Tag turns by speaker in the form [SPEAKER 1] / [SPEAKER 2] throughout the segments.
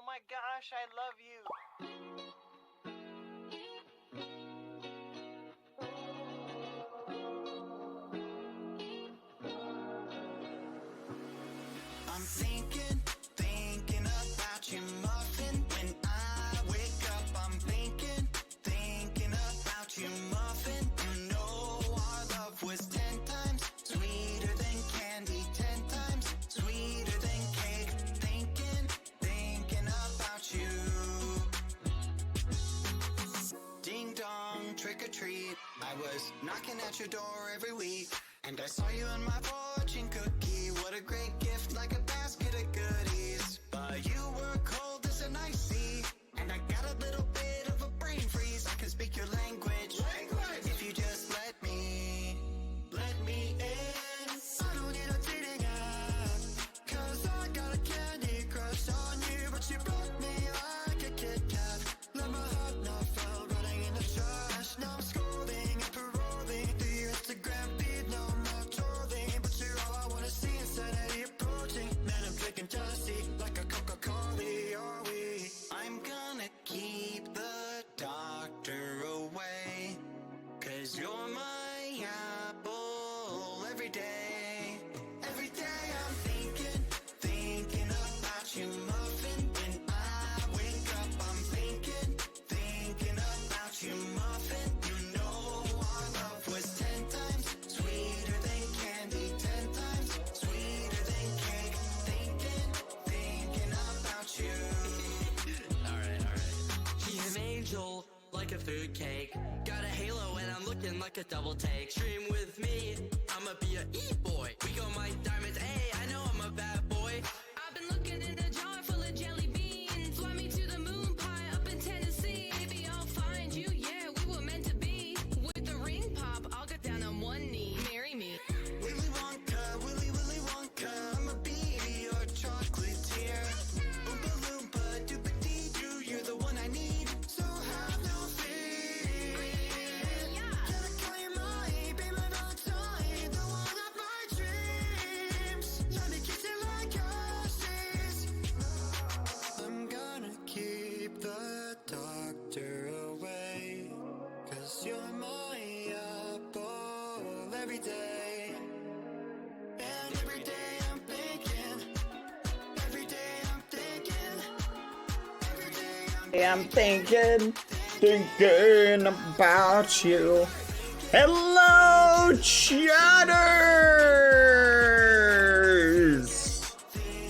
[SPEAKER 1] my gosh, I love you.
[SPEAKER 2] I'm thinking about you, muffin. When I wake up, I'm thinking about you, muffin. You know our love was 10 times sweeter than candy, 10 times sweeter than cake. Thinking about you. Ding dong, trick or treat. I was knocking at your door every week, and I saw you in my fortune cookie. What a great gift, like a basket of goodies. But you were cold as an ice sea, and I got a little bit of a brain freeze. I can speak your language, if you just let me in. I don't need a dating app, 'cause I got a candy crush on you. But you broke me like a Kit Kat. Let my heart not fall, running in the trash. Now I'm scrolling and paroling through your Instagram feed. No, I'm not trolling, but you're all I wanna see. Insanity approaching, man, I'm drinking jealousy like a Coca-Cola, are we? I'm gonna keep the doctor away, 'cause you're my apple every day. Every day I'm thinking about you, muffin. When I wake up, I'm thinking about you, muffin. You know our love was 10 times sweeter than candy, 10 times sweeter than cake. Thinking about you.
[SPEAKER 3] Alright. She's an angel, like a food cake. Got a halo and I'm looking like a double take. Stream with me, I'ma be a e-boy. We got my diamonds, hey, I know I'm a bad boy.
[SPEAKER 4] I've been looking in a jar full of jelly beans. Fly me to the moon pie up in Tennessee. Maybe I'll find you, yeah, we were meant to be. With the ring pop, I'll get down on one knee. Marry me.
[SPEAKER 2] Willy Wonka, Willy Wonka, I'ma be your chocolatier. Oompa Loompa, Doopa-Dee-Doo, you're the one I need, so have no fear. Gotta call you mine, be my Valentine, the one of my dreams. Let me kiss you like ashes. I'm gonna keep the doctor away, 'cause you're my apple every day. And every day I'm thinking, every day I'm thinking, every day I'm
[SPEAKER 5] I'm thinking about you. Hello, chatters!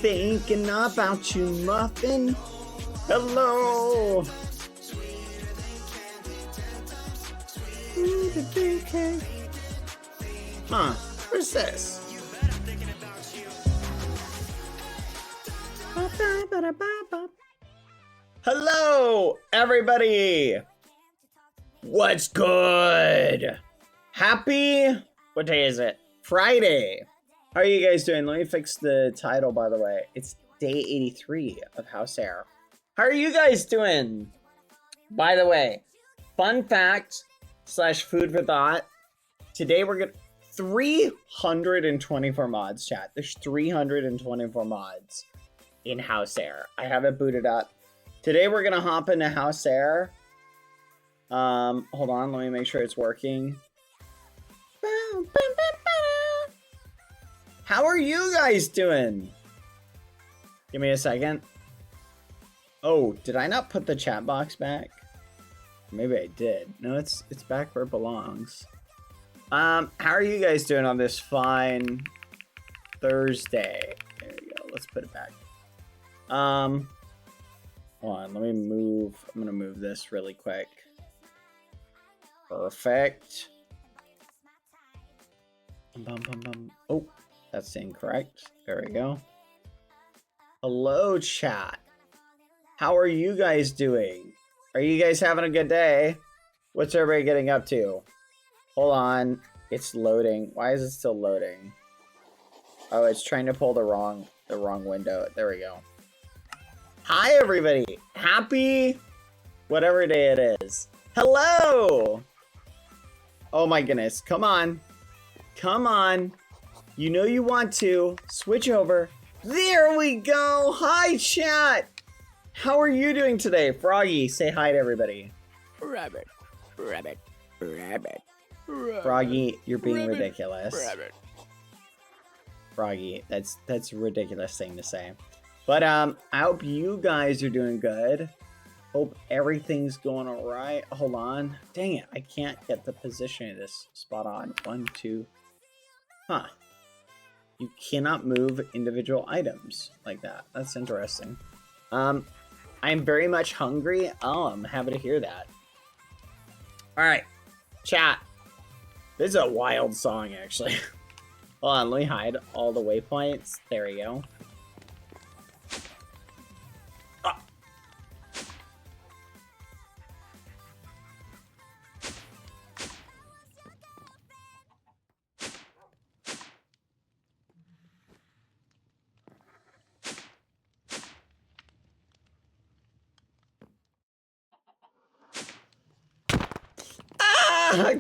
[SPEAKER 5] Thinking about you, muffin. Hello. Huh? Where's this? Hello, everybody. What's good? Happy, what day is it? Friday. How are you guys doing? Let me fix the title, by the way. It's day 83 of House Heir. How are you guys doing? By the way, fun fact / food for thought. Today we're gonna 324 mods, chat. There's 324 mods in House Heir. I have it booted up. Today we're gonna hop into House Heir. Hold on, let me make sure it's working. How are you guys doing? Give me a second. Oh, did I not put the chat box back? Maybe I did. No, it's back where it belongs. How are you guys doing on this fine Thursday? There we go. Let's put it back. Hold on, let me move. I'm gonna move this really quick. Perfect. Oh, that's incorrect. There we go. Hello, chat. How are you guys doing? Are you guys having a good day? What's everybody getting up to? Hold on. It's loading. Why is it still loading? Oh, it's trying to pull the wrong window. There we go. Hi, everybody. Happy whatever day it is. Hello. Oh, my goodness. Come on. Come on. You know you want to. Switch over. There we go. Hi, chat. How are you doing today? Froggy, say hi to everybody.
[SPEAKER 1] Rabbit, rabbit, rabbit, rabbit.
[SPEAKER 5] Froggy, you're being
[SPEAKER 1] Rabbit,
[SPEAKER 5] ridiculous.
[SPEAKER 1] Rabbit.
[SPEAKER 5] Froggy, that's a ridiculous thing to say. But I hope you guys are doing good. Hope everything's going all right. Hold on. Dang it, I can't get the position of this spot on. 1, 2. Huh. You cannot move individual items like that. That's interesting. I'm very much hungry. Oh, I'm happy to hear that. All right, chat. This is a wild song, actually. Hold on, let me hide all the waypoints. There we go.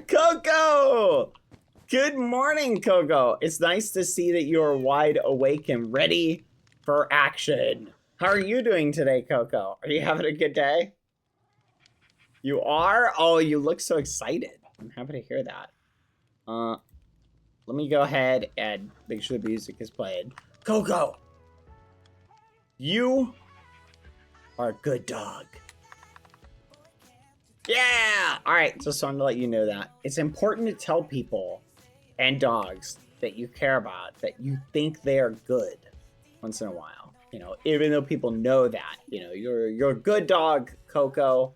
[SPEAKER 5] Coco! Good morning, Coco. It's nice to see that you are wide awake and ready for action. How are you doing today, Coco? Are you having a good day? You are? Oh, you look so excited. I'm happy to hear that. Let me go ahead and make sure the music is played. Coco! You are a good dog. Yeah! Alright, just wanted to let you know that. It's important to tell people and dogs that you care about, that you think they are good once in a while. You know, even though people know that. You know, you're a good dog, Coco.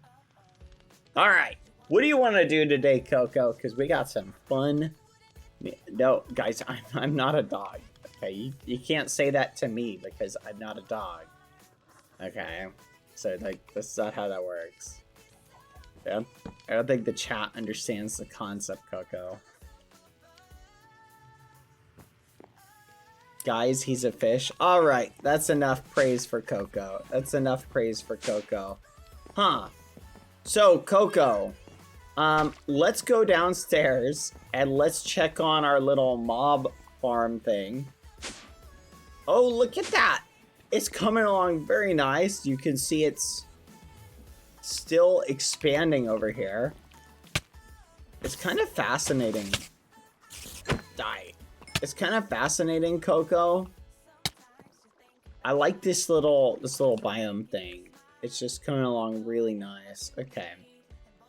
[SPEAKER 5] Alright, what do you want to do today, Coco? Because we got some fun. No, guys, I'm not a dog. Okay, you can't say that to me because I'm not a dog. Okay, so like, that's not how that works. Yeah, I don't think the chat understands the concept, Coco. Guys, he's a fish. All right, that's enough praise for Coco. That's enough praise for Coco. Huh. So, Coco, let's go downstairs and let's check on our little mob farm thing. Oh, look at that. It's coming along very nice. You can see it's still expanding over here. It's kind of fascinating. Die. It's kind of fascinating, Coco. I like this little biome thing. It's just coming along really nice. Okay.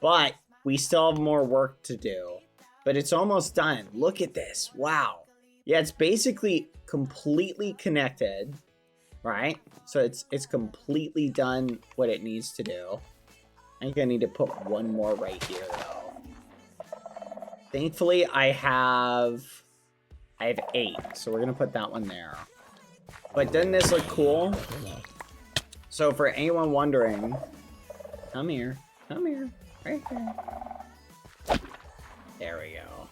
[SPEAKER 5] But we still have more work to do. But it's almost done. Look at this. Wow. Yeah, it's basically completely connected, right? So it's completely done what it needs to do. I think I need to put one more right here, though. Thankfully, I have 8, so we're gonna put that one there. But doesn't this look cool? So for anyone wondering, come here, right here. There we go.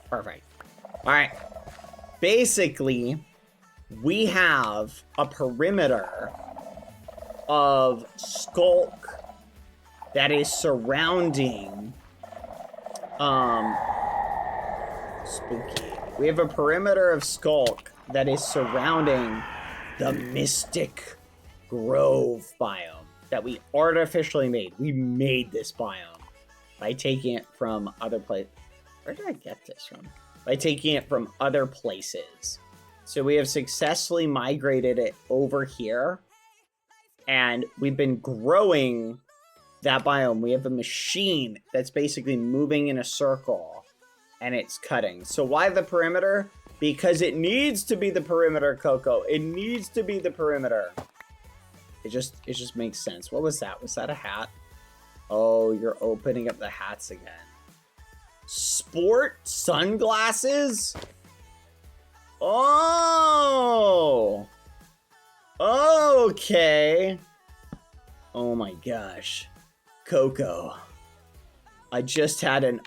[SPEAKER 5] Perfect. All right. Basically, we have a perimeter of skulk that is surrounding spooky. We have a perimeter of skulk that is surrounding the Mystic Grove biome that we artificially made. We made this biome by taking it from other places. Where did I get this from? By taking it from other places. So we have successfully migrated it over here. And we've been growing that biome. We have a machine that's basically moving in a circle. And it's cutting. So why the perimeter? Because it needs to be the perimeter, Coco. It needs to be the perimeter. It just makes sense. What was that? Was that a hat? Oh, you're opening up the hats again. Sport sunglasses? Oh! Okay. Oh my gosh. Coco. I just had an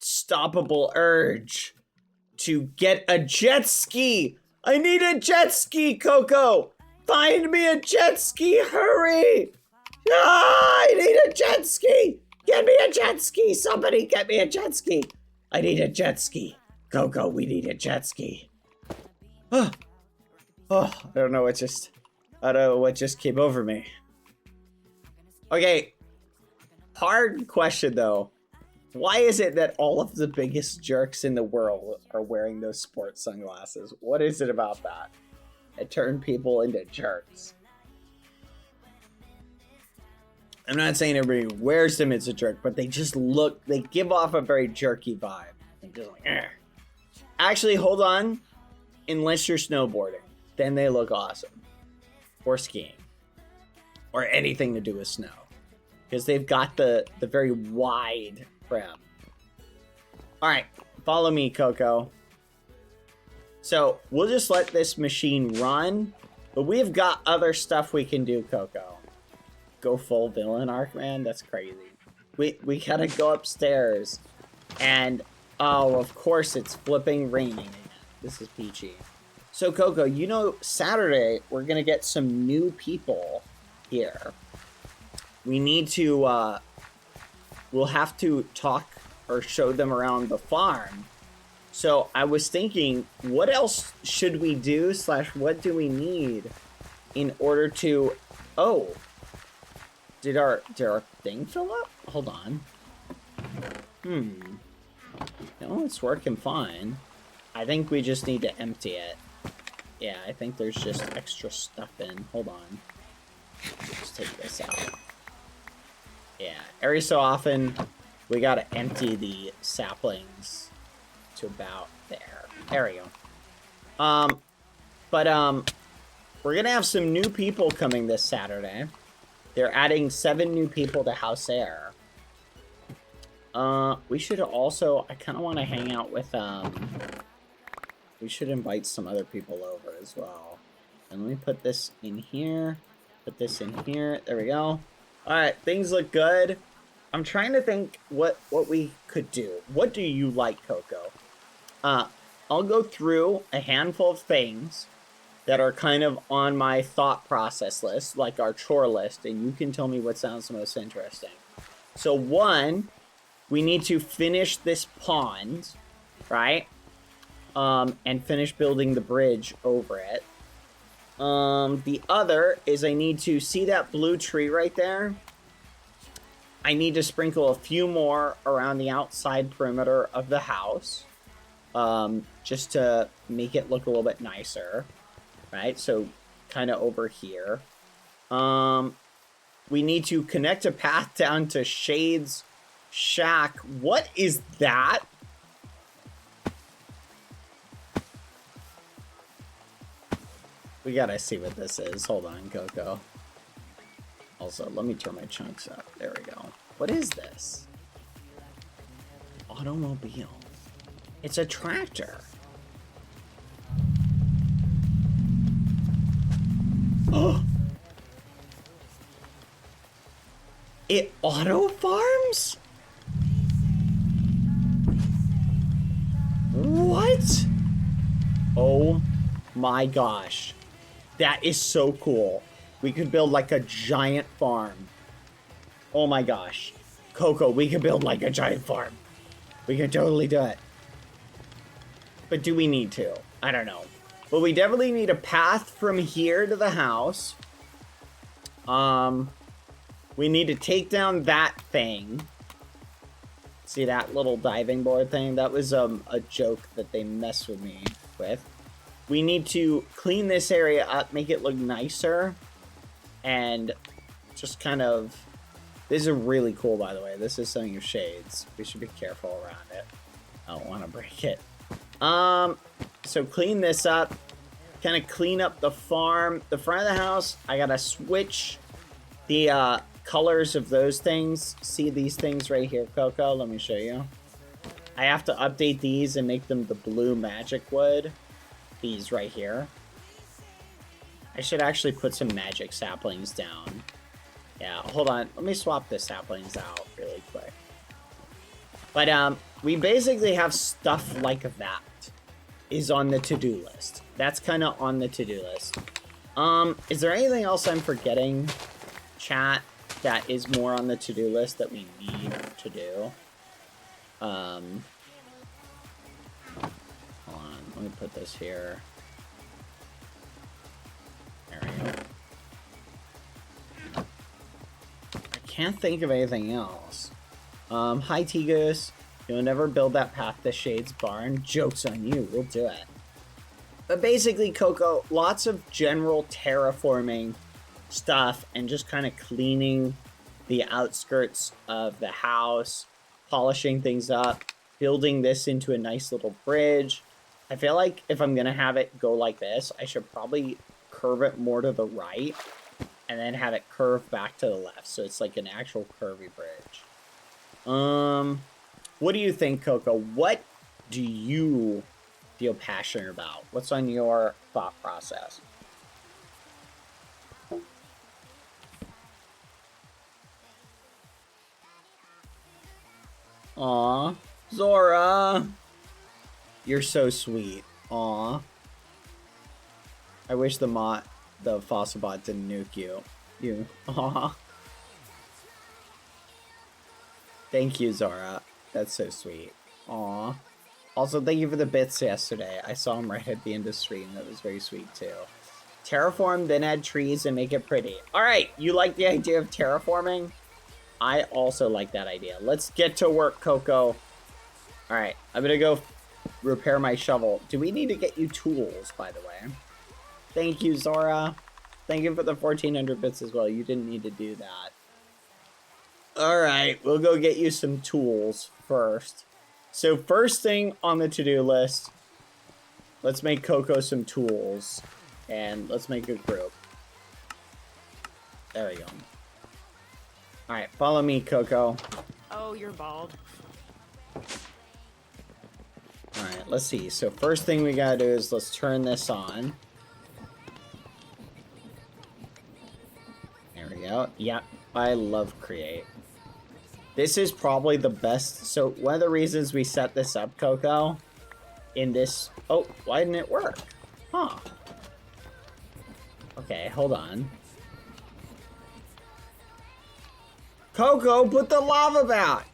[SPEAKER 5] unstoppable urge to get a jet ski. I need a jet ski, Coco. Find me a jet ski, hurry. Ah, I need a jet ski. Get me a jet ski. Somebody get me a jet ski. I need a jet ski. Coco, we need a jet ski. Oh, I don't know. It just I don't know what just came over me. Okay. Hard question, though. Why is it that all of the biggest jerks in the world are wearing those sports sunglasses? What is it about that? It turned people into jerks. I'm not saying everybody who wears them is a jerk, but they just look, they give off a very jerky vibe. They're just like, eh. Actually, hold on. Unless you're snowboarding, then they look awesome. Or skiing. Or anything to do with snow. Because they've got the very wide brim. Alright, follow me, Coco. So, we'll just let this machine run. But we've got other stuff we can do, Coco. Go full villain arc, man? That's crazy. We gotta go upstairs. And, oh, of course it's flipping raining again. This is peachy. So, Coco, you know, Saturday, we're gonna get some new people here. We need to, we'll have to talk or show them around the farm. So, I was thinking, what else should we do / what do we need in order to, oh, did our thing fill up? Hold on. No, it's working fine. I think we just need to empty it. Yeah, I think there's just extra stuff in. Hold on. Let's take this out. Yeah, every so often, we gotta empty the saplings to about there. There we go. We're gonna have some new people coming this Saturday. They're adding 7 new people to House Heir. We should also, I kind of want to hang out with, we should invite some other people over as well. And let me put this in here, put this in here, there we go. Alright, things look good. I'm trying to think what we could do. What do you like, Coco? I'll go through a handful of things that are kind of on my thought process list, like our chore list, and you can tell me what sounds the most interesting. So 1, we need to finish this pond, right? And finish building the bridge over it. The other is I need to see that blue tree right there. I need to sprinkle a few more around the outside perimeter of the house, just to make it look a little bit nicer. Right, so kind of over here. We need to connect a path down to Shade's shack. What is that? We gotta see what this is. Hold on, Coco. Also, let me turn my chunks up. There we go. What is this? Automobile. It's a tractor. Oh! It auto farms? What? Oh my gosh. That is so cool. We could build like a giant farm. Oh my gosh. Coco, we could build like a giant farm. We could totally do it. But do we need to? I don't know. But we definitely need a path from here to the house. We need to take down that thing. See that little diving board thing? That was a joke that they messed with me with. We need to clean this area up, make it look nicer. And just kind of... This is really cool, by the way. This is something of Shade's. We should be careful around it. I don't want to break it. So clean this up. Kind of clean up the farm. The front of the house, I gotta switch the colors of those things. See these things right here, Coco? Let me show you. I have to update these and make them the blue magic wood. These right here. I should actually put some magic saplings down. Yeah, hold on. Let me swap the saplings out really quick. But we basically have stuff like that is on the to-do list. That's kind of on the to-do list. Is there anything else I'm forgetting, chat, that is more on the to-do list that we need to do? Hold on, let me put this here. There we go. can't think of anything else. Hi, T-Goose. You'll never build that path to Shade's barn. Joke's on you. We'll do it. But basically, Coco, lots of general terraforming stuff and just kind of cleaning the outskirts of the house, polishing things up, building this into a nice little bridge. I feel like if I'm going to have it go like this, I should probably curve it more to the right and then have it curve back to the left. So it's like an actual curvy bridge. What do you think, Coco? What do you feel passionate about? What's on your thought process? Aw, Zora. You're so sweet. Aw. I wish the fossil bot didn't nuke you. Aw. Thank you, Zora. That's so sweet. Aw. Also, thank you for the bits yesterday. I saw them right at the end of the stream. That was very sweet, too. Terraform, then add trees and make it pretty. Alright, you like the idea of terraforming? I also like that idea. Let's get to work, Coco. Alright, I'm gonna go repair my shovel. Do we need to get you tools, by the way? Thank you, Zora. Thank you for the 1400 bits as well. You didn't need to do that. Alright, we'll go get you some tools first. So first thing on the to-do list, let's make Coco some tools. And let's make a group. There we go. Alright, follow me, Coco.
[SPEAKER 6] Oh, you're bald.
[SPEAKER 5] Alright, let's see. So first thing we gotta do is let's turn this on. There we go. Yep, I love Create. This is probably the best. So one of the reasons we set this up, Coco, in this... Oh, why didn't it work? Huh. Okay, hold on. Coco, put the lava back!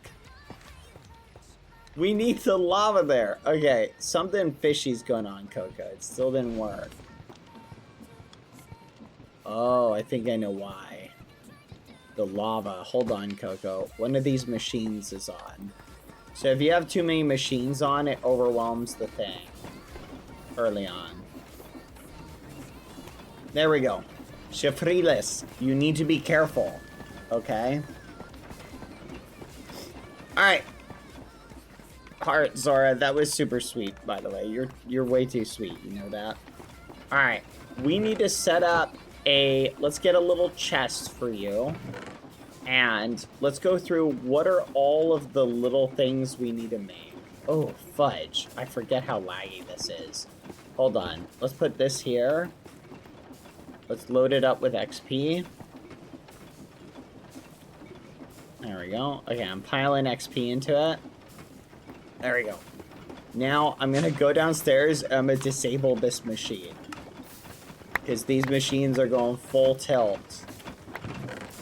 [SPEAKER 5] We need the lava there. Okay, something fishy's going on, Coco. It still didn't work. Oh, I think I know why. The lava. Hold on, Coco. One of these machines is on. So if you have too many machines on, it overwhelms the thing early on. There we go. Shifrilis, you need to be careful. Okay? Alright. Heart, Zora, that was super sweet, by the way. You're way too sweet, you know that? Alright. We need to set up a... Let's get a little chest for you. And let's go through what are all of the little things we need to make. Oh, fudge. I forget how laggy this is. Hold on. Let's put this here. Let's load it up with XP. There we go. Okay, I'm piling XP into it. There we go. Now, I'm going to go downstairs and I'm going to disable this machine. Because these machines are going full tilt.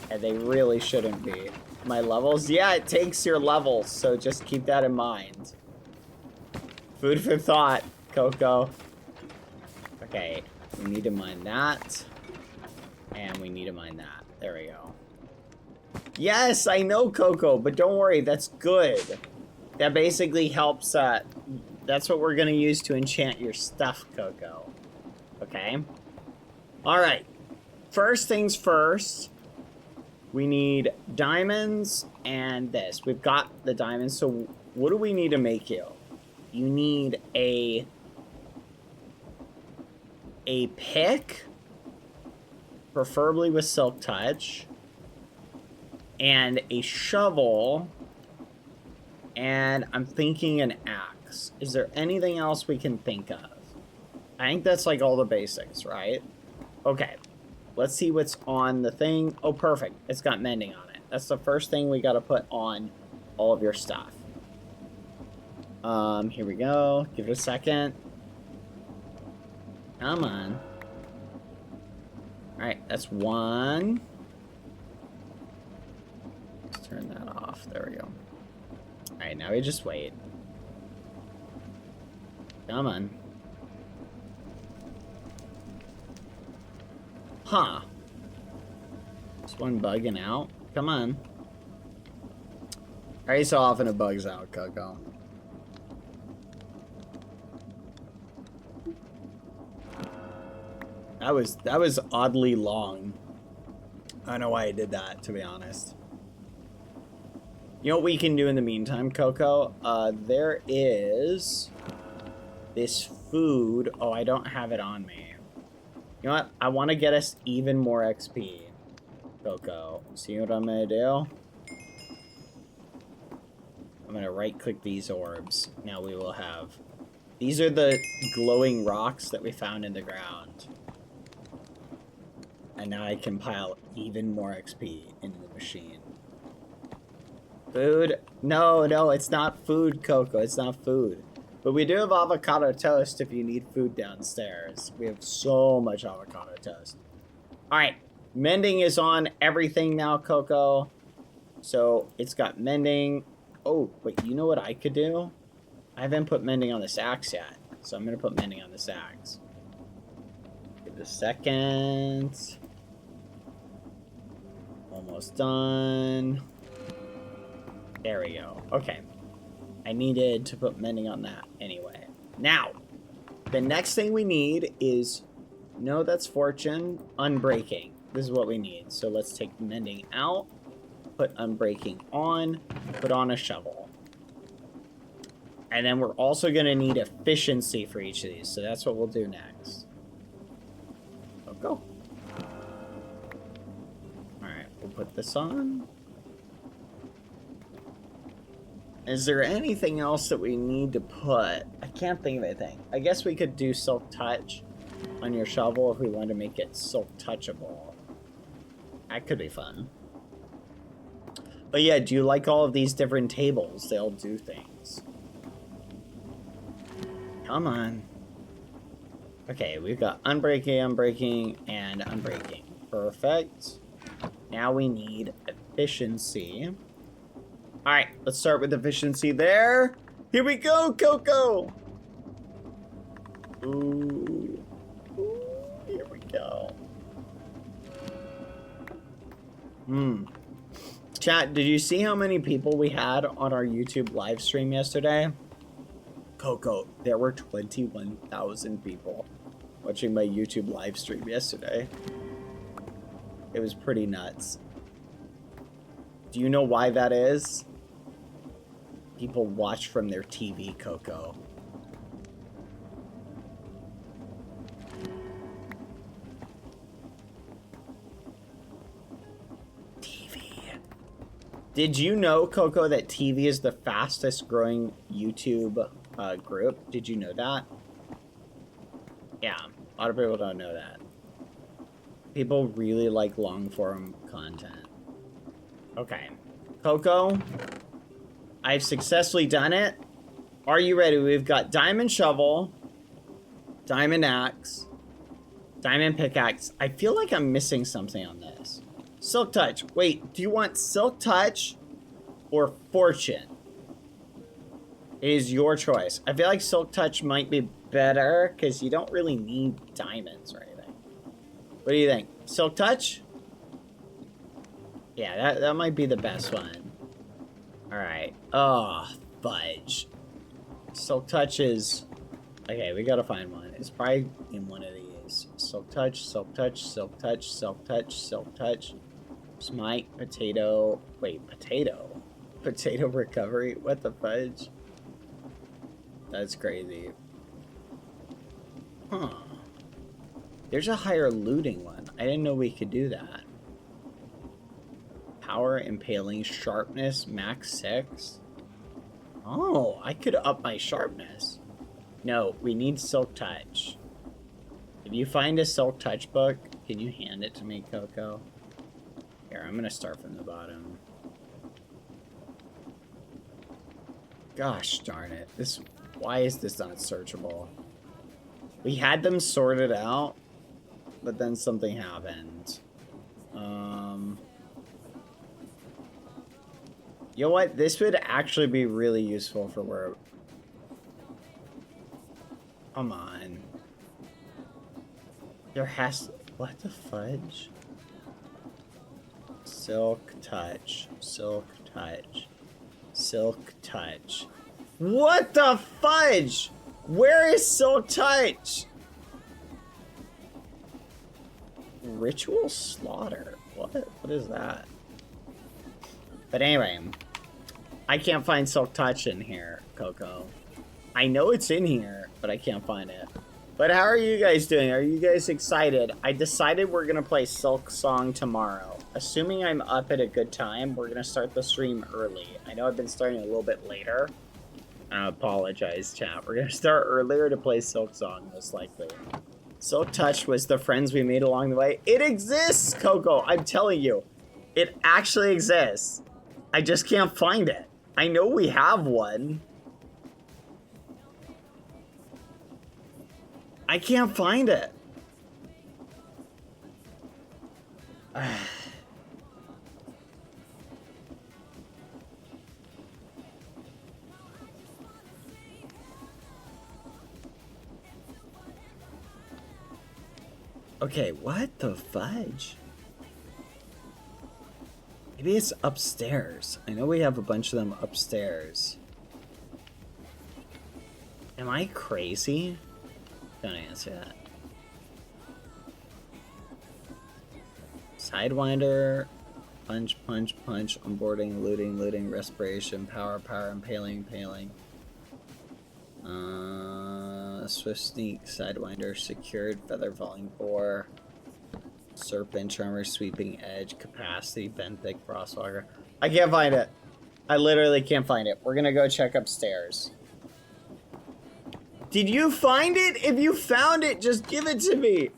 [SPEAKER 5] And they really shouldn't be. My levels? Yeah, it takes your levels, so just keep that in mind. Food for thought, Coco. Okay, we need to mine that. And we need to mine that. There we go. Yes, I know, Coco, but don't worry, that's good. That basically helps, that's what we're gonna use to enchant your stuff, Coco. Okay? Alright. First things first, we need diamonds and this. We've got the diamonds, so what do we need to make you? You need a pick, preferably with silk touch, and a shovel, and I'm thinking an axe. Is there anything else we can think of? I think that's like all the basics, right? Okay, let's see what's on the thing. Oh, perfect. It's got mending on it. That's the first thing we got to put on all of your stuff. Here we go. Give it a second. Come on. Alright, that's one. Let's turn that off. There we go. Alright, now we just wait. Come on. Huh. Is one bugging out? Come on. Every so often it bugs out, Coco. That was oddly long. I don't know why I did that, to be honest. You know what we can do in the meantime, Coco? There is this food. Oh, I don't have it on me. You know what? I want to get us even more XP, Coco. See what I'm gonna do? I'm gonna right-click these orbs. Now we will have... These are the glowing rocks that we found in the ground. And now I can pile even more XP into the machine. Food? No, no, it's not food, Coco. It's not food. But we do have avocado toast if you need food downstairs. We have so much avocado toast. Alright, mending is on everything now, Coco. So it's got mending. Oh, wait, you know what I could do? I haven't put mending on this axe yet. So I'm going to put mending on this axe. Give it a second. Almost done. There we go. Okay. I needed to put mending on that anyway. Now, the next thing we need is... No, that's fortune. Unbreaking. This is what we need. So let's take mending out. Put unbreaking on. Put on a shovel. And then we're also going to need efficiency for each of these. So that's what we'll do next. So go. Alright, we'll put this on. Is there anything else that we need to put? I can't think of anything. I guess we could do silk touch on your shovel if we want to make it silk touchable. That could be fun. But yeah, do you like all of these different tables? They all do things. Come on. Okay, we've got unbreaking, unbreaking, and unbreaking. Perfect. Now we need efficiency. Alright, let's start with efficiency there. Here we go, Coco! Ooh. Ooh, here we go. Chat, did you see how many people we had on our YouTube live stream yesterday? Coco, there were 21,000 people watching my YouTube live stream yesterday. It was pretty nuts. Do you know why that is? People watch from their TV, Coco. TV. Did you know, Coco, that TV is the fastest growing YouTube group? Did you know that? Yeah, a lot of people don't know that. People really like long form content. Okay. Coco, I've successfully done it. Are you ready? We've got diamond shovel, diamond axe, diamond pickaxe. I feel like I'm missing something on this. Silk touch. Wait, do you want silk touch or fortune? It is your choice. I feel like silk touch might be better because you don't really need diamonds or anything. What do you think? Silk touch? Yeah, that might be the best one. Alright. Oh, fudge. Silk touch is... Okay, we gotta find one. It's probably in one of these. Silk touch, silk touch, silk touch, silk touch, silk touch. Smite, potato... Wait, potato? Potato recovery? What the fudge? That's crazy. Huh. There's a higher looting one. I didn't know we could do that. Power, impaling, sharpness, max 6. Oh, I could up my sharpness. No, we need silk touch. If you find a silk touch book, can you hand it to me, Coco? Here, I'm gonna start from the bottom. Gosh darn it. Why is this not searchable? We had them sorted out, but then something happened. You know what? This would actually be really useful for where... Come on. There has... What the fudge? Silk touch. Silk touch. Silk Touch. What the fudge? Where is Silk Touch? Ritual Slaughter. What is that? But anyway, I can't find Silk Touch in here, Coco. I know it's in here, but I can't find it. But how are you guys doing? Are you guys excited? I decided we're gonna play Silk Song tomorrow. Assuming I'm up at a good time, we're gonna start the stream early. I know I've been starting a little bit later. I apologize, chat. We're gonna start earlier to play Silk Song, most likely. Silk Touch was the friends we made along the way. It exists, Coco. I'm telling you. It actually exists. I just can't find it. I know we have one. I can't find it. Okay, what the fudge? Maybe it's upstairs. I know we have a bunch of them upstairs. Am I crazy? Don't answer that. Sidewinder, punch, punch, punch, onboarding, looting, looting, respiration, power, power, impaling, impaling. Swift sneak, sidewinder, secured, feather falling 4. Serpent, charmer, sweeping edge, capacity, benthic, frostwalker. I can't find it. I literally can't find it. We're gonna go check upstairs. Did you find it? If you found it, just give it to me.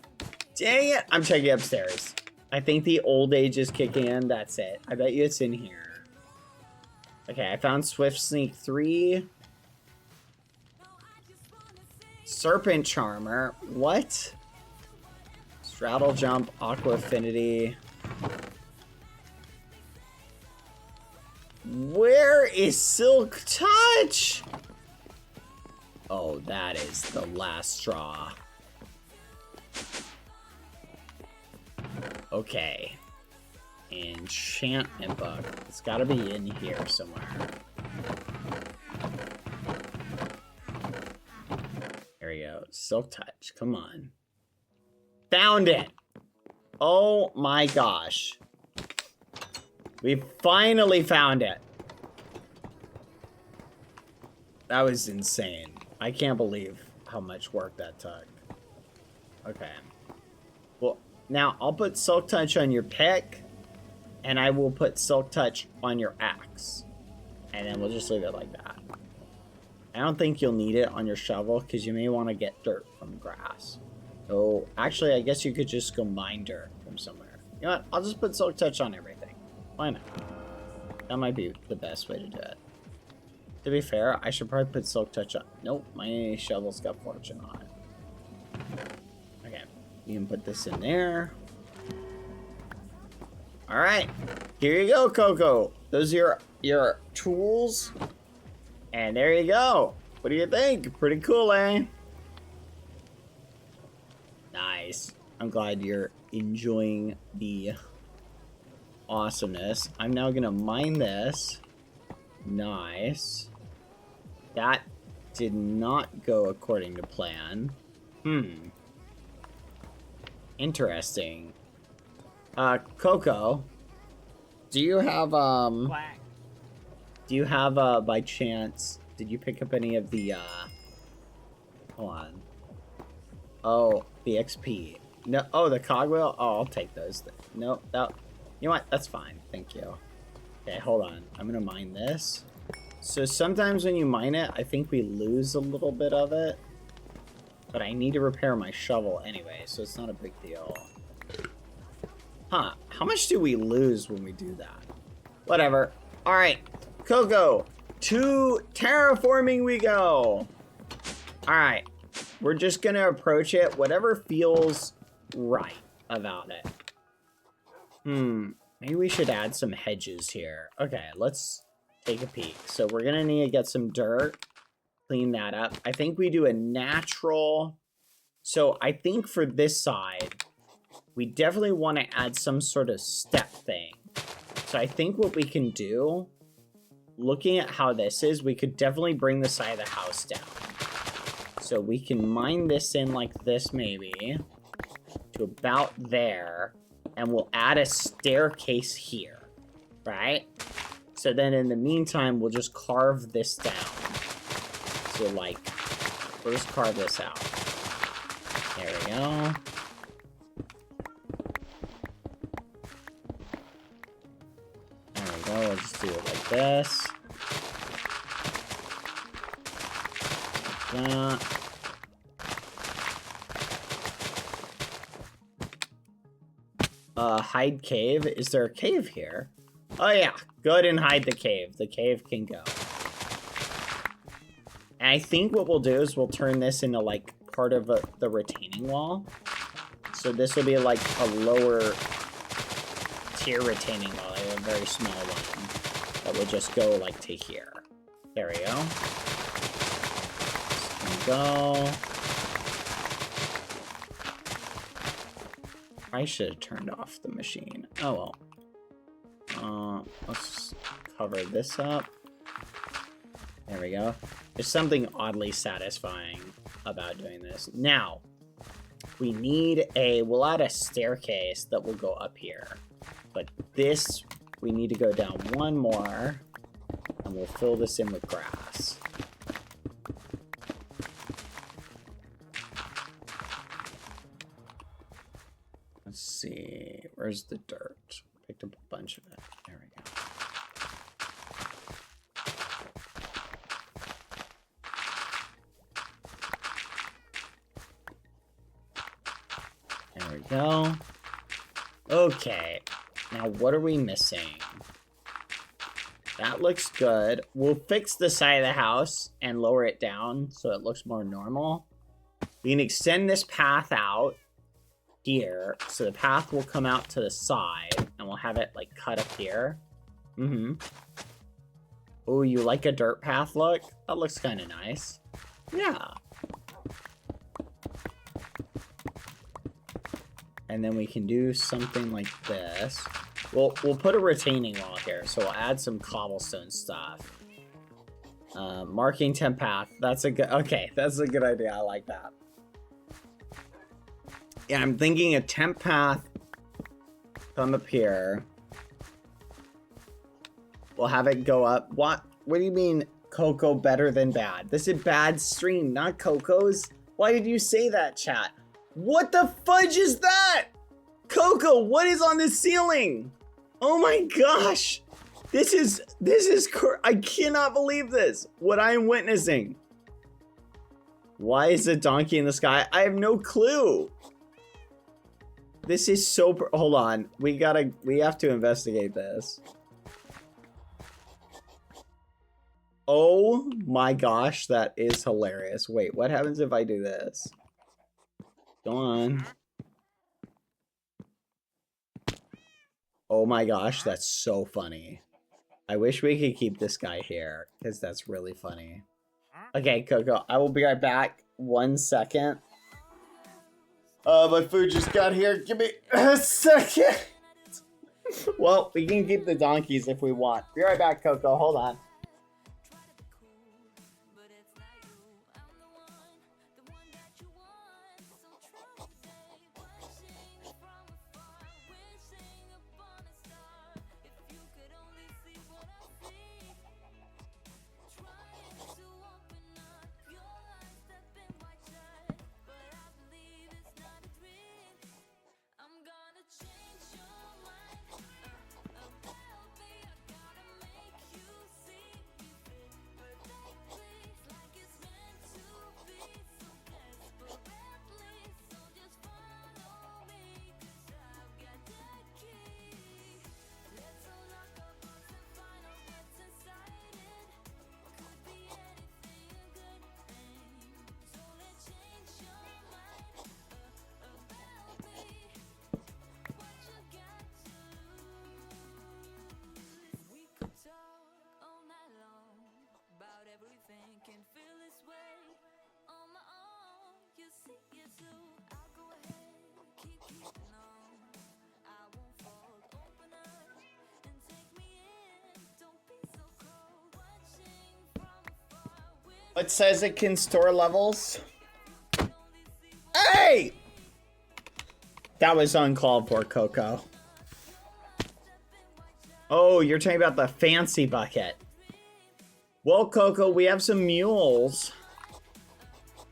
[SPEAKER 5] Dang it. I'm checking upstairs. I think the old age is kicking in. That's it. I bet you it's in here. Okay, I found Swift Sneak 3. Serpent Charmer. What? Straddle Jump, Aqua Affinity. Where is Silk Touch? Oh, that is the last straw. Okay. Enchantment book. It's gotta be in here somewhere. There we go. Silk Touch. Come on. Found it! Oh my gosh. We finally found it. That was insane. I can't believe how much work that took. Okay. Well, now I'll put Silk Touch on your pick, and I will put Silk Touch on your axe. And then we'll just leave it like that. I don't think you'll need it on your shovel, because you may want to get dirt from grass. Oh, actually, I guess you could just go mine dirt from somewhere. You know what? I'll just put Silk Touch on everything. Why not? That might be the best way to do it. To be fair, I should probably put Silk Touch on. Nope, my shovel's got Fortune on it. Okay, you can put this in there. Alright, here you go, Coco. Those are your tools. And there you go. What do you think? Pretty cool, eh? Nice. I'm glad you're enjoying the awesomeness. I'm now gonna mine this. Nice. That did not go according to plan. Interesting. Coco, do you have by chance, did you pick up any of the hold on. Oh, the XP. No, oh, the cogwheel. Oh, I'll take those. No, that, you know what? That's fine. Thank you. Okay, hold on. I'm gonna mine this. So sometimes when you mine it, I think we lose a little bit of it. But I need to repair my shovel anyway, so it's not a big deal. Huh, how much do we lose when we do that? Whatever. Alright, Coco, to terraforming we go. Alright, we're just gonna approach it, whatever feels right about it. Maybe we should add some hedges here. Okay, let's take a peek. So we're gonna need to get some dirt, clean that up. I think we do a natural. So I think for this side, we definitely want to add some sort of step thing. So I think what we can do looking at how this is, we could definitely bring the side of the house down. So we can mine this in like this maybe to about there, and we'll add a staircase here, right? So then in the meantime, we'll just carve this down. So like, we'll just carve this out. There we go. There we go, we'll just do it like this. Like that. Hide cave. Is there a cave here? Oh yeah, go ahead and hide the cave. The cave can go. And I think what we'll do is we'll turn this into like part of the retaining wall. So this will be like a lower tier retaining wall, like a very small one that will just go like to here. There we go. This can go. I should have turned off the machine. Oh well. Let's cover this up. There we go. There's something oddly satisfying about doing this. Now, we need we'll add a staircase that will go up here. But this, we need to go down one more, and we'll fill this in with grass. Let's see, where's the dirt? Picked up a bunch of it. There we go. There we go. Okay, now what are we missing? That looks good. We'll fix the side of the house and lower it down so it looks more normal. We can extend this path out here, so the path will come out to the side, and we'll have it like cut up here. Oh, you like a dirt path look? That looks kind of nice. Yeah. And then we can do something like this. We'll put a retaining wall here, so we'll add some cobblestone stuff. Marking temp path. That's a good. Okay, that's a good idea. I like that. Yeah, I'm thinking a temp path. Come up here. We'll have it go up. What? What do you mean, Coco better than bad? This is bad stream, not Coco's. Why did you say that, chat? What the fudge is that? Coco, what is on the ceiling? Oh my gosh. This is I cannot believe this. What I am witnessing. Why is a donkey in the sky? I have no clue. This is so, hold on. We have to investigate this. Oh my gosh, that is hilarious. Wait, what happens if I do this? Go on. Oh my gosh, that's so funny. I wish we could keep this guy here, because that's really funny. Okay, Coco, I will be right back. 1 second. My food just got here. Give me a second. Well, we can keep the donkeys if we want. Be right back, Coco. Hold on. It says it can store levels. Hey! That was uncalled for, Coco. Oh, you're talking about the fancy bucket. Well, Coco, we have some mules.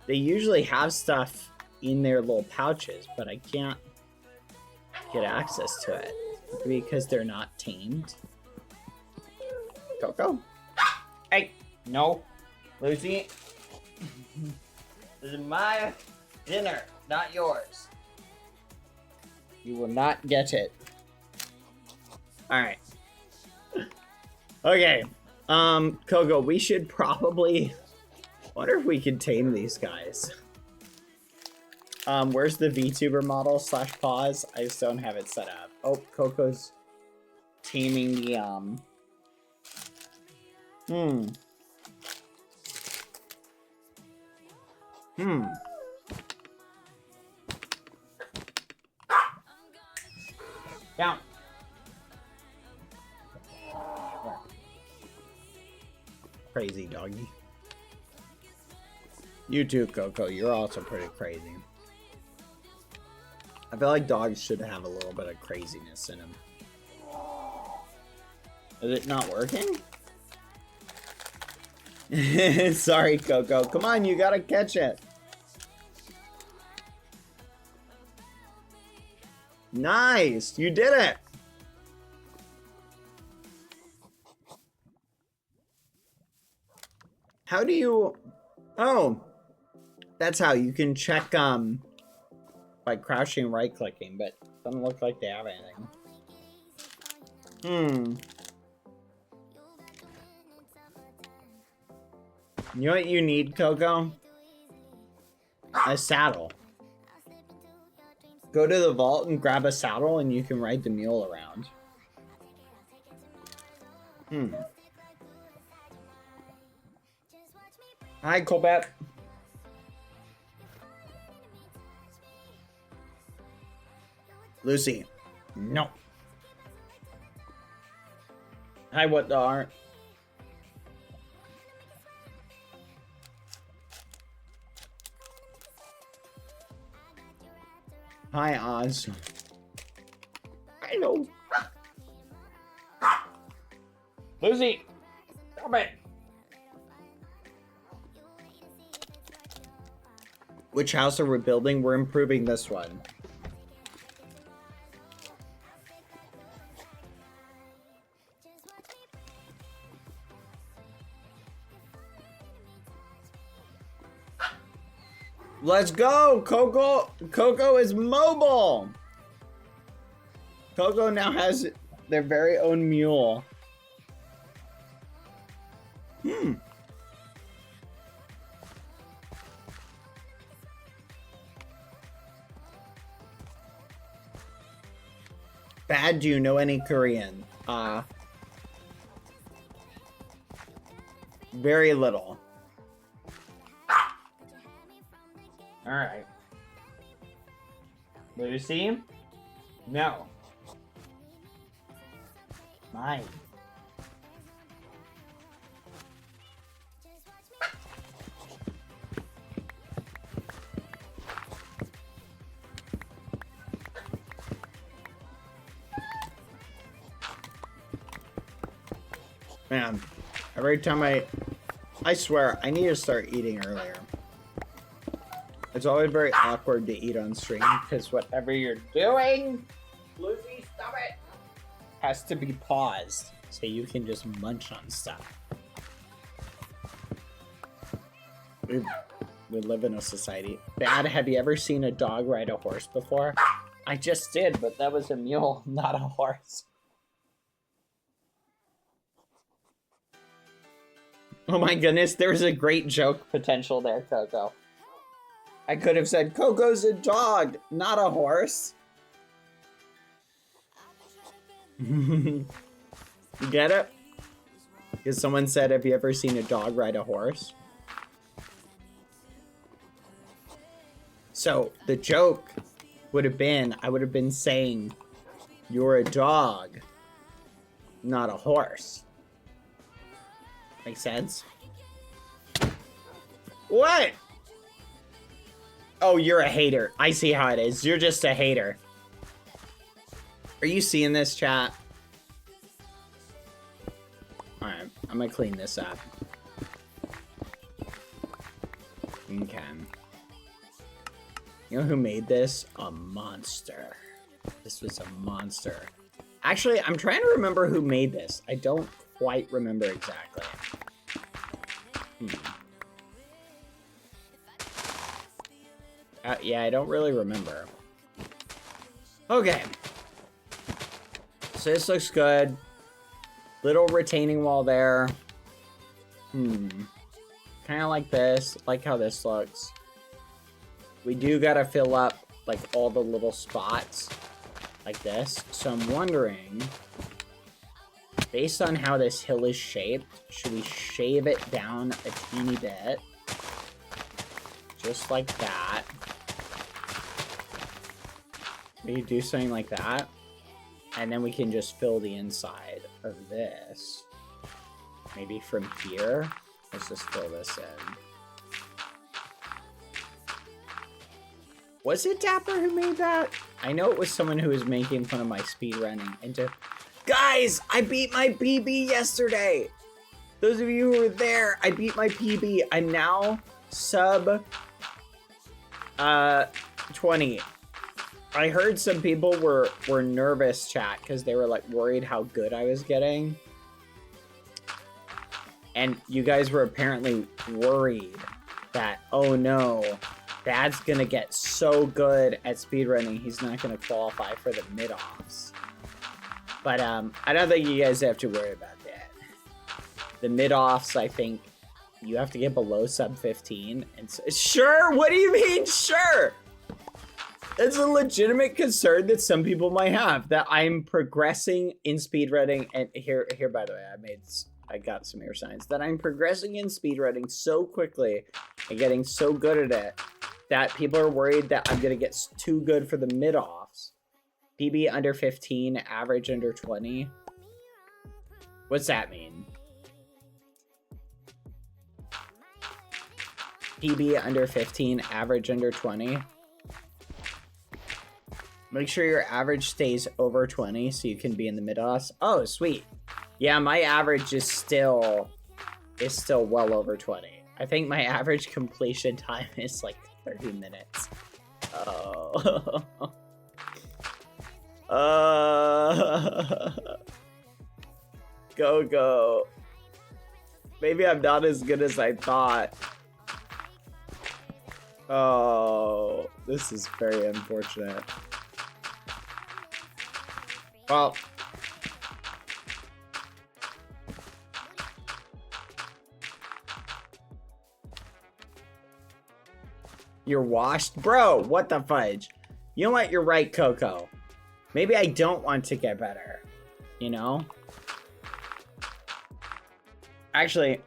[SPEAKER 5] They usually have stuff in their little pouches, but I can't get access to it because they're not tamed. Coco? Hey, no. Lucy, this is my dinner, not yours. You will not get it. Alright. Okay. Coco, we should probably... wonder if we could tame these guys. Where's the VTuber model / pause? I just don't have it set up. Oh, Coco's taming the, Down. Crazy doggy. You too, Coco. You're also pretty crazy. I feel like dogs should have a little bit of craziness in them. Is it not working? Sorry, Coco. Come on, you gotta catch it. Nice! You did it! How do you... Oh! That's how you can check, by crouching and right-clicking, but doesn't look like they have anything. You know what you need, Coco? A saddle. Go to the vault and grab a saddle and you can ride the mule around. Hi, Colbert. Lucy. No. Hi, what the art? Hi, Oz. Hello. Lucy, stop it. Which house are we building? We're improving this one. Let's go! Coco! Coco is mobile! Coco now has their very own mule. Bad, do you know any Korean? Very little. Alright. Lucy? No. Mine. Man, every time I swear, I need to start eating earlier. It's always very awkward to eat on stream because whatever you're doing, Lucy, stop it, has to be paused so you can just munch on stuff. We live in a society. Dad, have you ever seen a dog ride a horse before? I just did, but that was a mule, not a horse. Oh my goodness, there's a great joke potential there, Coco. I could have said, Coco's a dog, not a horse. You get it? Because someone said, have you ever seen a dog ride a horse? So the joke would have been, I would have been saying, you're a dog, not a horse. Make sense? What? Oh, you're a hater. I see how it is. You're just a hater. Are you seeing this, chat? Alright, I'm gonna clean this up. Okay. You know who made this? A monster. This was a monster. Actually, I'm trying to remember who made this. I don't quite remember exactly. Yeah, I don't really remember. Okay. So this looks good. Little retaining wall there. Kind of like this. Like how this looks. We do gotta fill up like all the little spots like this. So I'm wondering, based on how this hill is shaped, should we shave it down a teeny bit? Just like that. We do something like that. And then we can just fill the inside of this. Maybe from here. Let's just fill this in. Was it Dapper who made that? I know it was someone who was making fun of my speedrunning. Guys, I beat my PB yesterday. Those of you who were there, I beat my PB. I'm now sub 20. I heard some people were nervous, chat, because they were like worried how good I was getting. And you guys were apparently worried that, oh no, Dad's gonna get so good at speedrunning, he's not gonna qualify for the mid-offs. But I don't think you guys have to worry about that. The mid-offs, I think, you have to get below sub 15. And so, sure? What do you mean, sure? It's a legitimate concern that some people might have, that I'm progressing in speedrunning. And here, by the way, I got some air signs that I'm progressing in speedrunning so quickly and getting so good at it that people are worried that I'm gonna get too good for the mid-offs. PB under 15, average under 20. What's that mean? PB under 15, average under 20. Make sure your average stays over 20 so you can be in the mid-offs. Oh, sweet. Yeah, my average is still well over 20. I think my average completion time is like 30 minutes. Oh. Go. Maybe I'm not as good as I thought. Oh, this is very unfortunate. Well, you're washed? Bro, what the fudge? You know what? You're right, Coco. Maybe I don't want to get better. You know? Actually,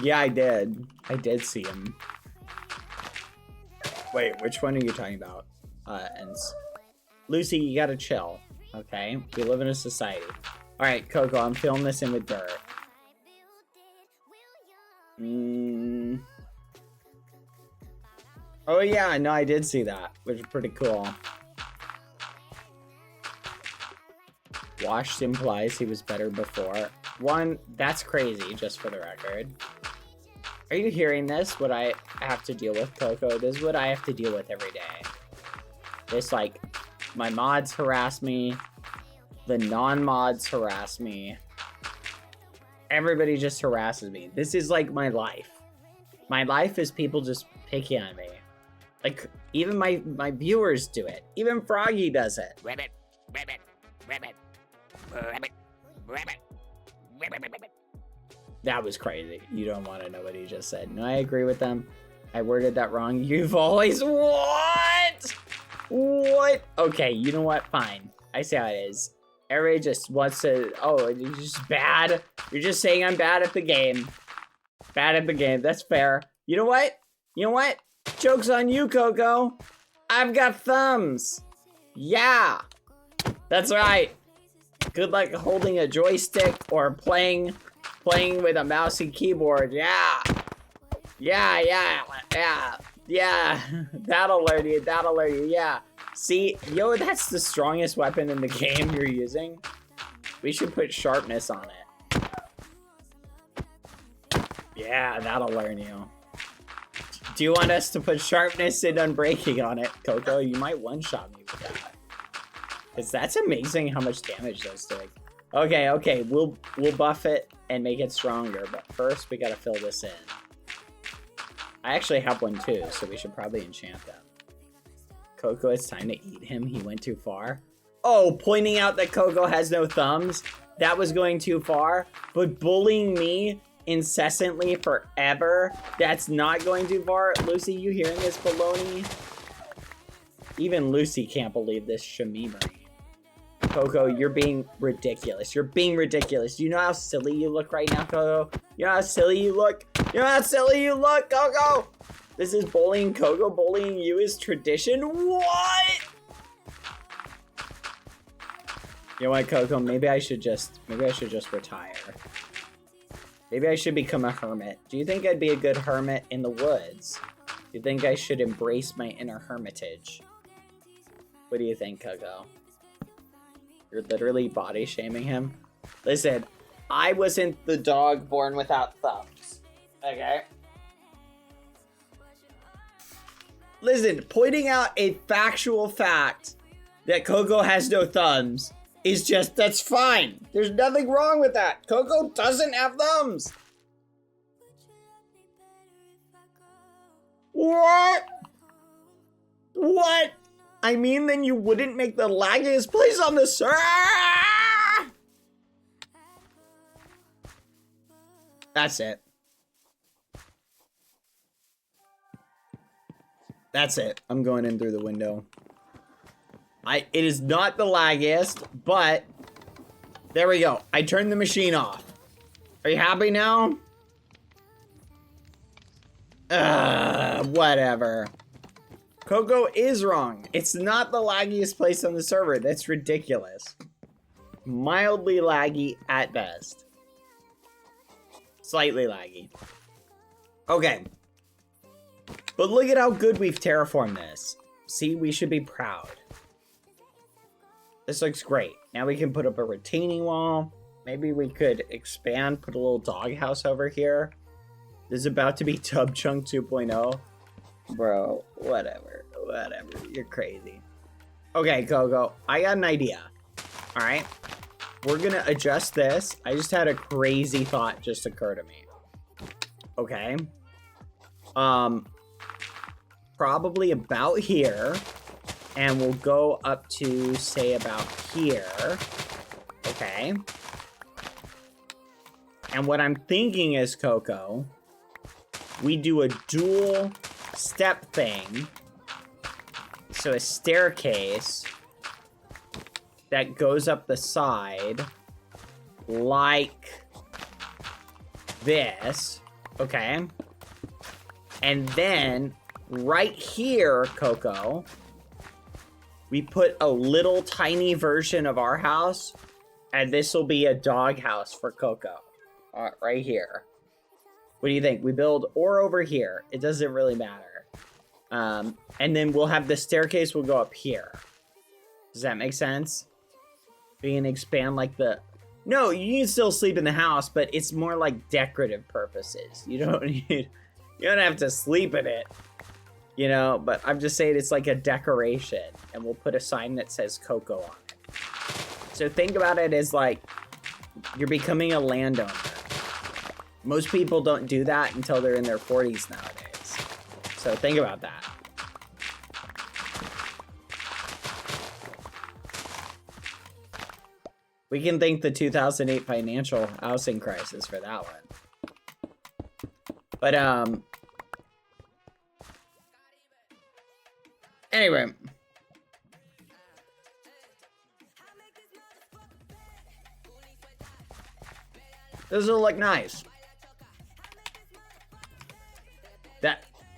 [SPEAKER 5] yeah, I did. I did see him. Wait, which one are you talking about? Ends. Lucy, you gotta chill. Okay? We live in a society. Alright, Coco, I'm filling this in with dirt. Oh yeah, no, I did see that, which is pretty cool. Washed implies he was better before. One, that's crazy, just for the record. Are you hearing this? What I have to deal with, Coco? This is what I have to deal with every day. This, like, my mods harass me. The non-mods harass me. Everybody just harasses me. This is, like, my life. My life is people just picking on me. Like, even my viewers do it. Even Froggy does it.
[SPEAKER 1] Rabbit, rabbit, rabbit, rabbit, rabbit, rabbit, rabbit.
[SPEAKER 5] That was crazy. You don't want to know what he just said. No, I agree with them. I worded that wrong. You've always... What? What? Okay, you know what? Fine. I see how it is. Everybody just wants to... Oh, you're just bad. You're just saying I'm bad at the game. Bad at the game. That's fair. You know what? You know what? Joke's on you, Coco. I've got thumbs. Yeah. That's right. Good luck holding a joystick or playing playing with a mouse and keyboard. Yeah. Yeah. That'll learn you. Yeah. See, yo, that's the strongest weapon in the game you're using. We should put sharpness on it. Yeah, that'll learn you. Do you want us to put sharpness and unbreaking on it, Coco? You might one-shot me with that. Because that's amazing how much damage those do. Okay, we'll buff it and make it stronger, but first we gotta fill this in. I actually have one too, so we should probably enchant them. Coco, it's time to eat him. He went too far. Oh, pointing out that Coco has no thumbs. That was going too far. But bullying me incessantly forever, that's not going too far. Lucy, you hearing this baloney? Even Lucy can't believe this shamemery. Coco, you're being ridiculous. You're being ridiculous. Do you know how silly you look right now, Coco? You know how silly you look? You know how silly you look, Coco? This is bullying Coco. Bullying you is tradition. What? You know what, Coco? Maybe I should just retire. Maybe I should become a hermit. Do you think I'd be a good hermit in the woods? Do you think I should embrace my inner hermitage? What do you think, Coco? You're literally body shaming him. Listen, I wasn't the dog born without thumbs. Okay? Listen, pointing out a factual fact that Coco has no thumbs is just, that's fine. There's nothing wrong with that. Coco doesn't have thumbs. What? What? I mean, then you wouldn't make the laggiest place on the server. That's it. That's it. I'm going in through the window. It is not the laggiest, but there we go. I turned the machine off. Are you happy now? Whatever. Coco is wrong. It's not the laggiest place on the server. That's ridiculous. Mildly laggy at best. Slightly laggy. Okay. But look at how good we've terraformed this. See, we should be proud. This looks great. Now we can put up a retaining wall. Maybe we could expand, put a little doghouse over here. This is about to be Tub Chunk 2.0. Bro, whatever. You're crazy. Okay, Coco, I got an idea. All right. We're going to adjust this. I just had a crazy thought just occur to me. Okay. Probably about here. And we'll go up to, say, about here. Okay. And what I'm thinking is, Coco, we do a dual step thing. So a staircase that goes up the side like this. Okay. And then right here, Coco, we put a little tiny version of our house, and this will be a dog house for Coco. Right here. What do you think? We build or over here. It doesn't really matter. And then we'll have the staircase will go up here. Does that make sense? We can expand like the... No, you can still sleep in the house, but it's more like decorative purposes. You don't have to sleep in it. You know, but I'm just saying it's like a decoration. And we'll put a sign that says Coco on it. So think about it as like, you're becoming a landowner. Most people don't do that until they're in their 40s nowadays. So think about that. We can thank the 2008 financial housing crisis for that one. But, anyway. This will look nice.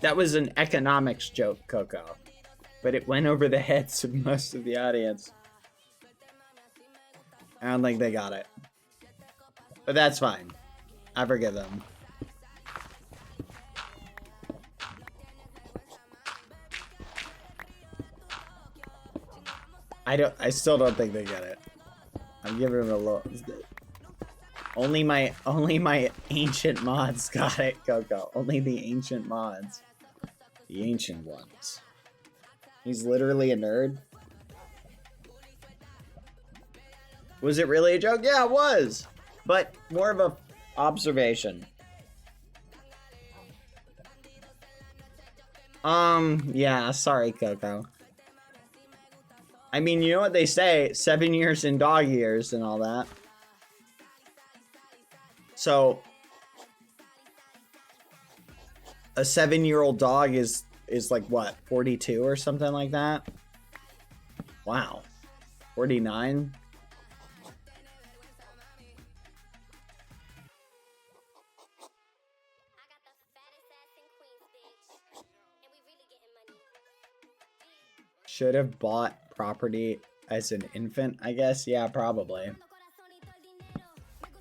[SPEAKER 5] That was an economics joke, Coco. But it went over the heads of most of the audience. I don't think they got it. But that's fine. I forgive them. I still don't think they get it. I'm giving them a little. Only my ancient mods got it, Coco. Only the ancient mods. The ancient ones. He's literally a nerd. Was it really a joke? Yeah, it was. But more of a observation. Yeah, sorry, Coco. I mean, you know what they say, 7 years in dog years and all that. So, a 7-year-old dog is like what, 42 or something like that? Wow. 49? Should have bought property as an infant, I guess. Yeah, probably.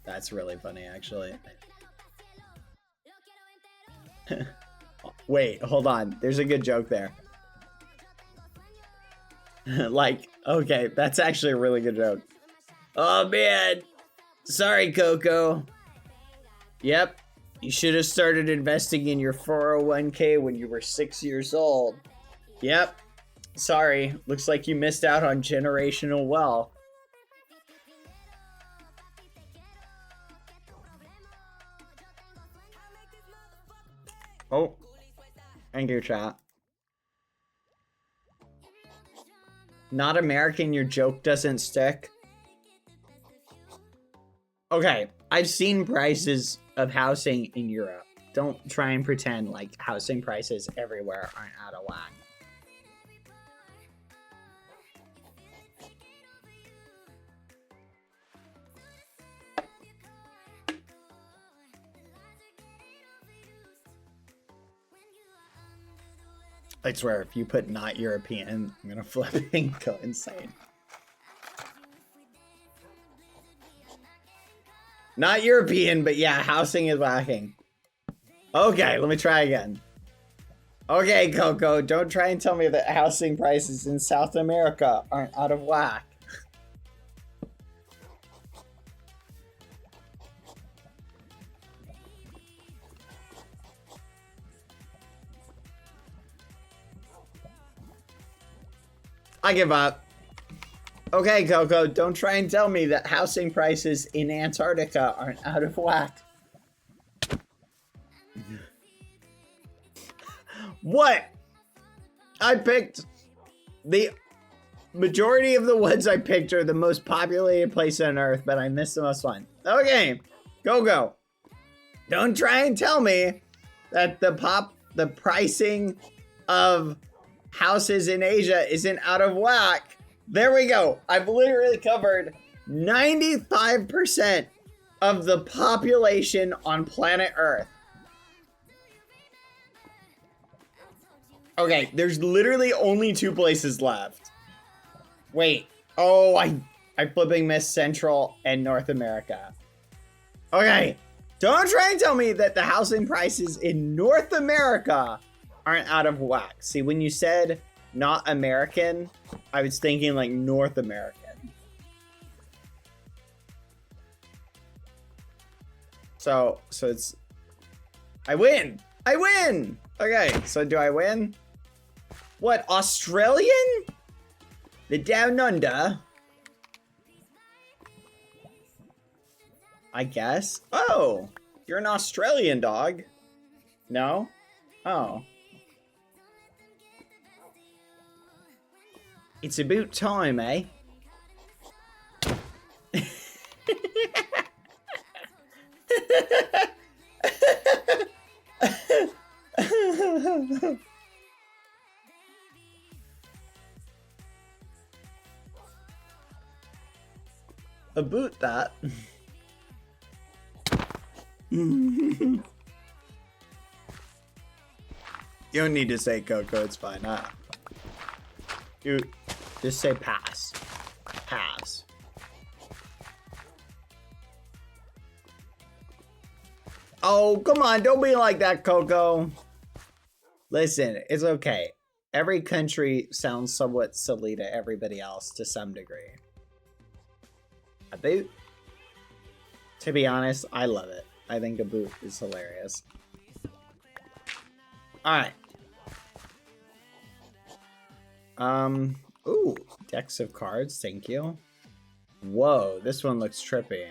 [SPEAKER 5] That's really funny, actually. Wait, hold on. There's a good joke there. Like, okay, that's actually a really good joke. Oh, man. Sorry, Coco. Yep. You should have started investing in your 401k when you were 6 years old. Yep. Sorry. Looks like you missed out on generational wealth. Oh. Thank you, chat. Not American, your joke doesn't stick. Okay, I've seen prices of housing in Europe. Don't try and pretend like housing prices everywhere aren't out of whack. I swear, if you put not European, I'm gonna flip and go insane. Not European, but yeah, housing is lacking. Okay, let me try again. Okay, Coco, don't try and tell me that housing prices in South America aren't out of whack. I give up. Okay, Coco, don't try and tell me that housing prices in Antarctica aren't out of whack. What? I picked the majority of the ones I picked are the most populated place on Earth, but I missed the most one. Okay, Coco, don't try and tell me that the pricing of houses in Asia isn't out of whack. There we go. I've literally covered 95% of the population on planet Earth. Okay, there's literally only 2 places left. Wait. Oh, I flipping missed Central and North America. Okay. Don't try and tell me that the housing prices in North America aren't out of whack. See, when you said not American, I was thinking like North American. So it's... I win! I win! Okay, so do I win? What, Australian? The Down Under? I guess. Oh, you're an Australian dog. No? Oh. It's about time, eh? About that. You don't need to say Coco, it's fine. You just say pass. Pass. Oh, come on. Don't be like that, Coco. Listen, it's okay. Every country sounds somewhat silly to everybody else to some degree. A boot? To be honest, I love it. I think a boot is hilarious. Alright. Ooh, decks of cards, thank you. Whoa, this one looks trippy.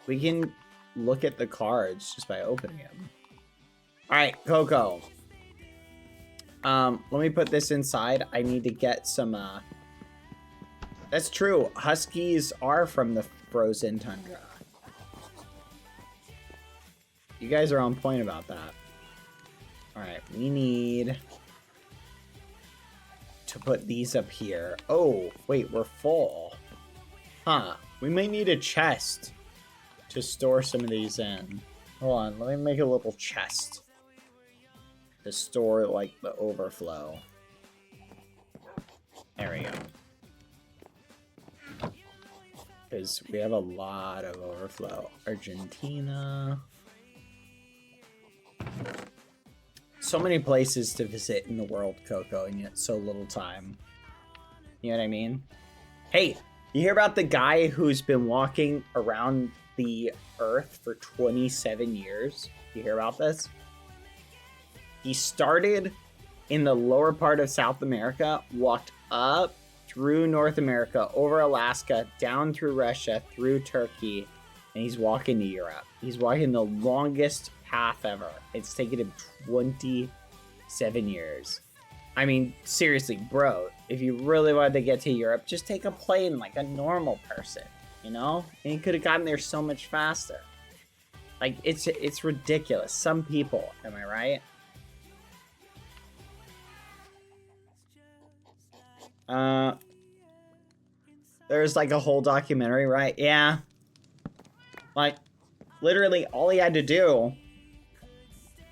[SPEAKER 5] We can look at the cards just by opening them. Alright, Coco. Let me put this inside. I need to get some, That's true. Huskies are from the frozen tundra. You guys are on point about that. Alright, we need to put these up here. Oh, wait, we're full. Huh. We might need a chest to store some of these in. Hold on, let me make a little chest to store, like, the overflow. There we go. Because we have a lot of overflow. Argentina. So many places to visit in the world, Coco, and yet so little time. You know what I mean? Hey, you hear about the guy who's been walking around the Earth for 27 years? You hear about this? He started in the lower part of South America, walked up through North America, over Alaska, down through Russia, through Turkey, and he's walking to Europe. He's walking the longest path ever. It's taken him 27 years. I mean, seriously, bro, if you really wanted to get to Europe, just take a plane like a normal person, you know? And he could have gotten there so much faster. Like, it's ridiculous. Some people, am I right? There's like a whole documentary, right? Yeah. Like, literally all he had to do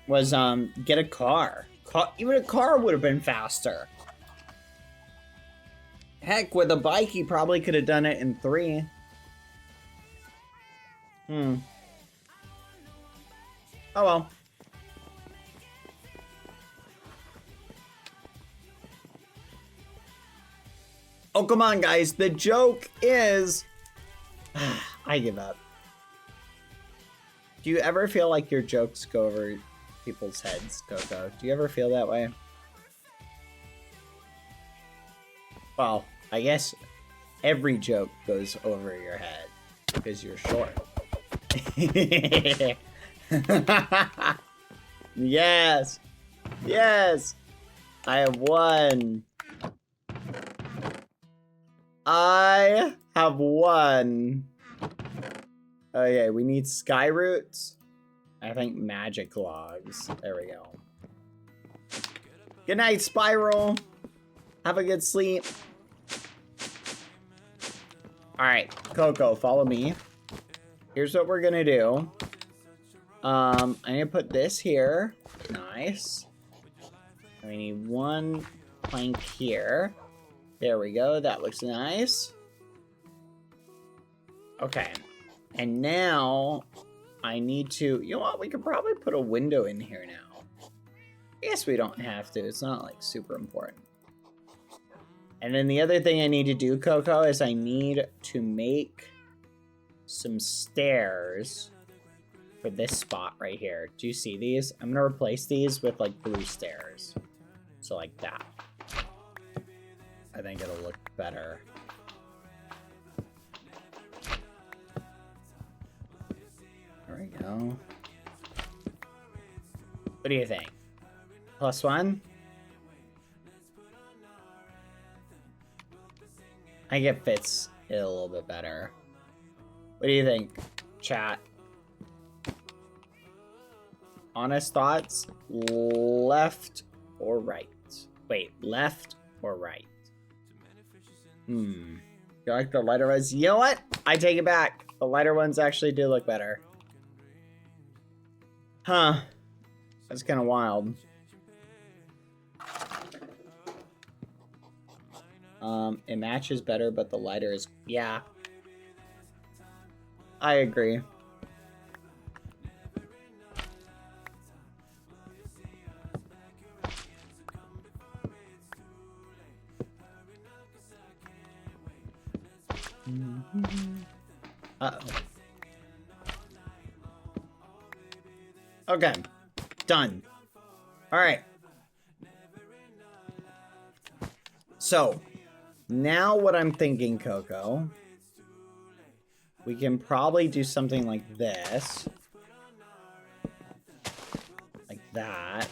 [SPEAKER 5] was get a car. Even a car would have been faster. Heck, with a bike he probably could have done it in 3. Oh well. Oh, come on, guys. The joke is... I give up. Do you ever feel like your jokes go over people's heads, Coco? Do you ever feel that way? Well, I guess every joke goes over your head because you're short. Yes! Yes! I have won! I have won! Okay, we need sky roots. I think magic logs. There we go. Good night, Spiral. Have a good sleep. Alright, Coco, follow me. Here's what we're gonna do. I'm gonna put this here. Nice. And we need 1 plank here. There we go. That looks nice. Okay. And now I need to... You know what? We could probably put a window in here now. I guess we don't have to. It's not, like, super important. And then the other thing I need to do, Coco, is I need to make some stairs for this spot right here. Do you see these? I'm going to replace these with, like, blue stairs. So, like that. I think it'll look better. There we go. What do you think? +1? I think it fits it a little bit better. What do you think, chat? Honest thoughts? Left or right? Wait, left or right? You like the lighter ones? You know what? I take it back. The lighter ones actually do look better. Huh. That's kind of wild. It matches better, but the lighter is... Yeah. I agree. Uh-oh. Okay. Done. All right. So, now what I'm thinking, Coco, we can probably do something like this. Like that.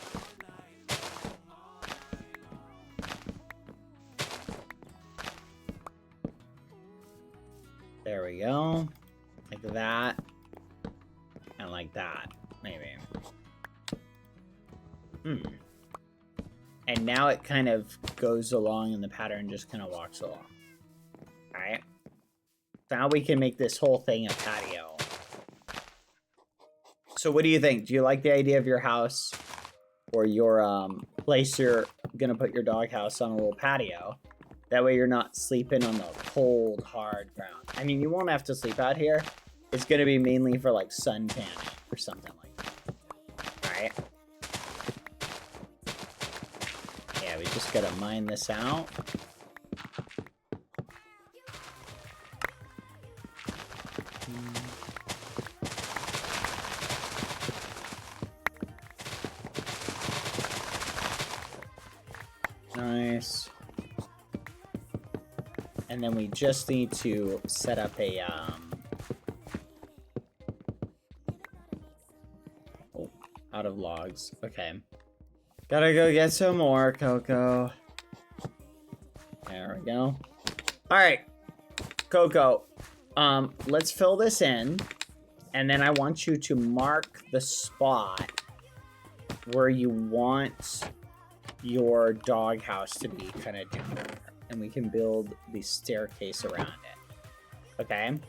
[SPEAKER 5] There we go. Like that. And like that, maybe. And now it kind of goes along and the pattern just kind of walks along. Alright. Now we can make this whole thing a patio. So what do you think? Do you like the idea of your house or your place you're gonna put your doghouse on a little patio? That way you're not sleeping on the cold, hard ground. I mean, you won't have to sleep out here. It's gonna be mainly for like sun tanning or something like that. Alright. Yeah, we just gotta mine this out. Nice. And then we just need to set up a, oh, out of logs. Okay. Gotta go get some more, Coco. There we go. Alright. Coco, let's fill this in. And then I want you to mark the spot where you want your doghouse to be kind of down there. And we can build the staircase around it. Okay?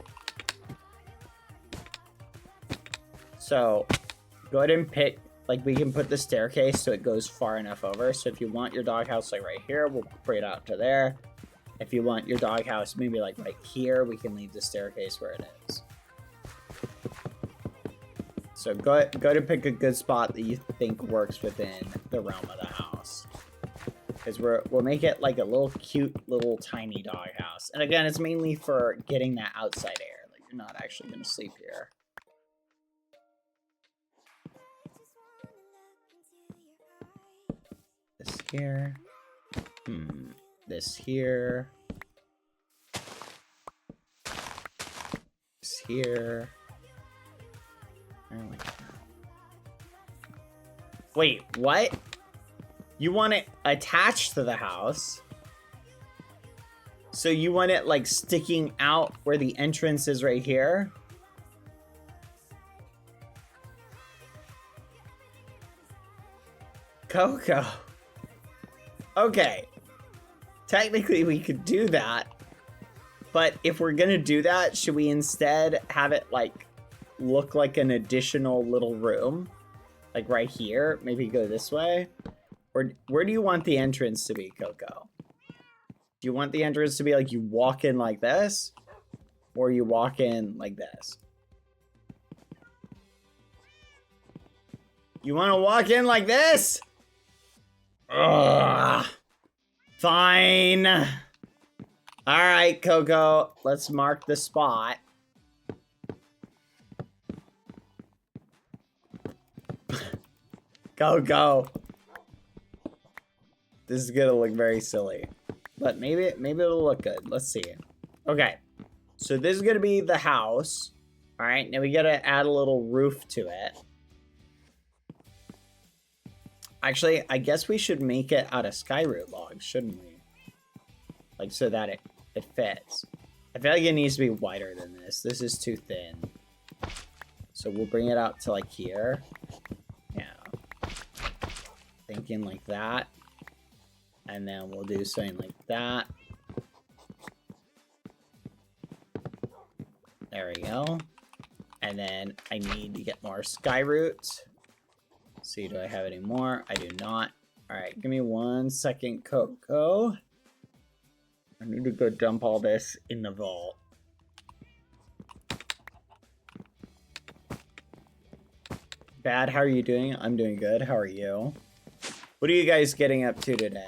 [SPEAKER 5] So, go ahead and pick, like, we can put the staircase so it goes far enough over. So if you want your doghouse, like, right here, we'll bring it out to there. If you want your doghouse maybe, like, right here, we can leave the staircase where it is. So go to pick a good spot that you think works within the realm of the house. Because we'll make it like a little cute little tiny doghouse. And again, it's mainly for getting that outside air. Like, you're not actually going to sleep here. This here. This here. This here. Like that. Wait, what? You want it attached to the house? So you want it like sticking out where the entrance is right here? Coco. Okay. Technically we could do that. But if we're gonna do that, should we instead have it like look like an additional little room? Like right here? Maybe go this way? Or where do you want the entrance to be, Coco? Do you want the entrance to be like you walk in like this? Or you walk in like this? You want to walk in like this? Ugh. Fine. Alright, Coco. Let's mark the spot. Go. This is gonna look very silly. But maybe it'll look good. Let's see. Okay. So this is gonna be the house. Alright, now we gotta add a little roof to it. Actually, I guess we should make it out of skyroot logs, shouldn't we? Like, so that it fits. I feel like it needs to be wider than this. This is too thin. So we'll bring it out to like here. Yeah. Thinking like that. And then we'll do something like that. There we go. And then I need to get more skyroot. See, do I have any more? I do not. Alright, give me 1 second, Coco. I need to go dump all this in the vault. Bad, how are you doing? I'm doing good. How are you? What are you guys getting up to today?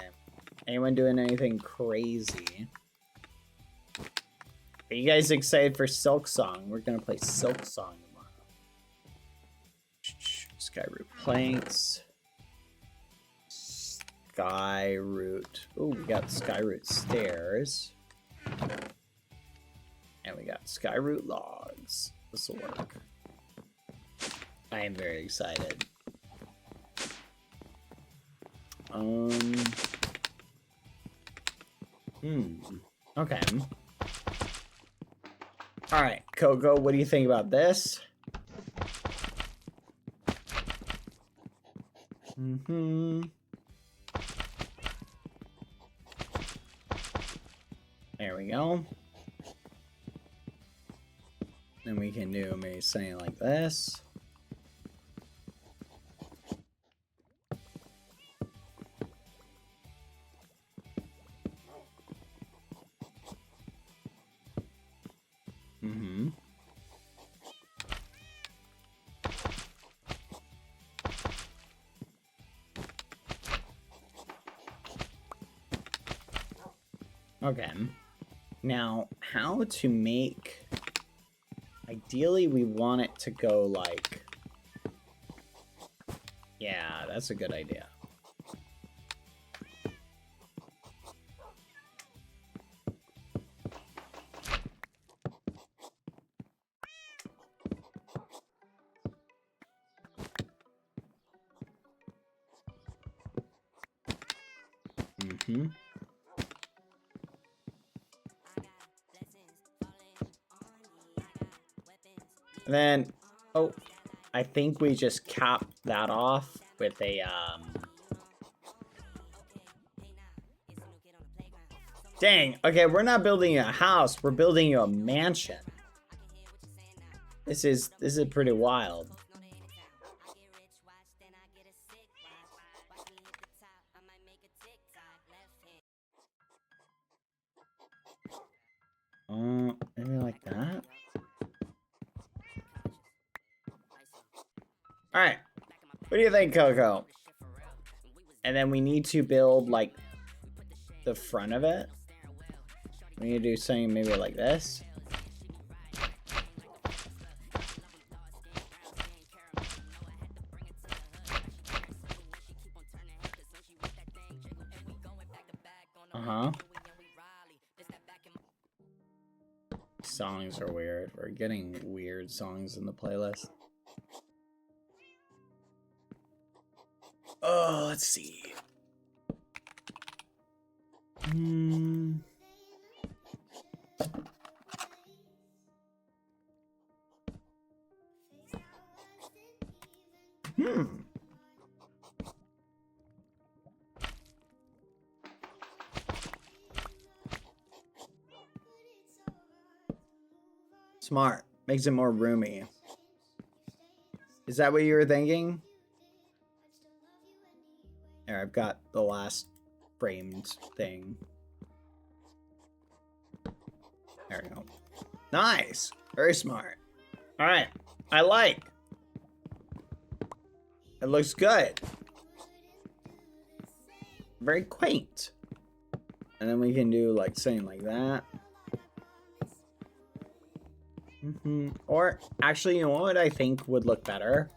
[SPEAKER 5] Anyone doing anything crazy? Are you guys excited for Silk Song? We're gonna play Silk Song tomorrow. Skyroot planks. Skyroot. Oh, we got Skyroot stairs. And we got Skyroot logs. This will work. I am very excited. Okay. Alright, Coco, what do you think about this? There we go. Then we can do maybe something like this. Okay. Now, how to make... Ideally, we want it to go like... Yeah, that's a good idea. And then, oh, I think we just cap that off with a, Dang, okay, we're not building you a house, we're building you a mansion. This is pretty wild. Maybe like that. Alright, what do you think, Coco? And then we need to build, like, the front of it. We need to do something maybe like this. Uh-huh. Songs are weird. We're getting weird songs in the playlist. Oh, let's see. Smart. Makes it more roomy. Is that what you were thinking? There, I've got the last framed thing. There we go. Nice. Very smart. All right. I like. It looks good. Very quaint. And then we can do like something like that. Or actually, you know what I think would look better?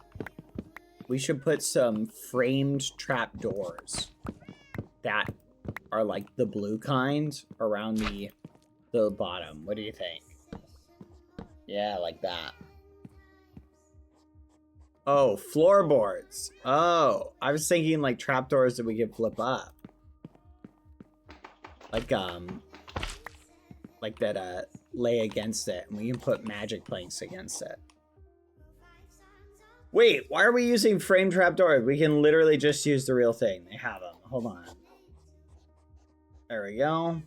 [SPEAKER 5] We should put some framed trapdoors that are like the blue kind around the bottom. What do you think? Yeah, like that. Oh, floorboards. Oh, I was thinking like trapdoors that we could flip up. Like that lay against it, and we can put magic planks against it. Wait, why are we using frame trapdoors? We can literally just use the real thing. They have them. Hold on. There we go.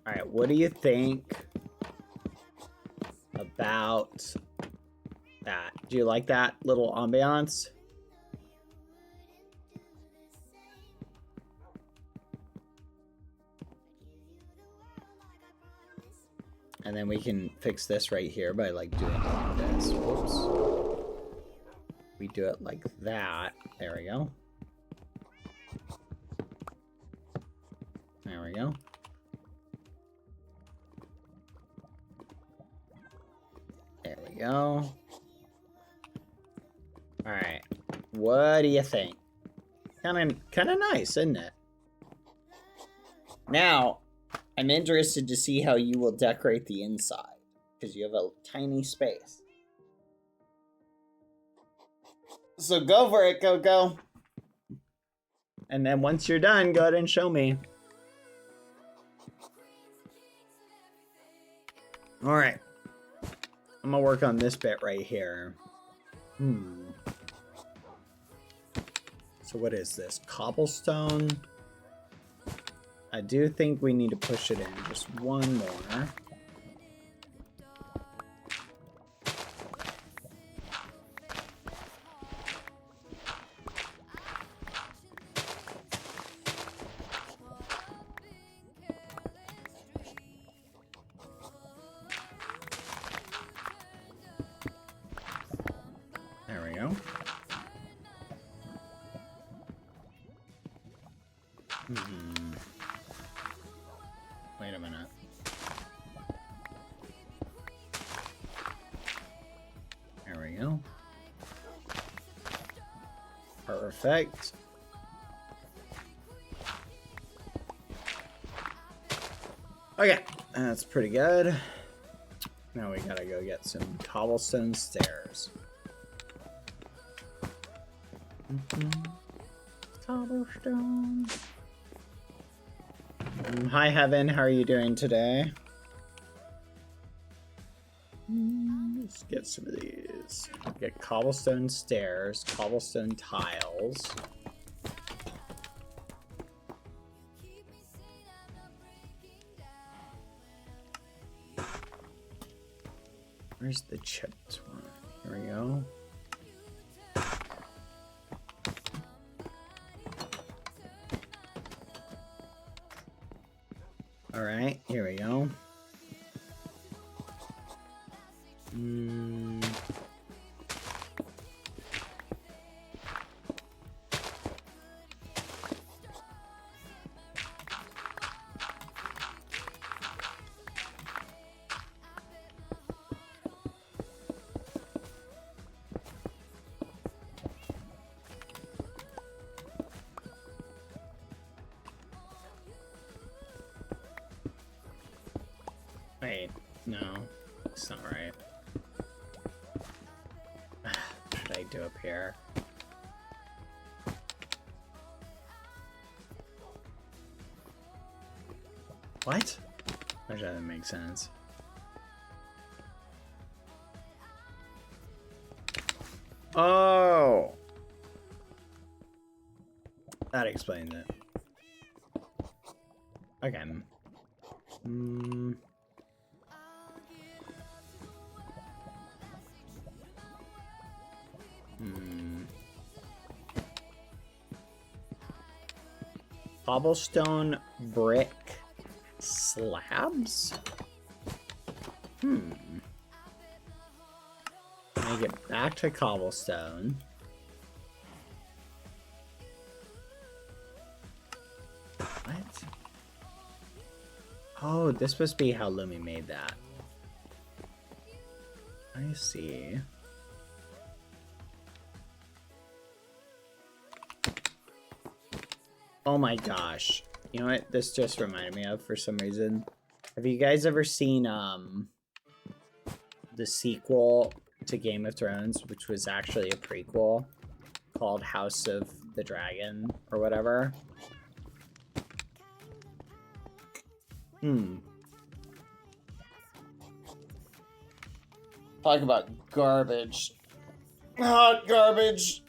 [SPEAKER 5] Alright, what do you think about that? Do you like that little ambiance? And then we can fix this right here by like doing it like this. Whoops. We do it like that. There we go. There we go. go. Alright. What do you think? Kinda nice, isn't it? Now, I'm interested to see how you will decorate the inside. Because you have a tiny space. So go for it, Coco. And then once you're done, go ahead and show me. Alright. I'm gonna work on this bit right here. So what is this? Cobblestone? I do think we need to push it in just one more. There we go. Wait a minute. There we go. Perfect. Okay, that's pretty good. Now we gotta go get some cobblestone stairs. Cobblestone. Hi, Heaven. How are you doing today? Let's get some of these. Get cobblestone stairs, cobblestone tiles. Where's the chipped one? Here we go. All right, here we go. Wait, no, it's not right. What should I do up here? What? That doesn't make sense. Oh! That explains it. Okay. Cobblestone brick slabs? Make it back to cobblestone. What? Oh, this must be how Lumi made that. I see. Oh my gosh. You know what this just reminded me of for some reason? Have you guys ever seen the sequel to Game of Thrones, which was actually a prequel called House of the Dragon or whatever? Talk about garbage. Hot garbage.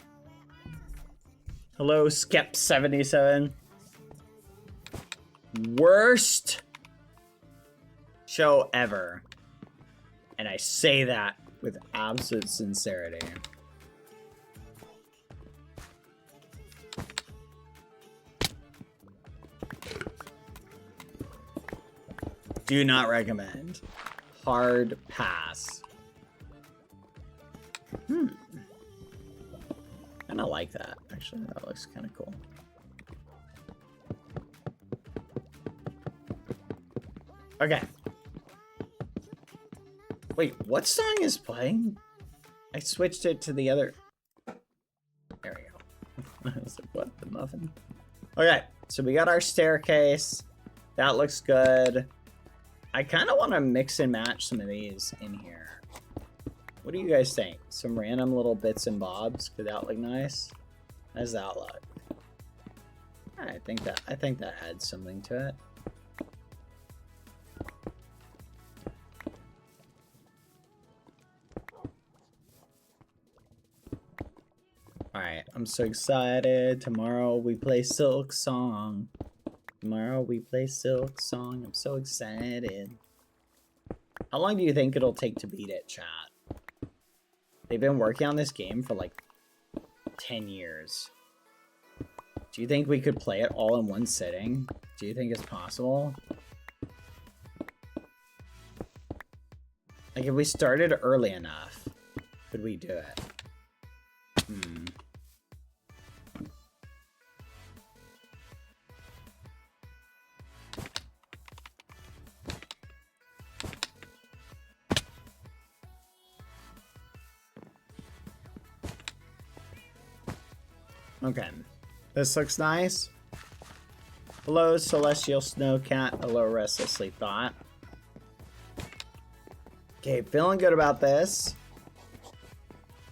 [SPEAKER 5] Hello, Skep77. Worst show ever. And I say that with absolute sincerity. Do not recommend. Hard pass. Kinda like that, actually. That looks kinda cool. Okay. Wait, what song is playing? I switched it to the other. There we go. I was like, what the muffin? Okay, so we got our staircase. That looks good. I kind of want to mix and match some of these in here. What do you guys think? Some random little bits and bobs. Could that look nice? How does that look? I think that adds something to it. Alright, I'm so excited. Tomorrow we play Silk Song. Tomorrow we play Silk Song. I'm so excited. How long do you think it'll take to beat it, chat? They've been working on this game for like 10 years. Do you think we could play it all in one sitting? Do you think it's possible? Like if we started early enough, could we do it? Okay, this looks nice. Hello, Celestial Snowcat. Hello, Restless Sleep Thought. Okay, feeling good about this.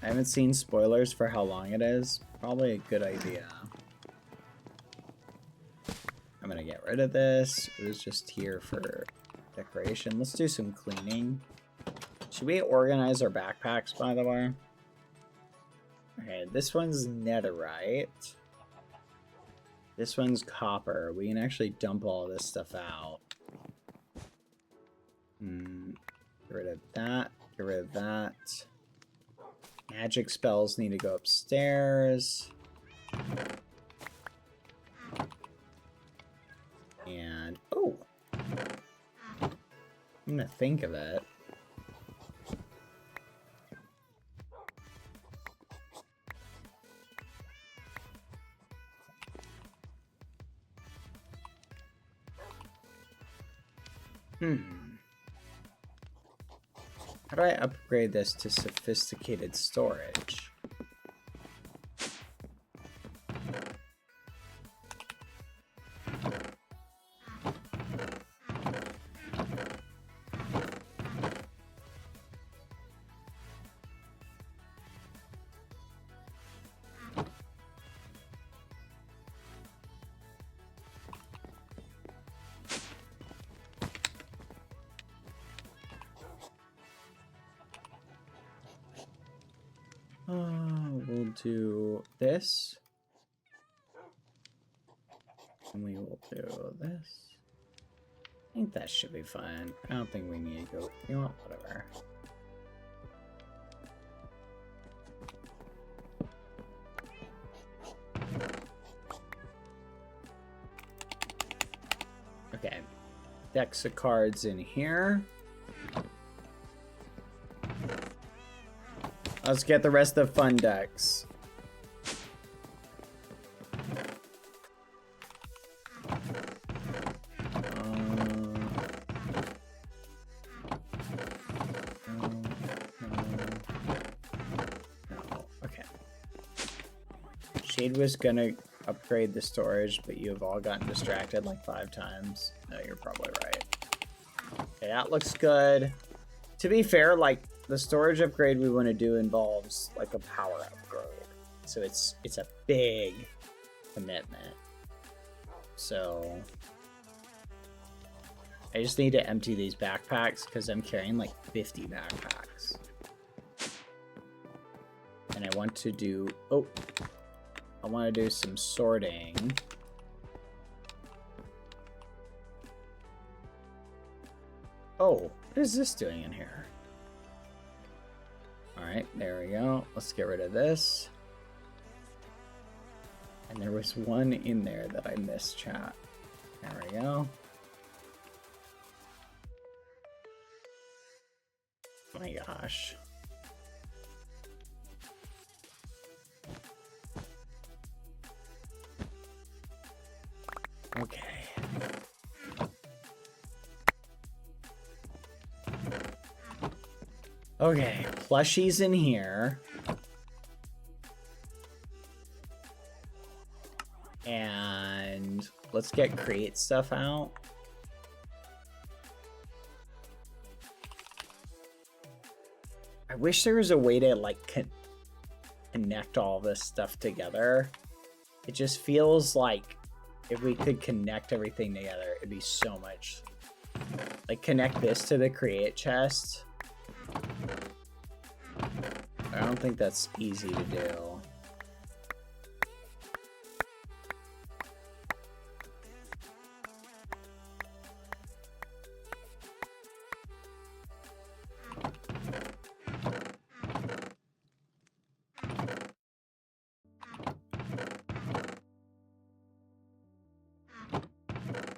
[SPEAKER 5] I haven't seen spoilers for how long it is. Probably a good idea. I'm gonna get rid of this. It was just here for decoration. Let's do some cleaning. Should we organize our backpacks, by the way? Okay, this one's netherite. This one's copper. We can actually dump all this stuff out. Get rid of that. Get rid of that. Magic spells need to go upstairs. And, oh! I'm gonna think of it. How do I upgrade this to sophisticated storage? We'll do this. And we will do this. I think that should be fine. I don't think we need to go. You know what? Whatever. Okay. Decks of cards in here. Let's get the rest of the fun decks. Okay. Shade was gonna upgrade the storage, but you've all gotten distracted like 5 times. No, you're probably right. Okay, that looks good. To be fair, like, the storage upgrade we want to do involves like a power upgrade, so it's a big commitment. So I just need to empty these backpacks because I'm carrying like 50 backpacks, and I want to do I want to do some sorting. Oh, what is this doing in here? Alright, there we go. Let's get rid of this. And there was one in there that I missed, chat. There we go. Oh my gosh. Okay. Okay, plushies in here. And let's get create stuff out. I wish there was a way to like connect all this stuff together. It just feels like if we could connect everything together, it'd be so much. Like connect this to the create chest. I don't think that's easy to do.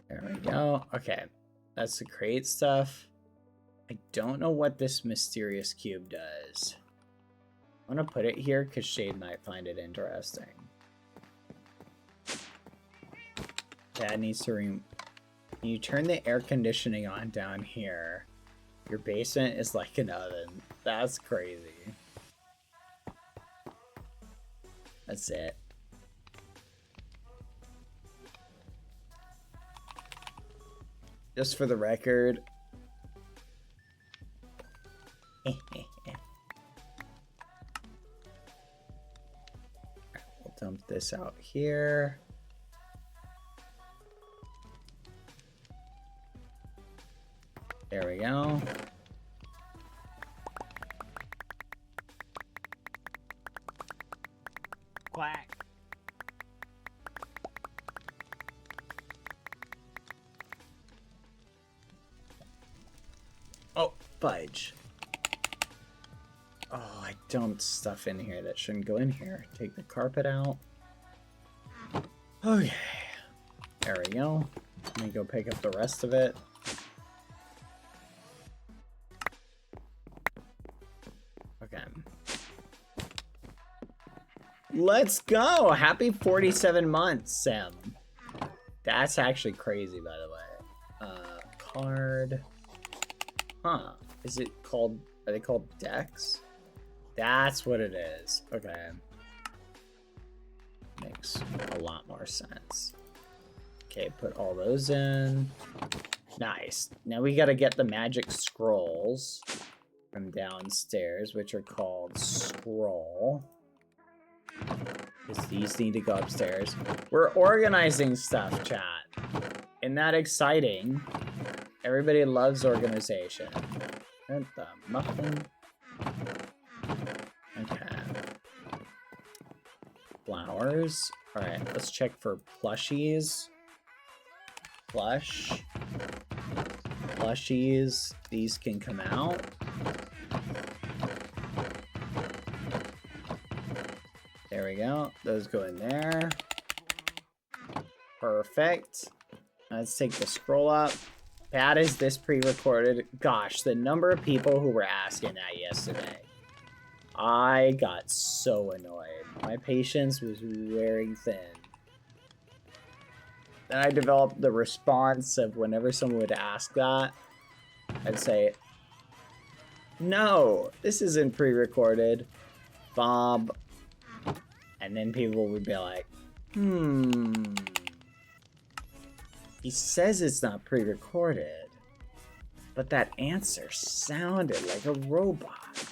[SPEAKER 5] There we go. Okay, that's the create stuff. I don't know what this mysterious cube does. I'm gonna put it here because Shade might find it interesting. Dad needs to when you turn the air conditioning on down here, your basement is like an oven. That's crazy. That's it. Just for the record. We'll dump this out here. There we go.
[SPEAKER 1] Quack.
[SPEAKER 5] Oh, fudge. Oh, I dumped stuff in here that shouldn't go in here. Take the carpet out. Okay. There we go. Let me go pick up the rest of it. Okay. Let's go! Happy 47 months, Sam. That's actually crazy, by the way. Card. Huh. Is it called... Are they called decks? That's what it is. Okay. Makes a lot more sense. Okay, put all those in. Nice. Now we gotta get the magic scrolls from downstairs, which are called scroll. Because these need to go upstairs. We're organizing stuff, chat. Isn't that exciting? Everybody loves organization. And the muffin. Okay. Flowers. Alright, let's check for plushies. Plush. Plushies. These can come out. There we go. Those go in there. Perfect. Let's take the scroll up. Pat, is this pre-recorded? Gosh, the number of people who were asking that yesterday. I got so annoyed. My patience was wearing thin. Then I developed the response of whenever someone would ask that, I'd say, no, this isn't pre-recorded, Bob. And then people would be like, he says it's not pre-recorded, but that answer sounded like a robot.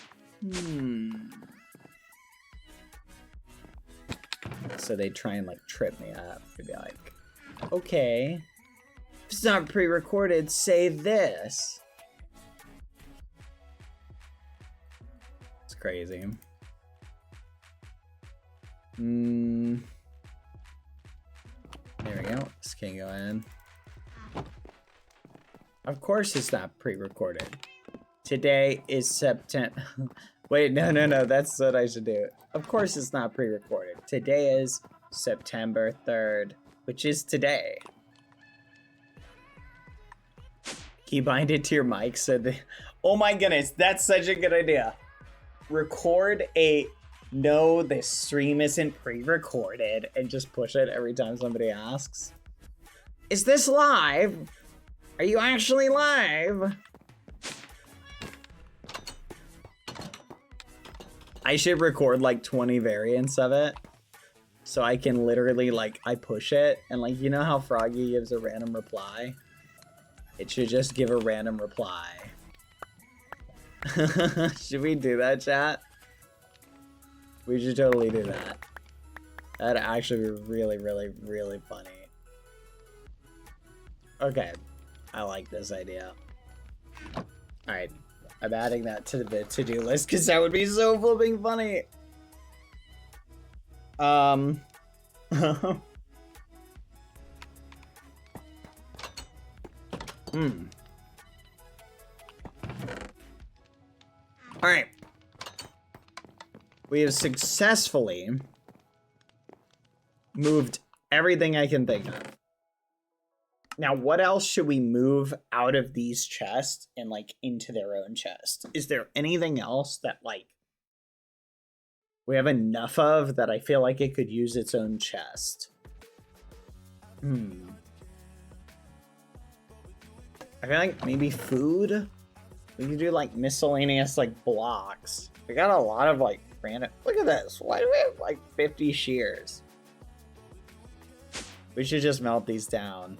[SPEAKER 5] So they try and like trip me up. They'd be like, okay, if it's not pre-recorded, say this. It's crazy. There we go. This can go in. Of course it's not pre-recorded. Today is September. Wait, no. That's what I should do. Of course it's not pre-recorded. Today is September 3rd, which is today. Keybind it to your mic so the... Oh my goodness, that's such a good idea. Record a... No, this stream isn't pre-recorded, and just push it every time somebody asks. Is this live? Are you actually live? I should record like 20 variants of it. So I can literally like, I push it and like, you know how Froggy gives a random reply? It should just give a random reply. Should we do that, chat? We should totally do that. That'd actually be really, really, really funny. Okay. I like this idea. Alright. I'm adding that to the to-do list because that would be so flipping funny. Alright. We have successfully moved everything I can think of. Now, what else should we move out of these chests and, like, into their own chest? Is there anything else that, like, we have enough of that I feel like it could use its own chest? I feel like maybe food? We could do, like, miscellaneous, like, blocks. We got a lot of, like, random... Look at this. Why do we have, like, 50 shears? We should just melt these down.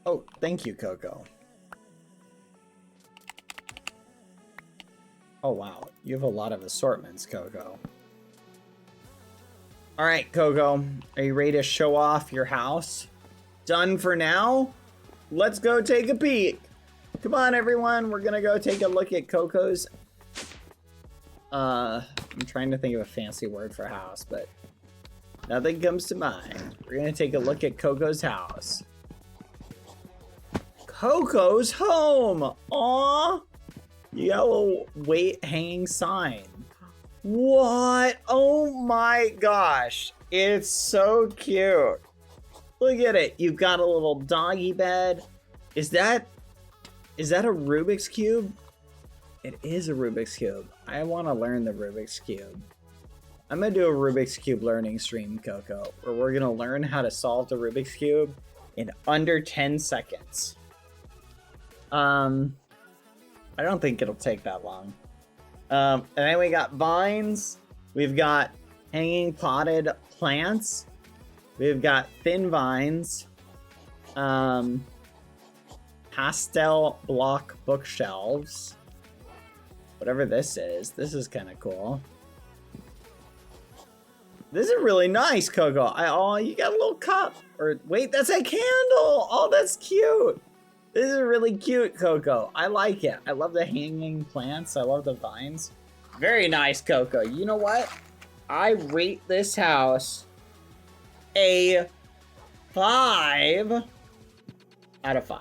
[SPEAKER 5] Oh, thank you, Coco. Oh, wow. You have a lot of assortments, Coco. Alright, Coco. Are you ready to show off your house? Done for now? Let's go take a peek. Come on, everyone. We're gonna go take a look at Coco's... I'm trying to think of a fancy word for house, but... nothing comes to mind. We're gonna take a look at Coco's house. Coco's home! Aww! You got a little weight hanging sign. What? Oh my gosh. It's so cute. Look at it. You've got a little doggy bed. Is that a Rubik's Cube? It is a Rubik's Cube. I want to learn the Rubik's Cube. I'm going to do a Rubik's Cube learning stream, Coco, where we're going to learn how to solve the Rubik's Cube in under 10 seconds. I don't think it'll take that long. And then we got vines. We've got hanging potted plants. We've got thin vines. Pastel block bookshelves. Whatever this is kind of cool. This is really nice, Coco. Oh, you got a little cup. Or wait, that's a candle. Oh, that's cute. This is really cute, Coco. I like it. I love the hanging plants. I love the vines. Very nice, Coco. You know what? I rate this house a 5 out of 5.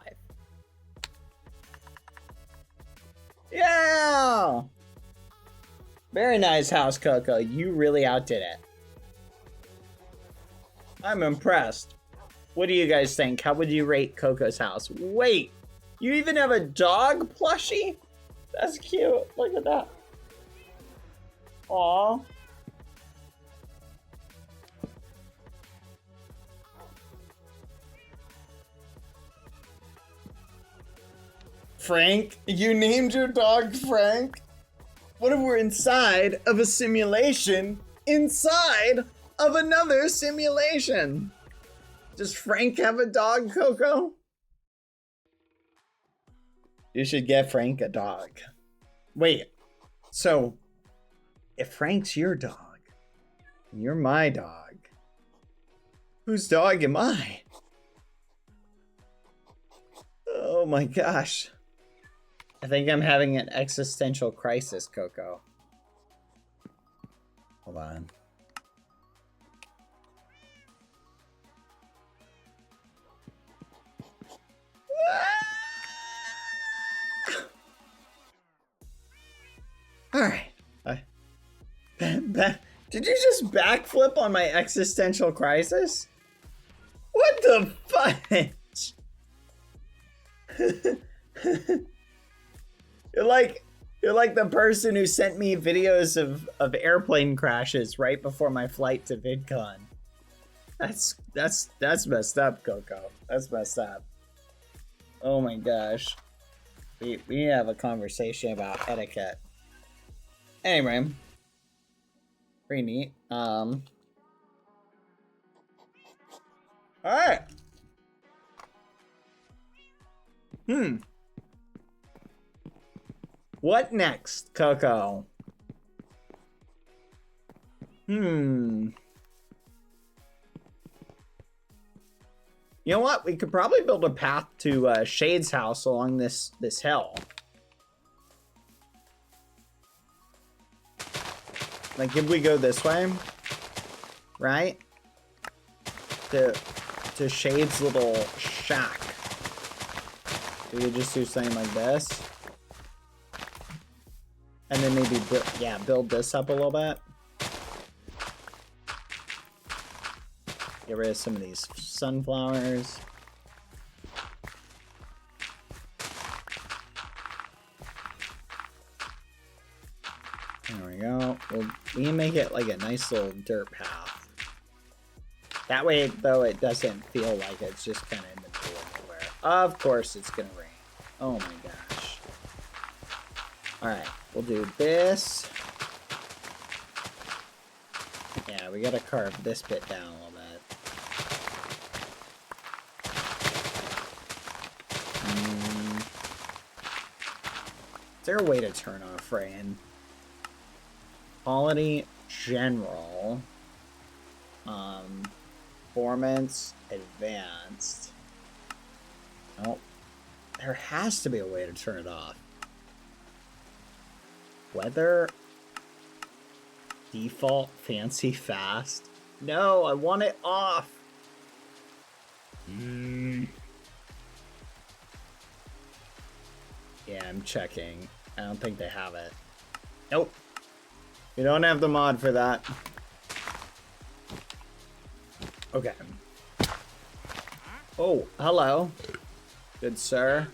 [SPEAKER 5] Yeah! Very nice house, Coco. You really outdid it. I'm impressed. What do you guys think? How would you rate Coco's house? Wait, you even have a dog plushie? That's cute. Look at that. Aw. Frank? You named your dog Frank? What if we're inside of a simulation inside of another simulation? Does Frank have a dog, Coco? You should get Frank a dog. Wait, so if Frank's your dog and you're my dog, whose dog am I? Oh my gosh. I think I'm having an existential crisis, Coco. Hold on. All right. Did you just backflip on my existential crisis? What the fudge? You're like the person who sent me videos of airplane crashes right before my flight to VidCon. That's messed up, Coco. That's messed up. Oh my gosh. We need to have a conversation about etiquette. Anyway. Pretty neat. Alright. What next, Coco? You know what? We could probably build a path to Shade's house along this hill. Like if we go this way, right? To Shade's little shack. We could just do something like this. And then maybe build this up a little bit. Get rid of some of these sunflowers. There we go. We can make it like a nice little dirt path. That way, though, it doesn't feel like it's just kind of in the middle of nowhere. Of course it's gonna rain. Oh my gosh. Alright, we'll do this. Yeah, we gotta carve this bit down a little bit. Is there a way to turn off rain? Quality, general, performance, advanced. Nope. There has to be a way to turn it off. Weather, default, fancy, fast. No, I want it off. Yeah, I'm checking. I don't think they have it. Nope. We don't have the mod for that. Okay. Oh, hello. Good sir.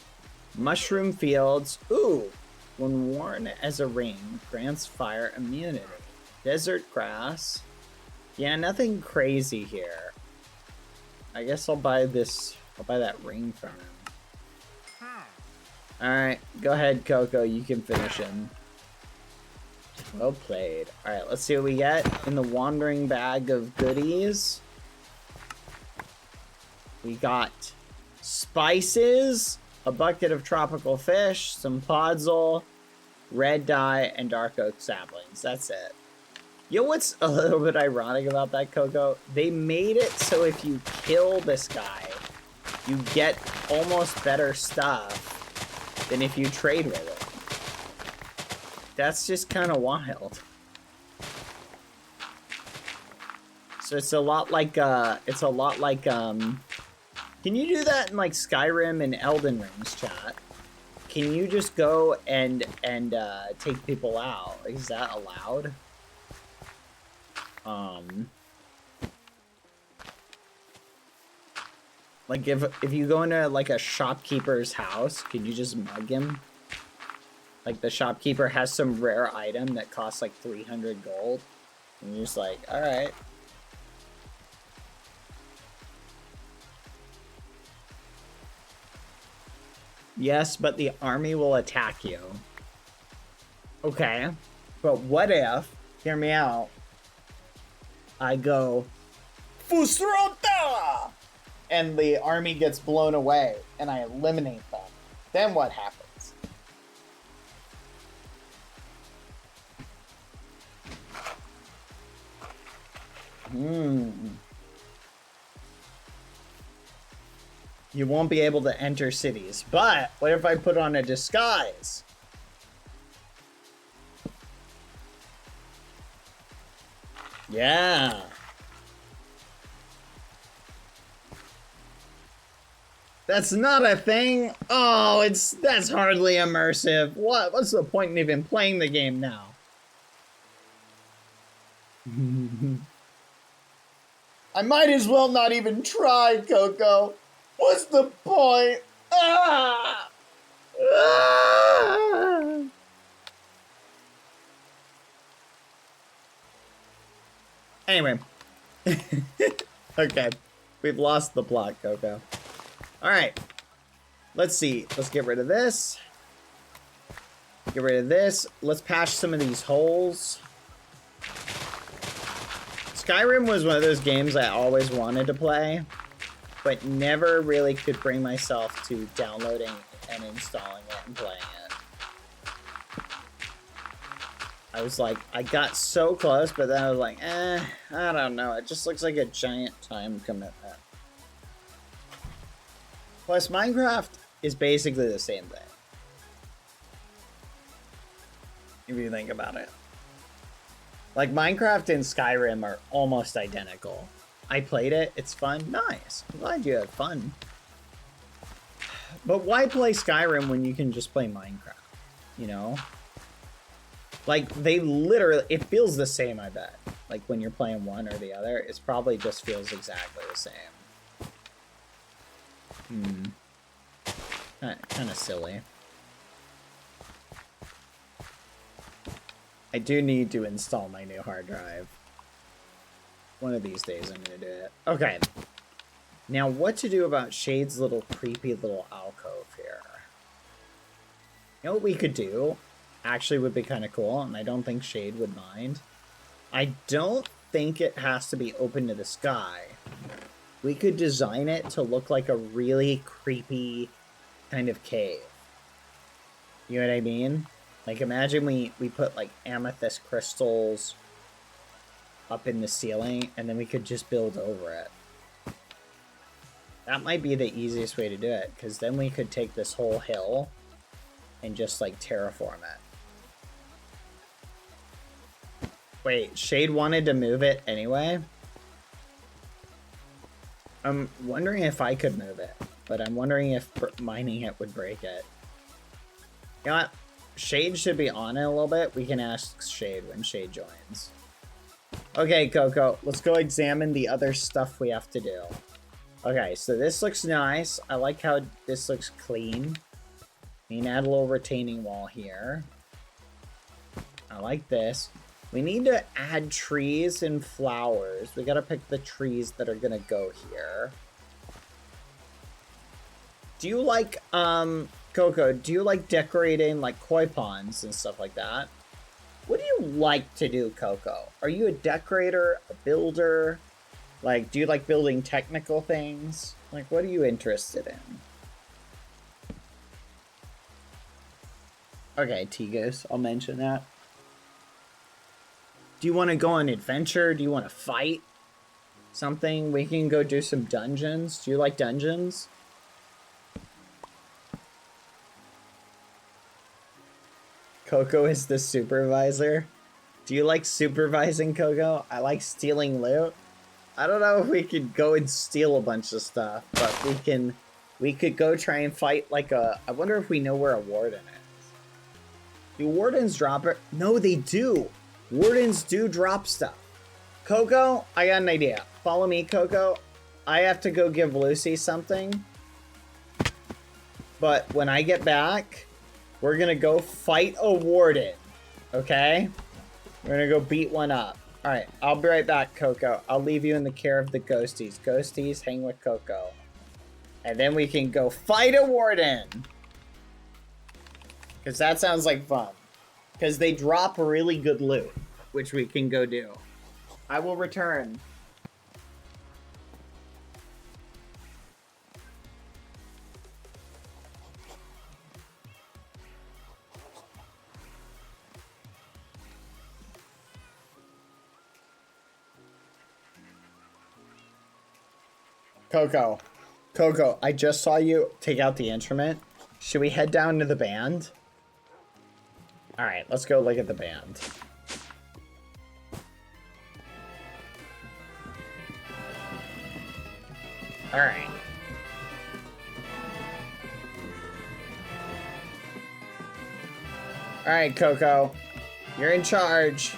[SPEAKER 5] Mushroom fields. Ooh. When worn as a ring, grants fire immunity. Desert grass. Yeah, nothing crazy here. I guess I'll buy this. I'll buy that ring from him. Alright, go ahead, Coco. You can finish him. Well played. Alright, let's see what we get in the wandering bag of goodies. We got spices, a bucket of tropical fish, some podzol, red dye, and dark oak saplings. That's it. You know what's a little bit ironic about that, Coco? They made it so if you kill this guy, you get almost better stuff than if you trade with it. That's just kind of wild. So it's a lot like can you do that in like Skyrim and Elden Rings, chat? Can you just go and take people out? Is that allowed? Like if you go into like a shopkeeper's house, can you just mug him? Like the shopkeeper has some rare item that costs like 300 gold. And you're just like, alright. Yes, but the army will attack you. Okay. But what if, hear me out, I go, Fusrota! And the army gets blown away, and I eliminate them. Then what happens? You won't be able to enter cities. But what if I put on a disguise? Yeah. That's not a thing. Oh, that's hardly immersive. What's the point in even playing the game now? I might as well not even try, Coco. What's the point? Ah! Ah! Anyway. Okay. We've lost the plot, Coco. Alright. Let's see. Let's get rid of this. Get rid of this. Let's patch some of these holes. Skyrim was one of those games I always wanted to play, but never really could bring myself to downloading and installing it and playing it. I was like, I got so close, but then I was like, I don't know. It just looks like a giant time commitment. Plus, Minecraft is basically the same thing. If you think about it. Like, Minecraft and Skyrim are almost identical. I played it. It's fun. Nice. I'm glad you had fun. But why play Skyrim when you can just play Minecraft? You know? Like, they literally... It feels the same, I bet. Like, when you're playing one or the other, it probably just feels exactly the same. Kind of silly. I do need to install my new hard drive. One of these days I'm going to do it. Okay. Now, what to do about Shade's little creepy little alcove here? You know what we could do? Actually would be kind of cool, and I don't think Shade would mind. I don't think it has to be open to the sky. We could design it to look like a really creepy kind of cave. You know what I mean? Like, imagine we put, like, amethyst crystals up in the ceiling, and then we could just build over it. That might be the easiest way to do it, because then we could take this whole hill and just, like, terraform it. Wait, Shade wanted to move it anyway? I'm wondering if I could move it, but I'm wondering if mining it would break it. You know what? Shade should be on it a little bit. We can ask Shade when Shade joins. Okay, Coco, let's go examine the other stuff we have to do. Okay, so this looks nice. I like how this looks clean. We can add a little retaining wall here. I like this. We need to add trees and flowers. We gotta pick the trees that are gonna go here. Do you like, Coco, do you like decorating, like, koi ponds and stuff like that? What do you like to do, Coco? Are you a decorator, a builder? Like, do you like building technical things? Like, what are you interested in? Okay, Tigos, I'll mention that. Do you want to go on an adventure? Do you want to fight something? We can go do some dungeons. Do you like dungeons? Coco is the supervisor. Do you like supervising, Coco? I like stealing loot. I don't know if we could go and steal a bunch of stuff, but we could go try and fight like a... I wonder if we know where a warden is. Do wardens drop it? No, they do. Wardens do drop stuff. Coco, I got an idea. Follow me, Coco. I have to go give Lucy something. But when I get back, we're going to go fight a warden. Okay? We're going to go beat one up. Alright, I'll be right back, Coco. I'll leave you in the care of the ghosties. Ghosties, hang with Coco. And then we can go fight a warden. Because that sounds like fun. Because they drop really good loot, which we can go do. I will return. Coco. Coco, I just saw you take out the instrument. Should we head down to the band? Alright, let's go look at the band. Alright. Alright, Coco. You're in charge.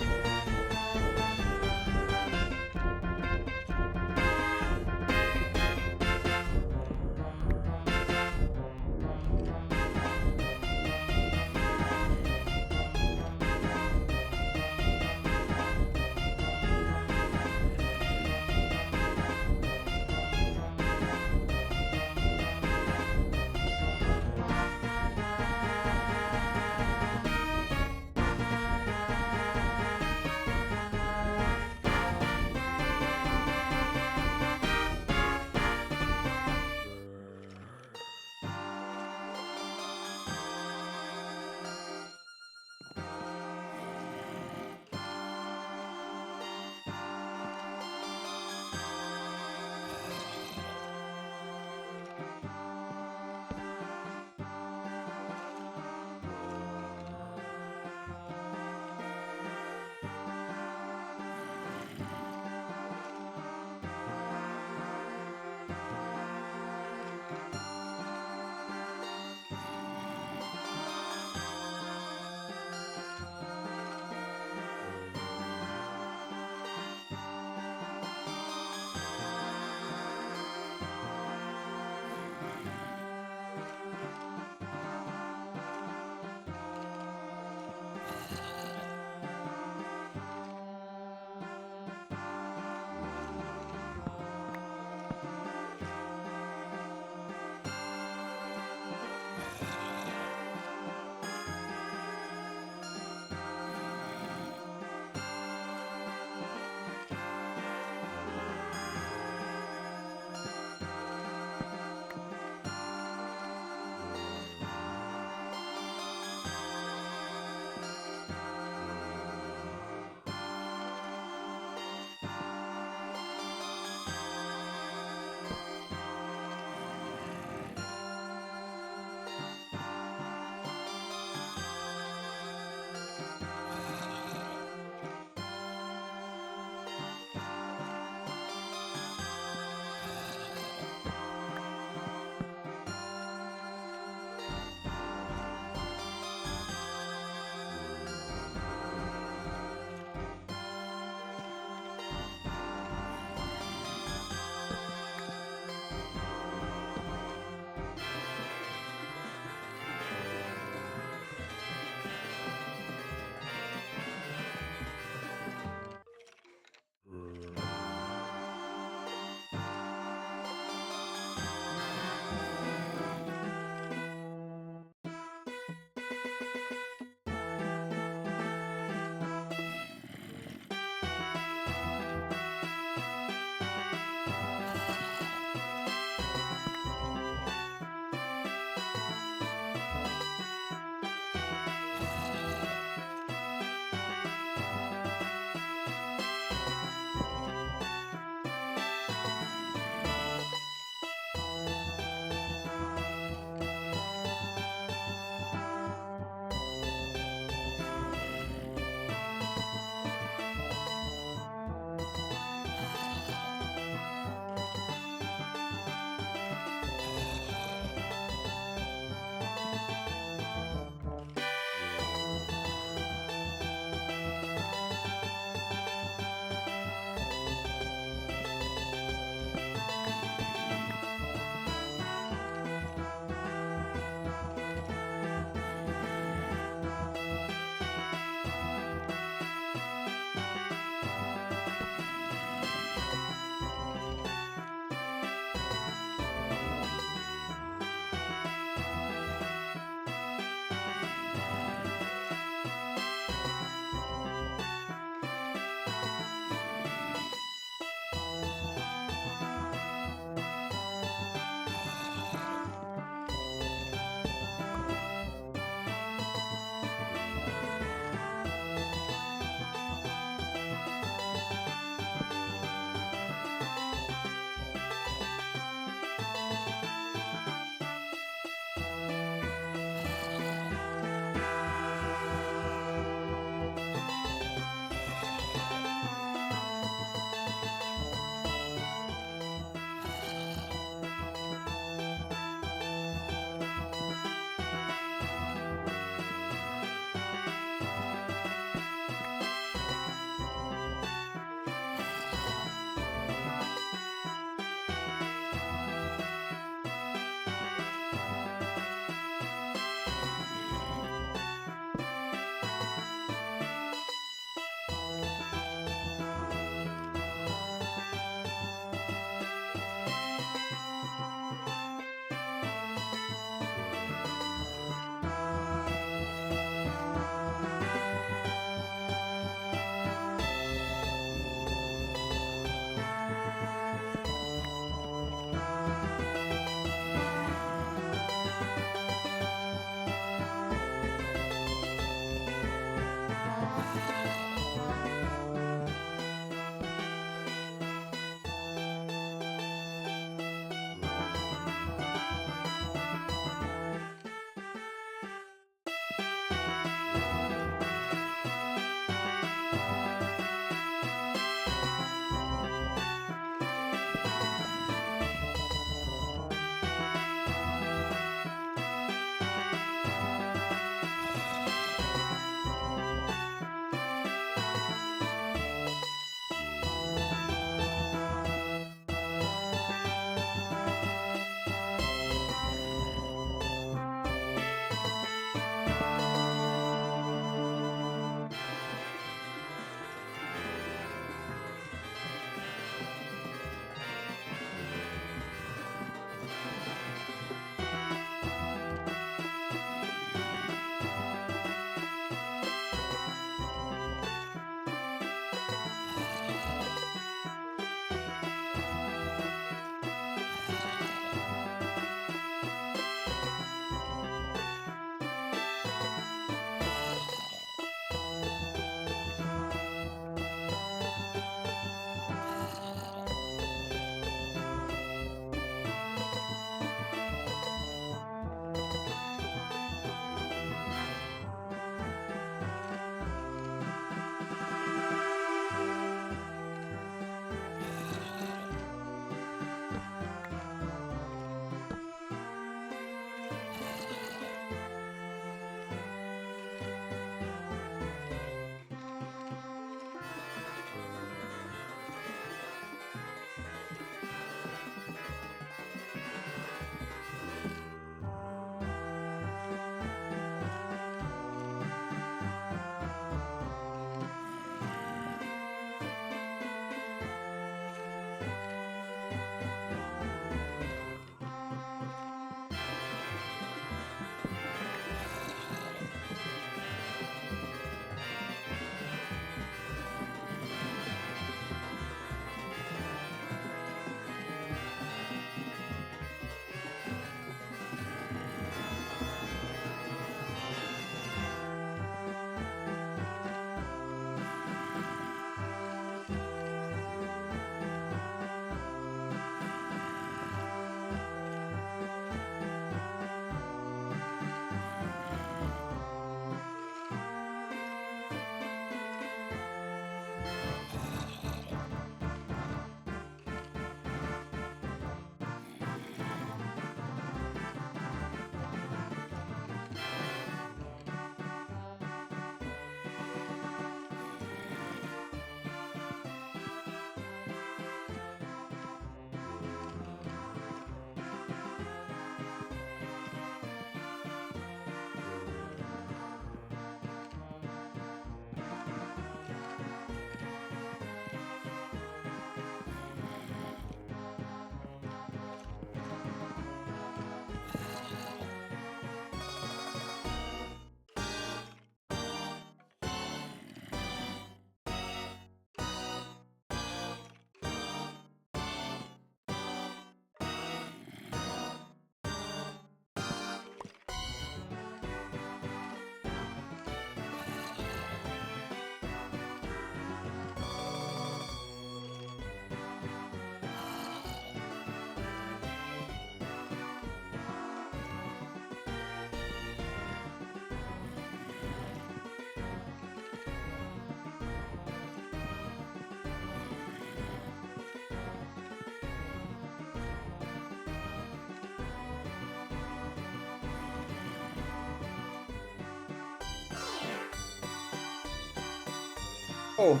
[SPEAKER 5] Oh.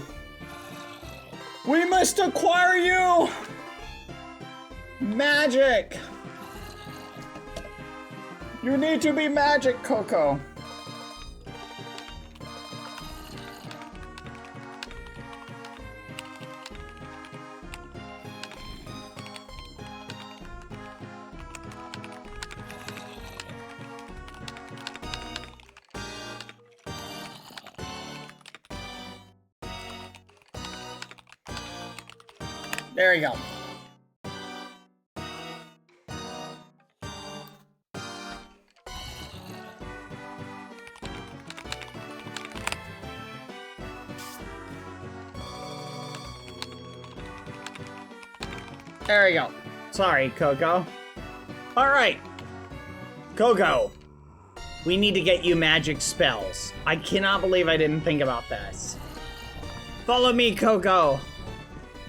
[SPEAKER 5] We must acquire you! Magic! You need to be magic, Coco. There you go. There we go. Sorry, Coco. All right. Coco, we need to get you magic spells. I cannot believe I didn't think about this. Follow me, Coco.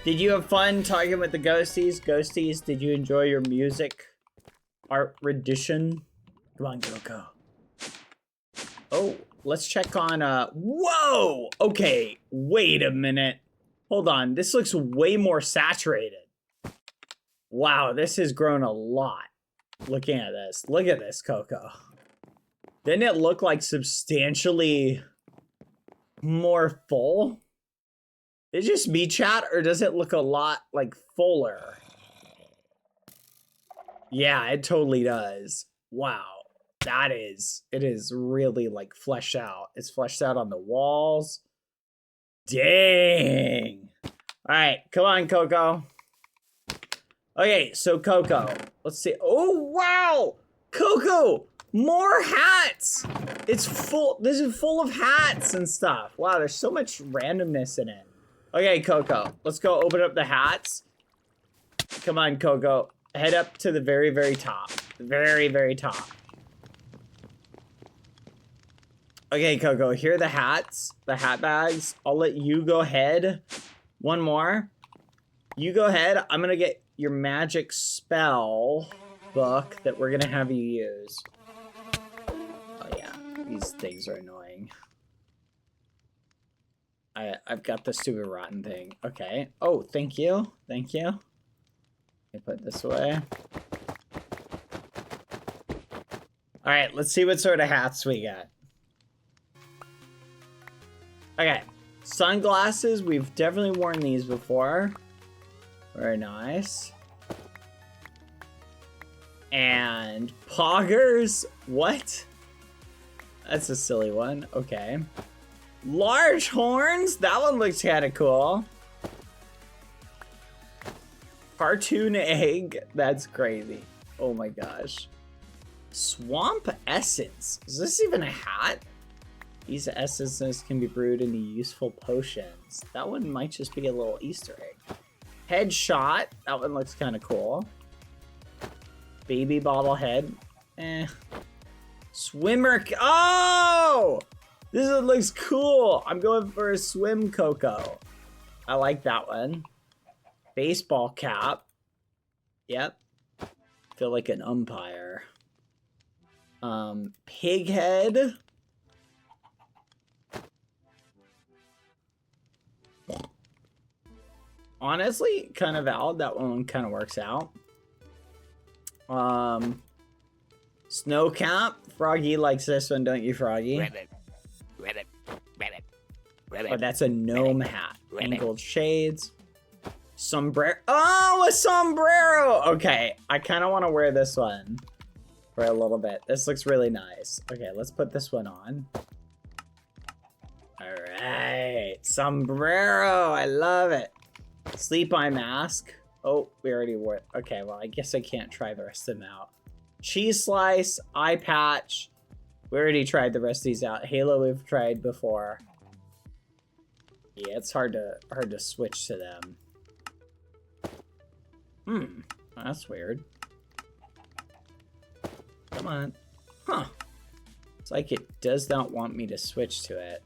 [SPEAKER 5] Did you have fun talking with the ghosties? Ghosties, did you enjoy your music art rendition? Come on, Coco. Oh, let's check on, whoa! Okay, wait a minute. Hold on, this looks way more saturated. Wow, this has grown a lot. Looking at this. Look at this, Coco. Didn't it look like substantially more full? Is it just me, chat, or does it look a lot, like, fuller? Yeah, it totally does. Wow. It is really, like, fleshed out. It's fleshed out on the walls. Dang. All right, come on, Coco. Okay, so Coco, let's see. Oh, wow! Coco, more hats! It's full, this is full of hats and stuff. Wow, there's so much randomness in it. Okay, Coco, let's go open up the hats. Come on, Coco. Head up to the very, very top. Very, very top. Okay, Coco, here are the hats, the hat bags. I'll let you go ahead. One more. You go ahead. I'm gonna get your magic spell book that we're gonna have you use. Oh yeah, these things are annoying. I've got the stupid rotten thing. Okay. Oh, thank you. Thank you. Let me put this away. All right, let's see what sort of hats we got. Okay, sunglasses. We've definitely worn these before. Very nice. And poggers. What? That's a silly one. Okay. Large horns. That one looks kind of cool. Cartoon egg. That's crazy. Oh my gosh. Swamp essence. Is this even a hat? These essences can be brewed into useful potions. That one might just be a little Easter egg. Headshot. That one looks kind of cool. Baby bobblehead. Eh. Swimmer. Oh! This one looks cool. I'm going for a swim Coco. I like that one. Baseball cap. Yep. Feel like an umpire. Pig head. Honestly, kind of valid. That one kind of works out. Snow cap. Froggy likes this one, don't you, Froggy?
[SPEAKER 1] Ribbit. Ribbit. Ribbit. Ribbit.
[SPEAKER 5] Oh, that's a gnome hat. Angled shades. Sombrero. Oh, a sombrero! Okay, I kind of want to wear this one for a little bit. This looks really nice. Okay, let's put this one on. All right, sombrero. I love it. Sleep eye mask. Oh, we already wore it. Okay, well, I guess I can't try the rest of them out. Cheese slice, eye patch. We already tried the rest of these out. Halo we've tried before. Yeah, it's hard to switch to them. That's weird. Come on. Huh. It's like it does not want me to switch to it.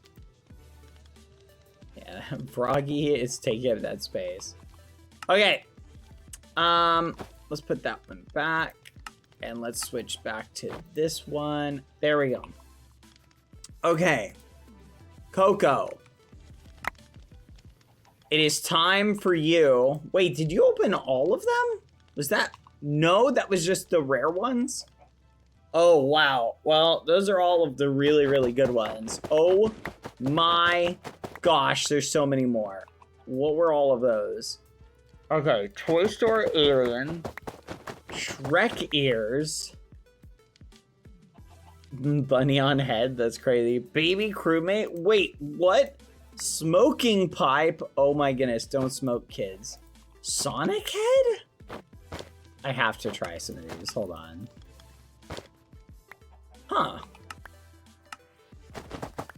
[SPEAKER 5] Yeah, Froggy is taking up that space. Okay. Let's put that one back. And let's switch back to this one. There we go. Okay. Coco. It is time for you. Wait, did you open all of them? Was that? No, that was just the rare ones? Oh, wow. Well, those are all of the really, really good ones. Oh my gosh, there's so many more. What were all of those? Okay, Toy Story Alien, Shrek ears, bunny on head, that's crazy. Baby crewmate, wait, what? Smoking pipe, oh my goodness, don't smoke, kids. Sonic head? I have to try some of these, hold on. Huh.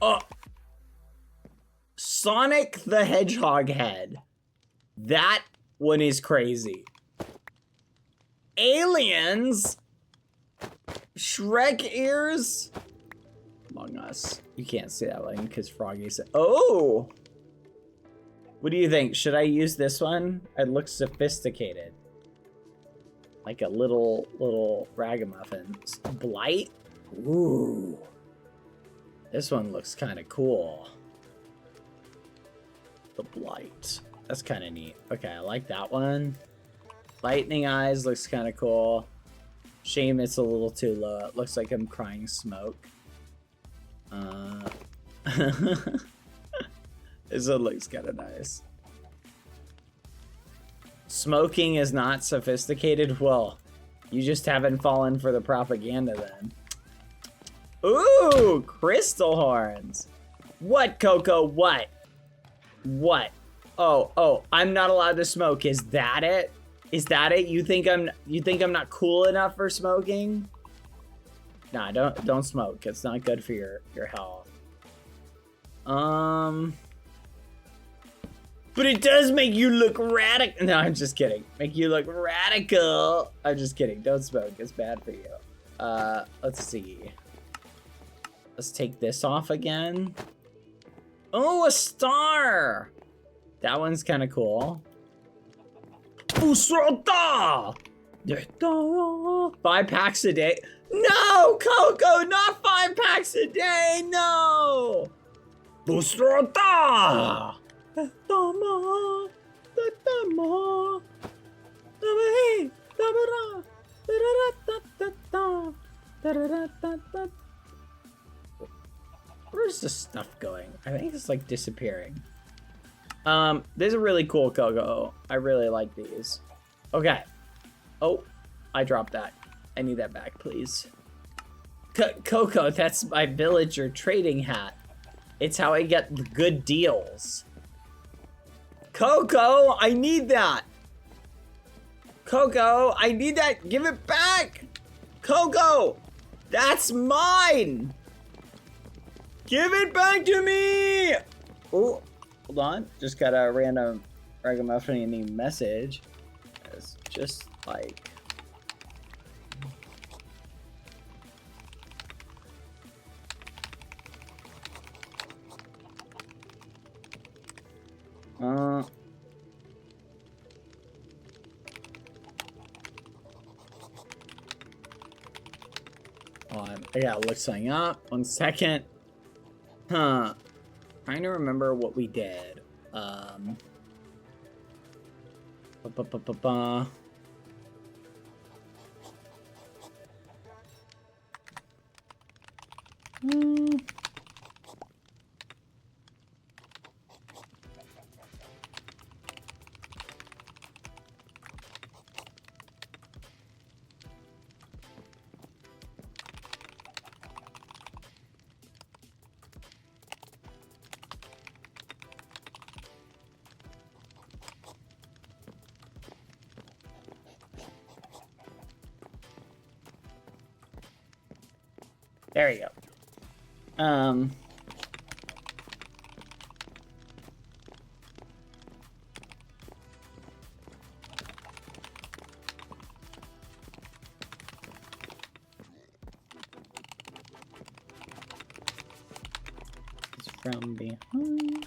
[SPEAKER 5] Oh. Sonic the Hedgehog head. That one is crazy. Aliens. Shrek ears. Among Us. You can't see that one because Froggy said, oh. What do you think? Should I use this one? It looks sophisticated. Like a little ragamuffin. Blight? Ooh. This one looks kind of cool. The Blight. That's kind of neat. Okay, I like that one. Lightning eyes looks kind of cool. Shame it's a little too low. It looks like I'm crying smoke. This one looks kind of nice. Smoking is not sophisticated? Well, you just haven't fallen for the propaganda then. Ooh, crystal horns. What, Coco? What? What? Oh, I'm not allowed to smoke. Is that it? Is that it? You think I'm not cool enough for smoking? Nah, don't smoke. It's not good for your health. But it does make you look radical. No, I'm just kidding. Make you look radical. I'm just kidding. Don't smoke. It's bad for you. Let's see. Let's take this off again. Oh, a star. That one's kind of cool. Busrota! 5 packs a day. No, Coco, not 5 packs a day. No. Busrota! Where's the stuff going? I think it's like disappearing. These are really cool, Coco. I really like these. Okay. Oh, I dropped that. I need that back, please. Coco, that's my villager trading hat. It's how I get the good deals. Coco, I need that. Coco, I need that. Give it back. Coco, that's mine. Give it back to me. Oh, hold on. Just got a random ragamuffin message. It's just like... Hold on. I gotta look something up. 1 second. Huh. Trying to remember what we did. There you go. It's from behind.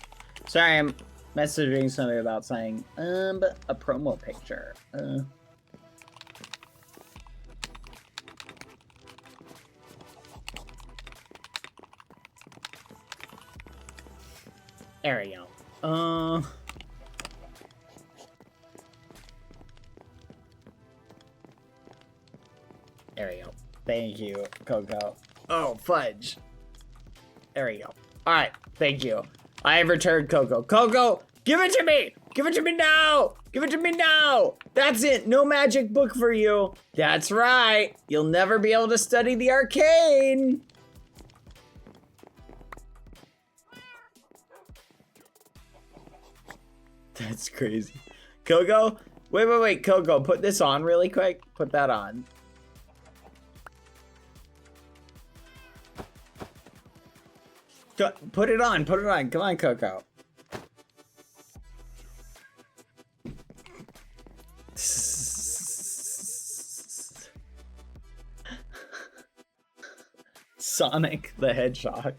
[SPEAKER 5] Sorry, I'm messaging somebody about saying a promo picture. There we go. There we go. Thank you, Coco. Oh, fudge. There we go. All right, thank you. I have returned Coco. Coco, give it to me! Give it to me now! Give it to me now! That's it, no magic book for you. That's right, you'll never be able to study the arcane. That's crazy. Coco, wait, Coco, put this on really quick. Put that on. Put it on, come on, Coco. Sonic the Hedgehog.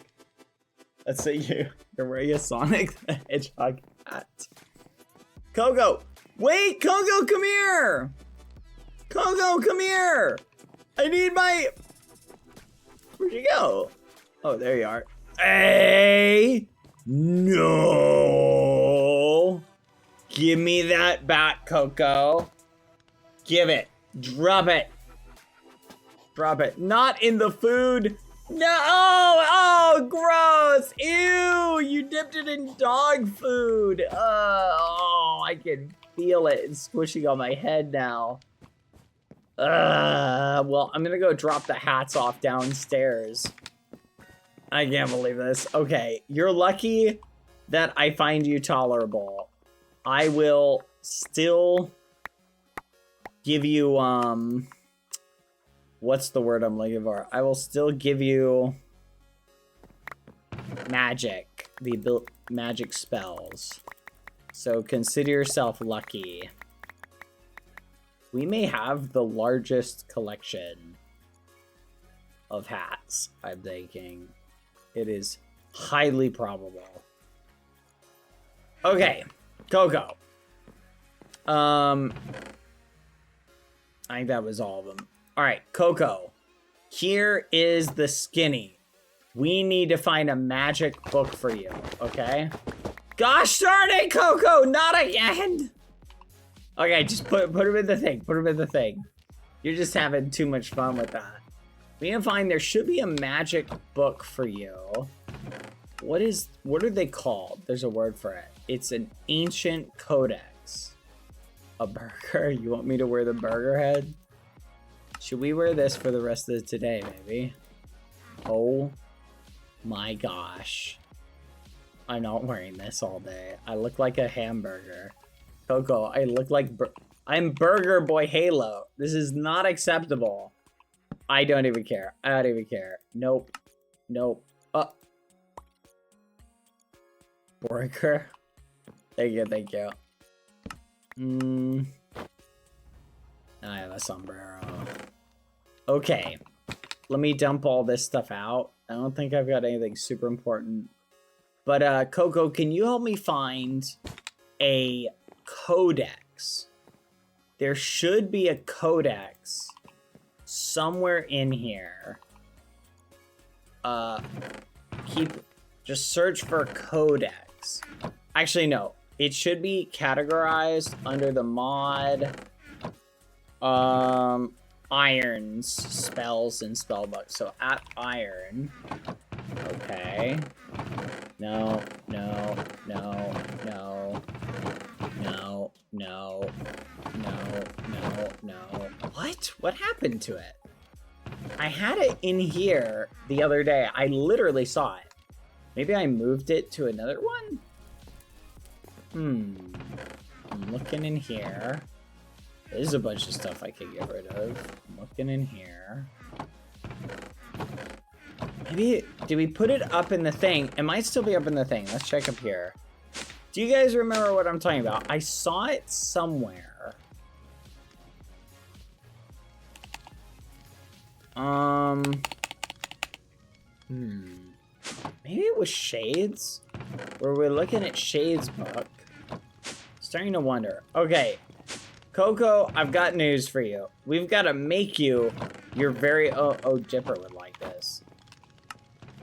[SPEAKER 5] Let's say you're wearing a Sonic the Hedgehog hat. Coco, wait, Coco, come here. Coco, come here. I need my, where'd you go? Oh, there you are. Hey, no. Give me that bat, Coco. Give it. Drop it. Drop it. Not in the food. No. Oh, gross. Ew. You dipped it in dog food. Oh, I can feel it. It's squishing on my head now. Well, I'm gonna go drop the hats off downstairs. I can't believe this. Okay, you're lucky that I find you tolerable. I will still give you, what's the word I'm looking for? I will still give you magic, magic spells. So consider yourself lucky. We may have the largest collection of hats, I'm thinking. It is highly probable. Okay, Coco. I think that was all of them. All right, Coco. Here is the skinny. We need to find a magic book for you, okay? Gosh darn it, Coco, not again! Okay, just put him in the thing. Put him in the thing. You're just having too much fun with that. We need to find, there should be a magic book for you. What are they called? There's a word for it. It's an ancient codex. A burger? You want me to wear the burger head? Should we wear this for the rest of today, maybe? Oh my gosh. I'm not wearing this all day. I look like a hamburger. Coco, I look like I'm Burger Boy Halo. This is not acceptable. I don't even care. I don't even care. Nope. Nope. Burger. Thank you, thank you. I have a sombrero. Okay. Let me dump all this stuff out. I don't think I've got anything super important. But, Coco, can you help me find a codex? There should be a codex somewhere in here. Just search for codex. Actually, no. It should be categorized under the mod irons, spells, and spellbooks. So at iron. Okay. No. What? What happened to it? I had it in here the other day. I literally saw it. Maybe I moved it to another one? I'm looking in here. There's a bunch of stuff I could get rid of. I'm looking in here. Maybe, did we put it up in the thing? It might still be up in the thing. Let's check up here. Do you guys remember what I'm talking about? I saw it somewhere. Maybe it was Shades? Where we're looking at Shades' book. Starting to wonder. Okay. Coco, I've got news for you. We've got to make you your very own... Oh, Dipper would like this.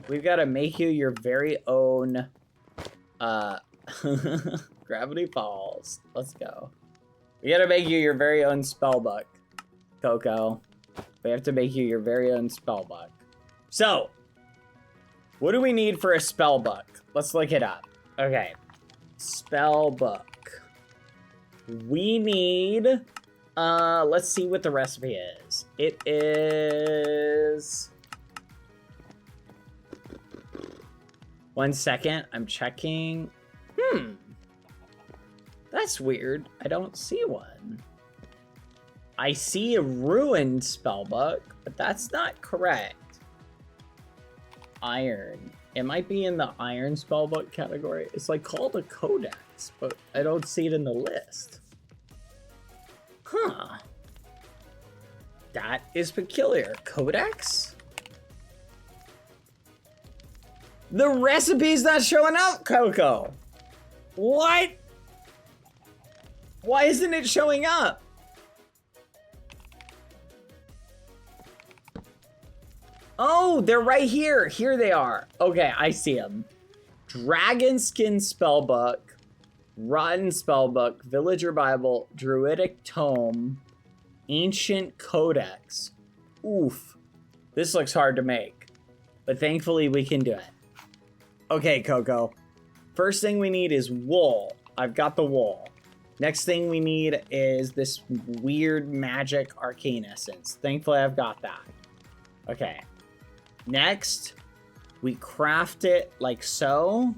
[SPEAKER 5] We've got to make you your very own... Gravity Falls. Let's go. We got to make you your very own spell book, Coco. We have to make you your very own spell book. So, what do we need for a spell book? Let's look it up. Okay. Spell book. We need... let's see what the recipe is. It is... 1 second. I'm checking. That's weird. I don't see one. I see a ruined spellbook, but that's not correct. Iron. It might be in the iron spellbook category. It's like called a codex, but I don't see it in the list. Huh. That is peculiar. Codex? The recipe's not showing up, Coco. What? Why isn't it showing up? Oh, they're right here. Here they are. Okay, I see them. Dragon Skin Spellbook, Rotten Spellbook, Villager Bible, Druidic Tome, Ancient Codex. Oof. This looks hard to make, but thankfully we can do it. Okay, Coco. First thing we need is wool. I've got the wool. Next thing we need is this weird magic arcane essence. Thankfully, I've got that. Okay. Next, we craft it like so.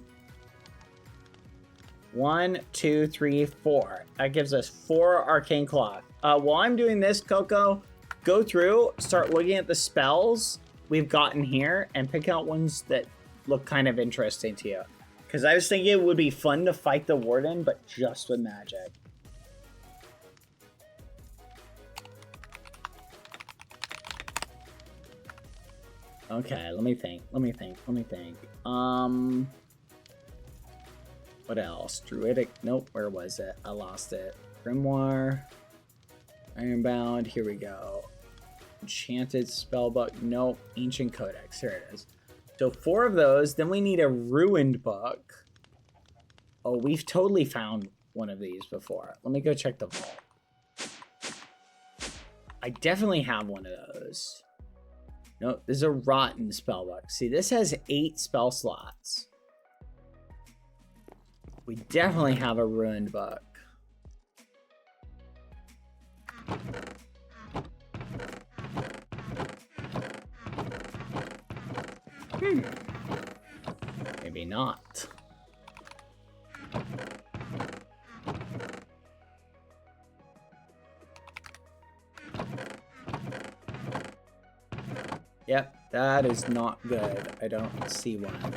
[SPEAKER 5] 1, 2, 3, 4. That gives us 4 arcane cloth. While I'm doing this, Coco, go through, start looking at the spells we've gotten here, and pick out ones that look kind of interesting to you. Because I was thinking it would be fun to fight the warden, but just with magic. Okay, let me think. What else? Druidic, nope, where was it? I lost it. Grimoire, Ironbound, here we go. Enchanted Spellbook, nope. Ancient Codex, here it is. So 4 of those, then we need a ruined book. Oh, we've totally found one of these before. Let me go check the vault. I definitely have one of those. No, this is a rotten spellbook. See, this has 8 spell slots. We definitely have a ruined book. Maybe not. Yep, that is not good. I don't see one.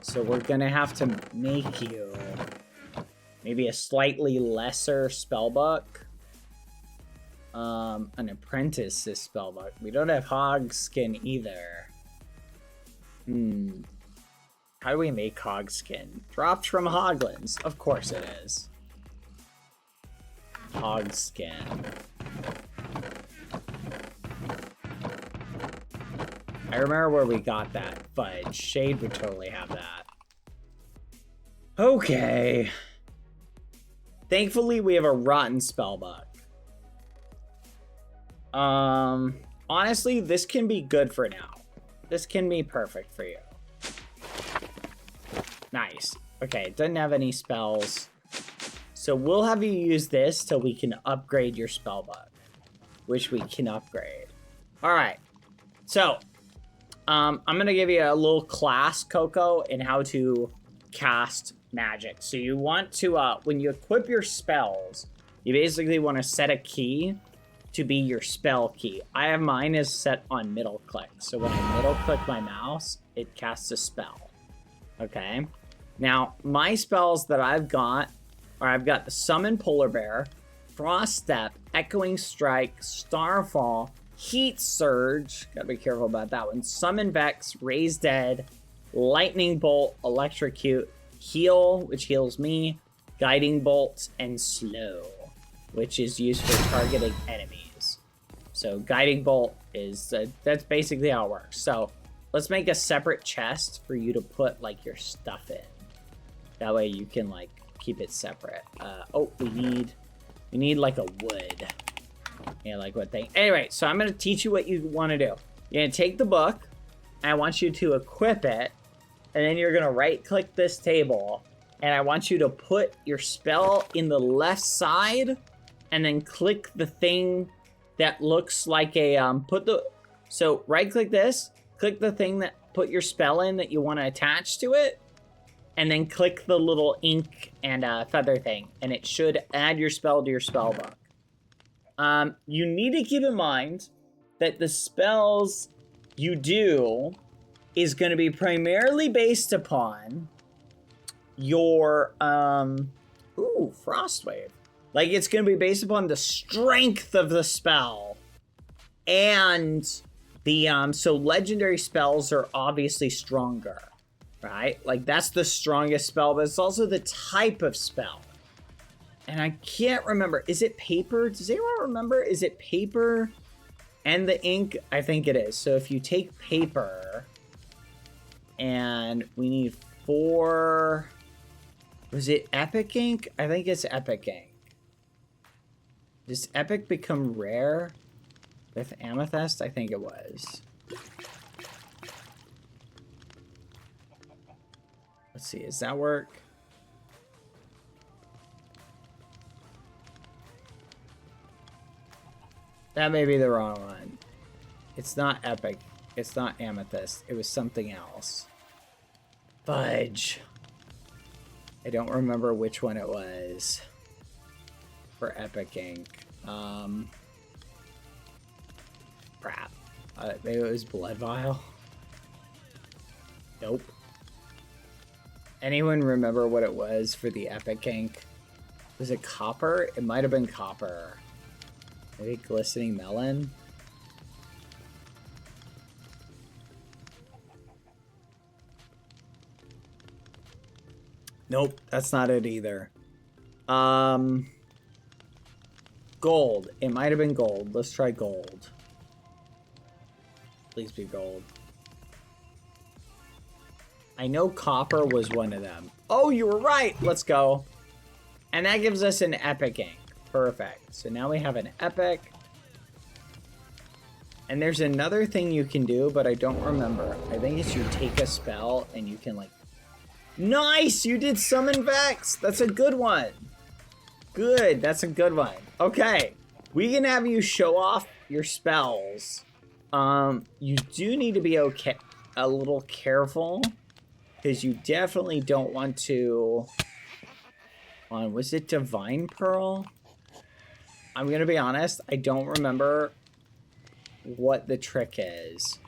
[SPEAKER 5] So we're gonna have to make you maybe a slightly lesser spellbook. An apprentice's spellbook. We don't have hog skin either. How do we make hog skin? Dropped from hoglins. Of course it is. Hog skin. I remember where we got that. Fudge. Shade would totally have that. Okay. Thankfully, we have a rotten spellbook. Honestly, this can be good for now. This can be perfect for you. Nice. Okay, it doesn't have any spells. So we'll have you use this till we can upgrade your spellbook, which we can upgrade. All right. So, I'm going to give you a little class, Coco, in how to cast magic. So you want to, when you equip your spells, you basically want to set a key to be your spell key. I have mine is set on middle click. So when I middle click my mouse, it casts a spell. Okay. Now, my spells that I've got are I've got the Summon Polar Bear, Frost Step, Echoing Strike, Starfall, Heat Surge, gotta be careful about that one, Summon Vex, Raise Dead, Lightning Bolt, Electrocute, Heal, which heals me, Guiding Bolt, and Slow, which is used for targeting enemies. So Guiding Bolt is, that's basically how it works. So let's make a separate chest for you to put like your stuff in. That way you can like keep it separate. Oh, we need like a wood. Yeah, like what thing? Anyway, so I'm going to teach you what you want to do. You're going to take the book, and I want you to equip it, and then you're going to right-click this table, and I want you to put your spell in the left side, and then click the thing that looks like a, so right-click this, click the thing that put your spell in that you want to attach to it, and then click the little ink and feather thing, and it should add your spell to your spell book. You need to keep in mind that the spells you do is going to be primarily based upon your, Frostwave. Like, it's going to be based upon the strength of the spell. And the, so legendary spells are obviously stronger, right? Like, that's the strongest spell, but it's also the type of spell. And I can't remember. Is it paper? Does anyone remember? Is it paper and the ink? I think it is. So if you take paper and we need 4... Was it epic ink? I think it's epic ink. Does epic become rare with amethyst? I think it was. Let's see. Does that work? That may be the wrong one. It's not epic. It's not amethyst. It was something else. Fudge. I don't remember which one it was for epic ink. Crap. Maybe it was blood vial. Nope. Anyone remember what it was for the epic ink? Was it copper? It might have been copper. Maybe glistening melon? Nope, that's not it either. Gold. It might have been gold. Let's try gold. Please be gold. I know copper was one of them. Oh, you were right! Let's go. And that gives us an epic ink. Perfect. So now we have an epic. And there's another thing you can do, but I don't remember. I think it's you take a spell and you can like... Nice! You did summon Vex! That's a good one. Good. That's a good one. Okay. We can have you show off your spells. You do need to be a little careful. Because you definitely don't want to... Was it Divine Pearl? I'm going to be honest, I don't remember what the trick is.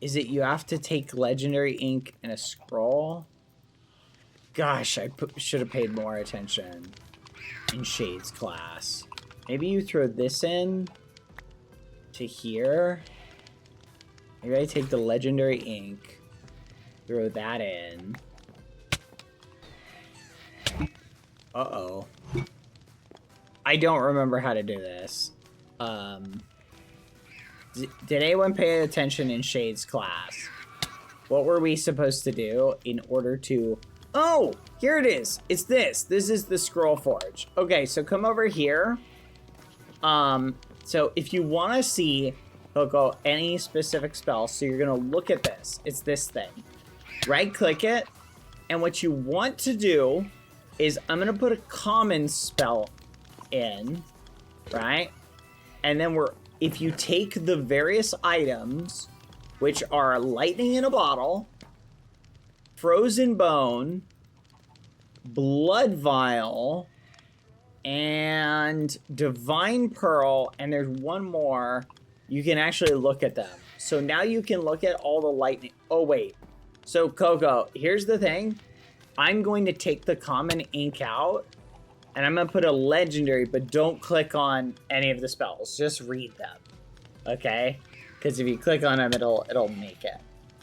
[SPEAKER 5] Is it you have to take legendary ink and a scroll? Gosh, I should have paid more attention in Shade's class. Maybe you throw this in to here. Maybe I take the legendary ink, throw that in. Uh-oh. I don't remember how to do this. Did anyone pay attention in Shade's class? What were we supposed to do in order to... Oh, here it is. It's this. This is the scroll forge. Okay, so come over here. So if you want to see, Coco, any specific spell, so you're going to look at this. It's this thing. Right-click it. And what you want to do is I'm going to put a common spell in, right? And then if you take the various items, which are lightning in a bottle, frozen bone, blood vial, and divine pearl, and there's one more, you can actually look at them. So now you can look at all the lightning. Oh, wait. So, Coco, here's the thing. I'm going to take the common ink out, and I'm going to put a legendary, but don't click on any of the spells. Just read them, okay? Because if you click on them, it'll make it.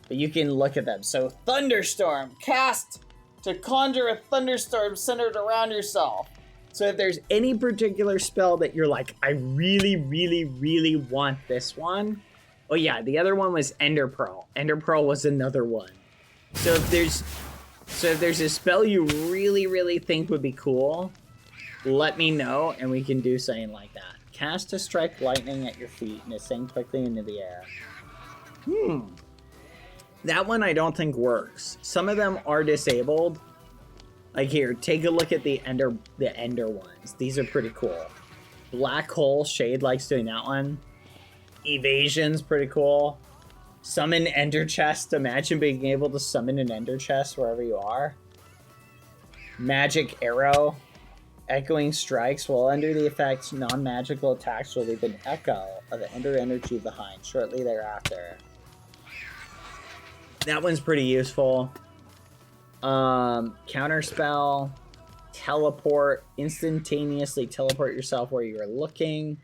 [SPEAKER 5] But you can look at them. So, Thunderstorm. Cast to conjure a thunderstorm centered around yourself. So if there's any particular spell that you're like, I really, really, really want this one. Oh, yeah, the other one was Ender Pearl. Ender Pearl was another one. So if there's a spell you really, really think would be cool, let me know and we can do something like that. Cast to strike lightning at your feet and ascend quickly into the air. That one I don't think works. Some of them are disabled. Like here, take a look at the ender ones. These are pretty cool. Black hole, Shade likes doing that one. Evasion's pretty cool. Summon ender chest. Imagine being able to summon an ender chest wherever you are. Magic arrow. Echoing strikes. While under the effect, non-magical attacks will leave an echo of the ender energy behind shortly thereafter. That one's pretty useful. Counterspell. Teleport. Instantaneously teleport yourself where you're looking.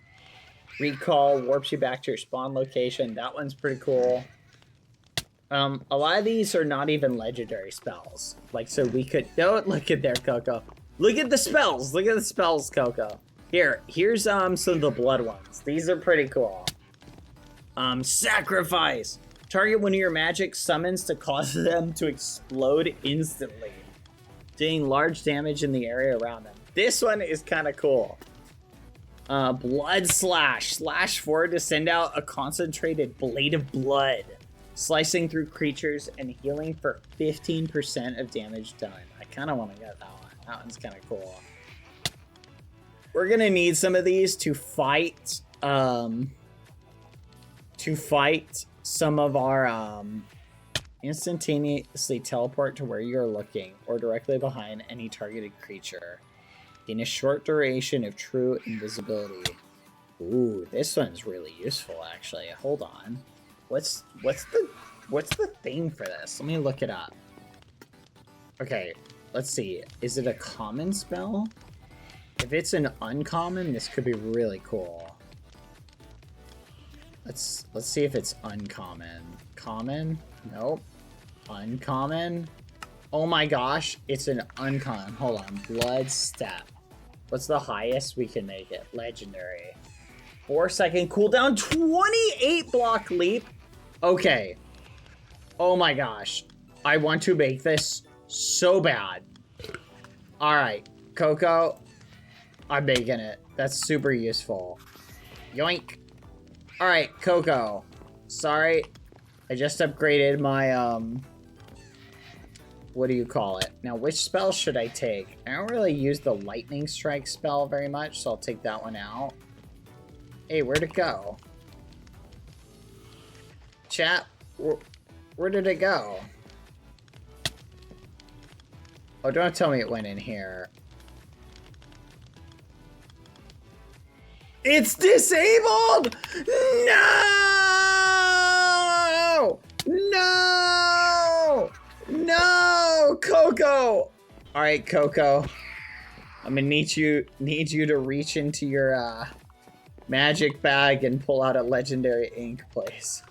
[SPEAKER 5] Recall. Warps you back to your spawn location. That one's pretty cool. A lot of these are not even legendary spells. Like, so we could... Don't look at there, Coco. Look at the spells. Look at the spells, Coco. Here's some of the blood ones. These are pretty cool. Sacrifice. Target one of your magic summons to cause them to explode instantly, doing large damage in the area around them. This one is kind of cool. Blood slash. Slash forward to send out a concentrated blade of blood, slicing through creatures and healing for 15% of damage done. I kind of want to get that one. That one's kind of cool. We're gonna need some of these to fight. Some of our instantaneously teleport to where you're looking or directly behind any targeted creature. Gain a short duration of true invisibility. Ooh, this one's really useful actually. Hold on. What's the thing for this? Let me look it up. Okay, let's see. Is it a common spell? If it's an uncommon, this could be really cool. Let's see if it's uncommon. Common? Nope. Uncommon? Oh my gosh, it's an uncommon. Hold on. Blood step. What's the highest we can make it? Legendary. 4-second cooldown. 28 block leap. Okay. Oh my gosh. I want to make this so bad. Alright. Coco. I'm making it. That's super useful. Yoink. Alright, Coco. Sorry. I just upgraded my, what do you call it? Now, which spell should I take? I don't really use the lightning strike spell very much, so I'll take that one out. Hey, where'd it go? Chat, where did it go? Oh, don't tell me it went in here. It's disabled! No! No! No! Coco! Alright, Coco. I'm gonna need you to reach into your magic bag and pull out a legendary ink, please.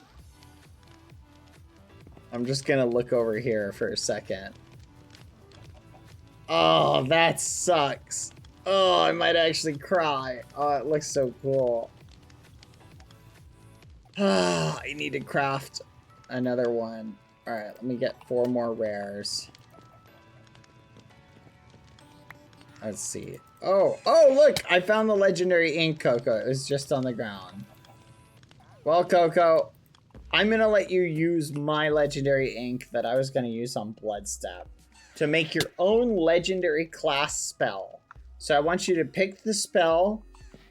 [SPEAKER 5] I'm just gonna look over here for a second. Oh, that sucks. Oh, I might actually cry. Oh, it looks so cool. I need to craft another one. Alright, let me get 4 more rares. Let's see. Oh, look! I found the legendary ink, Coco. It was just on the ground. Well, Coco, I'm gonna let you use my legendary ink that I was gonna use on Bloodstep to make your own legendary class spell. So I want you to pick the spell,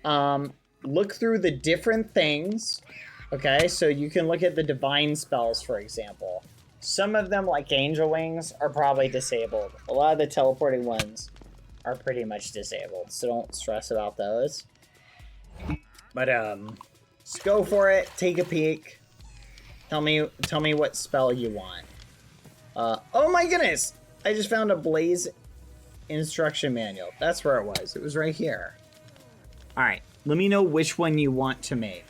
[SPEAKER 5] look through the different things, okay? So you can look at the divine spells, for example. Some of them, like Angel Wings, are probably disabled. A lot of the teleporting ones are pretty much disabled, so don't stress about those. But, just go for it, take a peek. Tell me what spell you want. Oh my goodness! I just found a Blaze instruction manual. That's where it was. It was right here. Alright, let me know which one you want to make.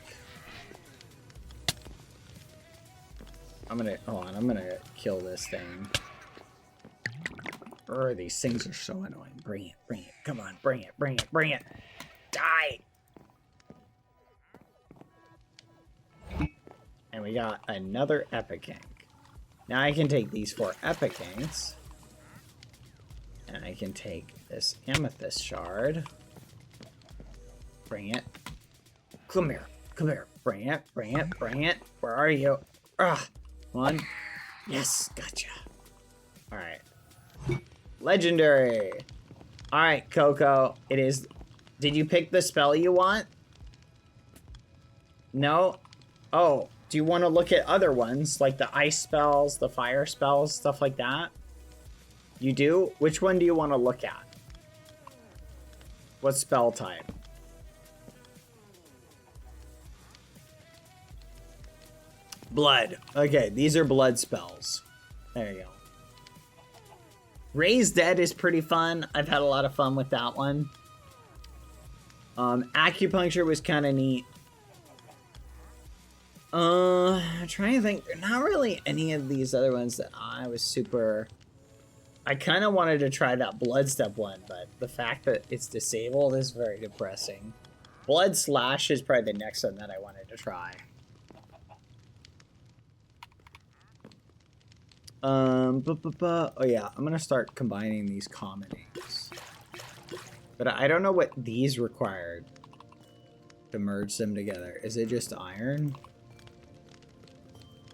[SPEAKER 5] I'm gonna kill this thing. These things are so annoying. Bring it, come on, bring it. Die! And we got another Epic Ink. Now I can take these 4 Epic Inks And I can take this amethyst shard. Bring it. Come here. Come here. Bring it. Bring it. Bring it. Where are you? Ah, one. Yes, gotcha. All right. Legendary. All right, Coco. It is. Did you pick the spell you want? No? Oh, do you want to look at other ones, like the ice spells, the fire spells, stuff like that? You do? Which one do you want to look at? What spell type? Blood. Okay, these are blood spells. There you go. Raise Dead is pretty fun. I've had a lot of fun with that one. Acupuncture was kind of neat. I'm trying to think. There are not really any of these other ones that I was super... I kind of wanted to try that Blood Step one, but the fact that it's disabled is very depressing. Blood Slash is probably the next one that I wanted to try. Oh yeah, I'm gonna start combining these common inks. But I don't know what these required to merge them together. Is it just iron?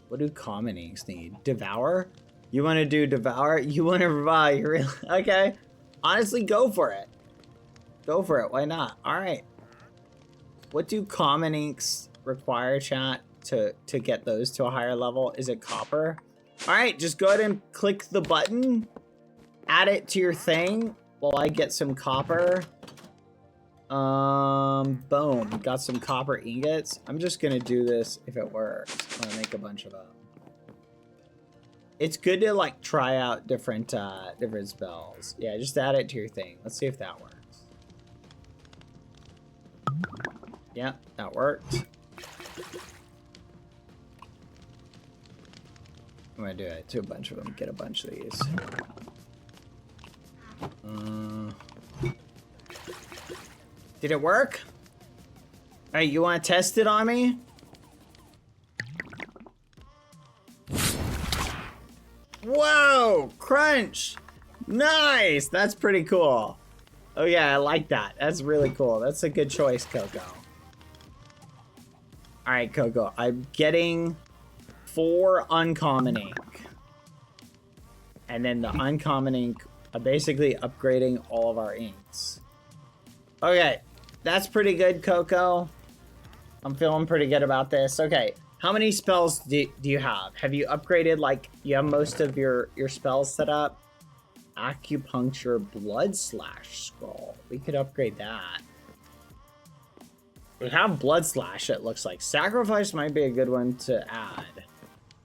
[SPEAKER 5] What do common inks need? Devour? You want to do Devour? You want to revive? You really? Okay. Honestly, go for it. Go for it. Why not? All right. What do common inks require, chat, to get those to a higher level? Is it copper? All right. Just go ahead and click the button. Add it to your thing while I get some copper. Boom. Got some copper ingots. I'm just going to do this if it works. I'm going to make a bunch of them. It's good to like try out different spells. Yeah, just add it to your thing. Let's see if that works. Yeah, that worked. I'm gonna do it to a bunch of them. Get a bunch of these. Did it work? Hey, you want to test it on me? Whoa! Crunch! Nice! That's pretty cool. Oh yeah, I like that. That's really cool. That's a good choice, Coco. Alright, Coco. I'm getting 4 uncommon ink. And then the uncommon ink, I'm basically upgrading all of our inks. Okay. That's pretty good, Coco. I'm feeling pretty good about this. Okay. How many spells do you have? Have you upgraded, like, you have most of your spells set up? Acupuncture, Blood Slash Scroll. We could upgrade that. We have Blood Slash, it looks like. Sacrifice might be a good one to add.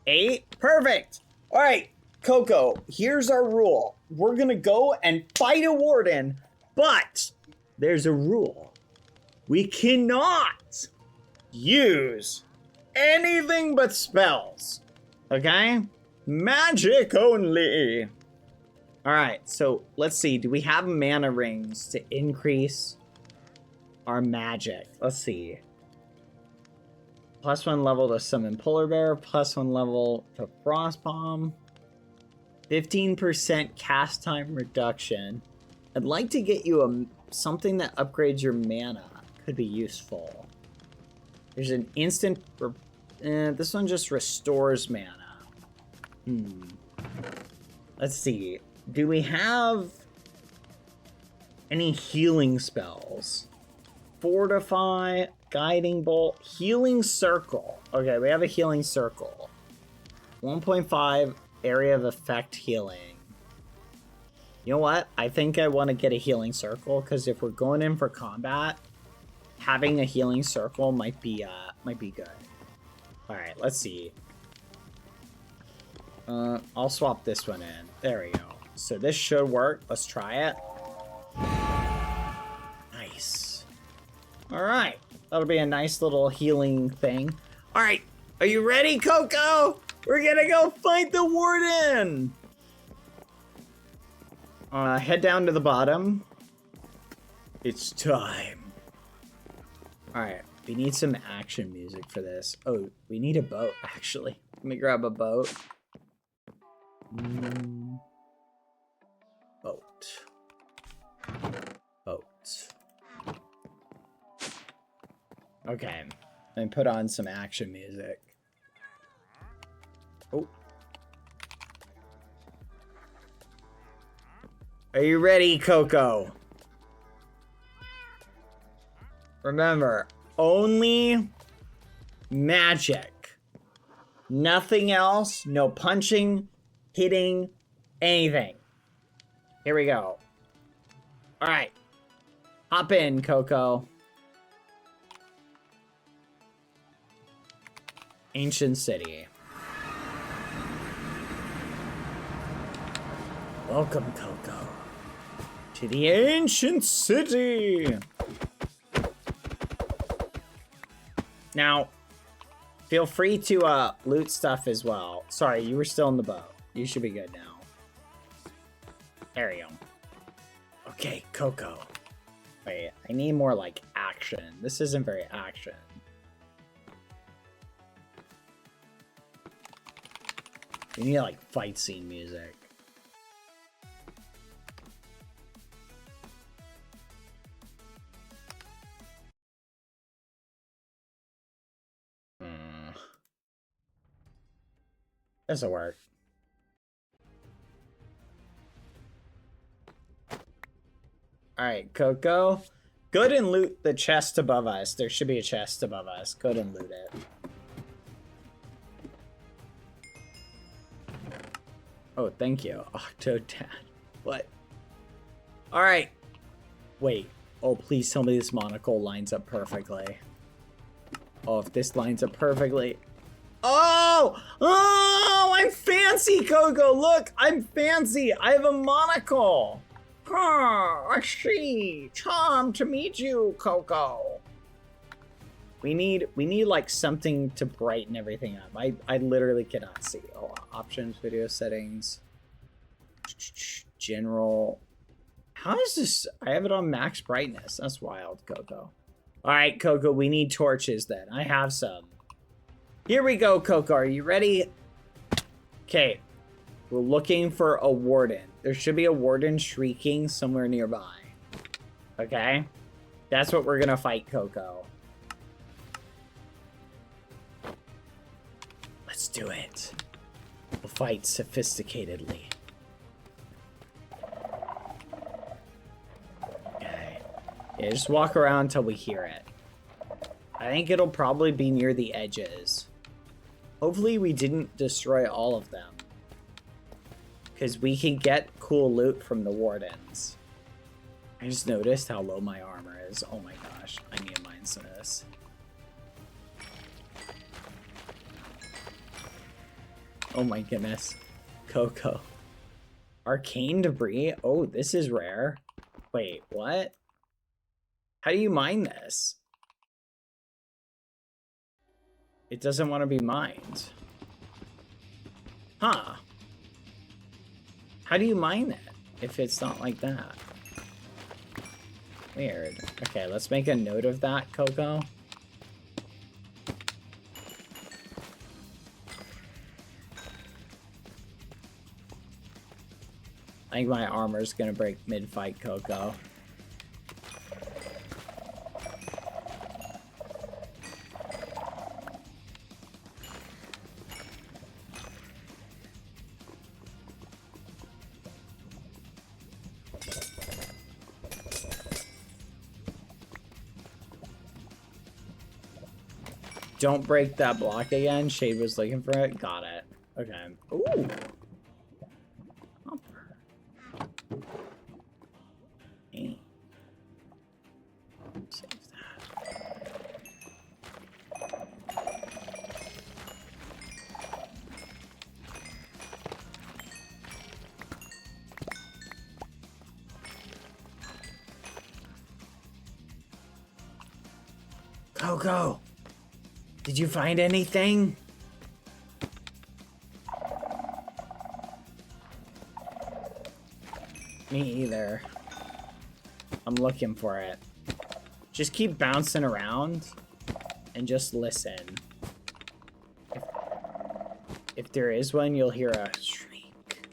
[SPEAKER 5] 8? Perfect! Alright, Coco, here's our rule. We're gonna go and fight a warden, but there's a rule. We cannot use anything but spells, okay? Magic only. All right, so let's see. Do we have mana rings to increase our magic? Let's see. +1 level to summon Polar Bear, +1 level to Frost Bomb, 15% cast time reduction. I'd like to get you something that upgrades your mana. Could be useful. There's an instant... this one just restores mana. Let's see. Do we have any healing spells? Fortify, Guiding Bolt, Healing Circle. Okay, we have a Healing Circle. 1.5 area of effect healing. You know what? I think I want to get a Healing Circle because if we're going in for combat, having a Healing Circle might be good. All right, let's see. I'll swap this one in. There we go. So this should work. Let's try it. Nice. All right. That'll be a nice little healing thing. All right. Are you ready, Coco? We're gonna go fight the warden. Head down to the bottom. It's time. All right. We need some action music for this. Oh, we need a boat, actually. Let me grab a boat. Boat. Boat. Okay. And put on some action music. Oh. Are you ready, Coco? Remember, only magic. Nothing else. No punching, hitting, anything. Here we go. All right. Hop in, Coco. Ancient City. Welcome, Coco, to the Ancient City. Now, feel free to loot stuff as well. Sorry, you were still in the boat. You should be good now. There you go. Okay, Coco. Wait, I need more like action. This isn't very action. We need like fight scene music. This'll work. Alright, Coco. Go ahead and loot the chest above us. There should be a chest above us. Go ahead and loot it. Oh, thank you. Octodad. What? Alright. Wait. Oh, please tell me this monocle lines up perfectly. Oh, if this lines up perfectly. Oh! Oh! I'm fancy, Coco! Look! I'm fancy! I have a monocle! I see. Charmed to meet you, Coco. We need like something to brighten everything up. I literally cannot see. Oh, options, video settings, general. How is this? I have it on max brightness. That's wild, Coco. All right, Coco, we need torches then. I have some. Here we go, Coco. Are you ready? Okay. We're looking for a warden. There should be a warden shrieking somewhere nearby. Okay? That's what we're gonna fight, Coco. Let's do it. We'll fight sophisticatedly. Okay. Yeah, just walk around until we hear it. I think it'll probably be near the edges. Hopefully we didn't destroy all of them. Because we can get cool loot from the wardens. I just noticed how low my armor is. Oh my gosh. I need to mine some of this. Oh my goodness. Coco. Arcane debris? Oh, this is rare. Wait, what? How do you mine this? It doesn't want to be mined. Huh. How do you mine it if it's not like that? Weird. Okay, let's make a note of that, Coco. I think my armor's gonna break mid-fight, Coco. Don't break that block again. Shade was looking for it. Got it. Okay. Ooh. Hey. Save that. Coco. Did you find anything? Me either. I'm looking for it. Just keep bouncing around and just listen. If there is one, you'll hear a shriek.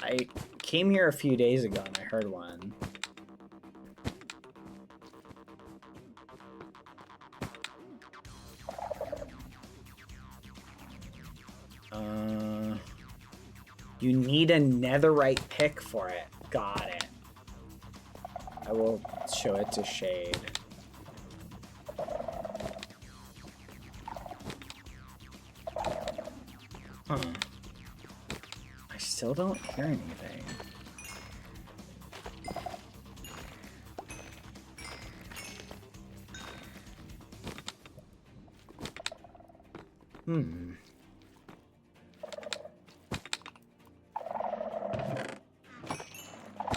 [SPEAKER 5] I came here a few days ago and I heard one. You need a netherite pick for it. Got it. I will show it to Shade. Huh. I still don't hear anything.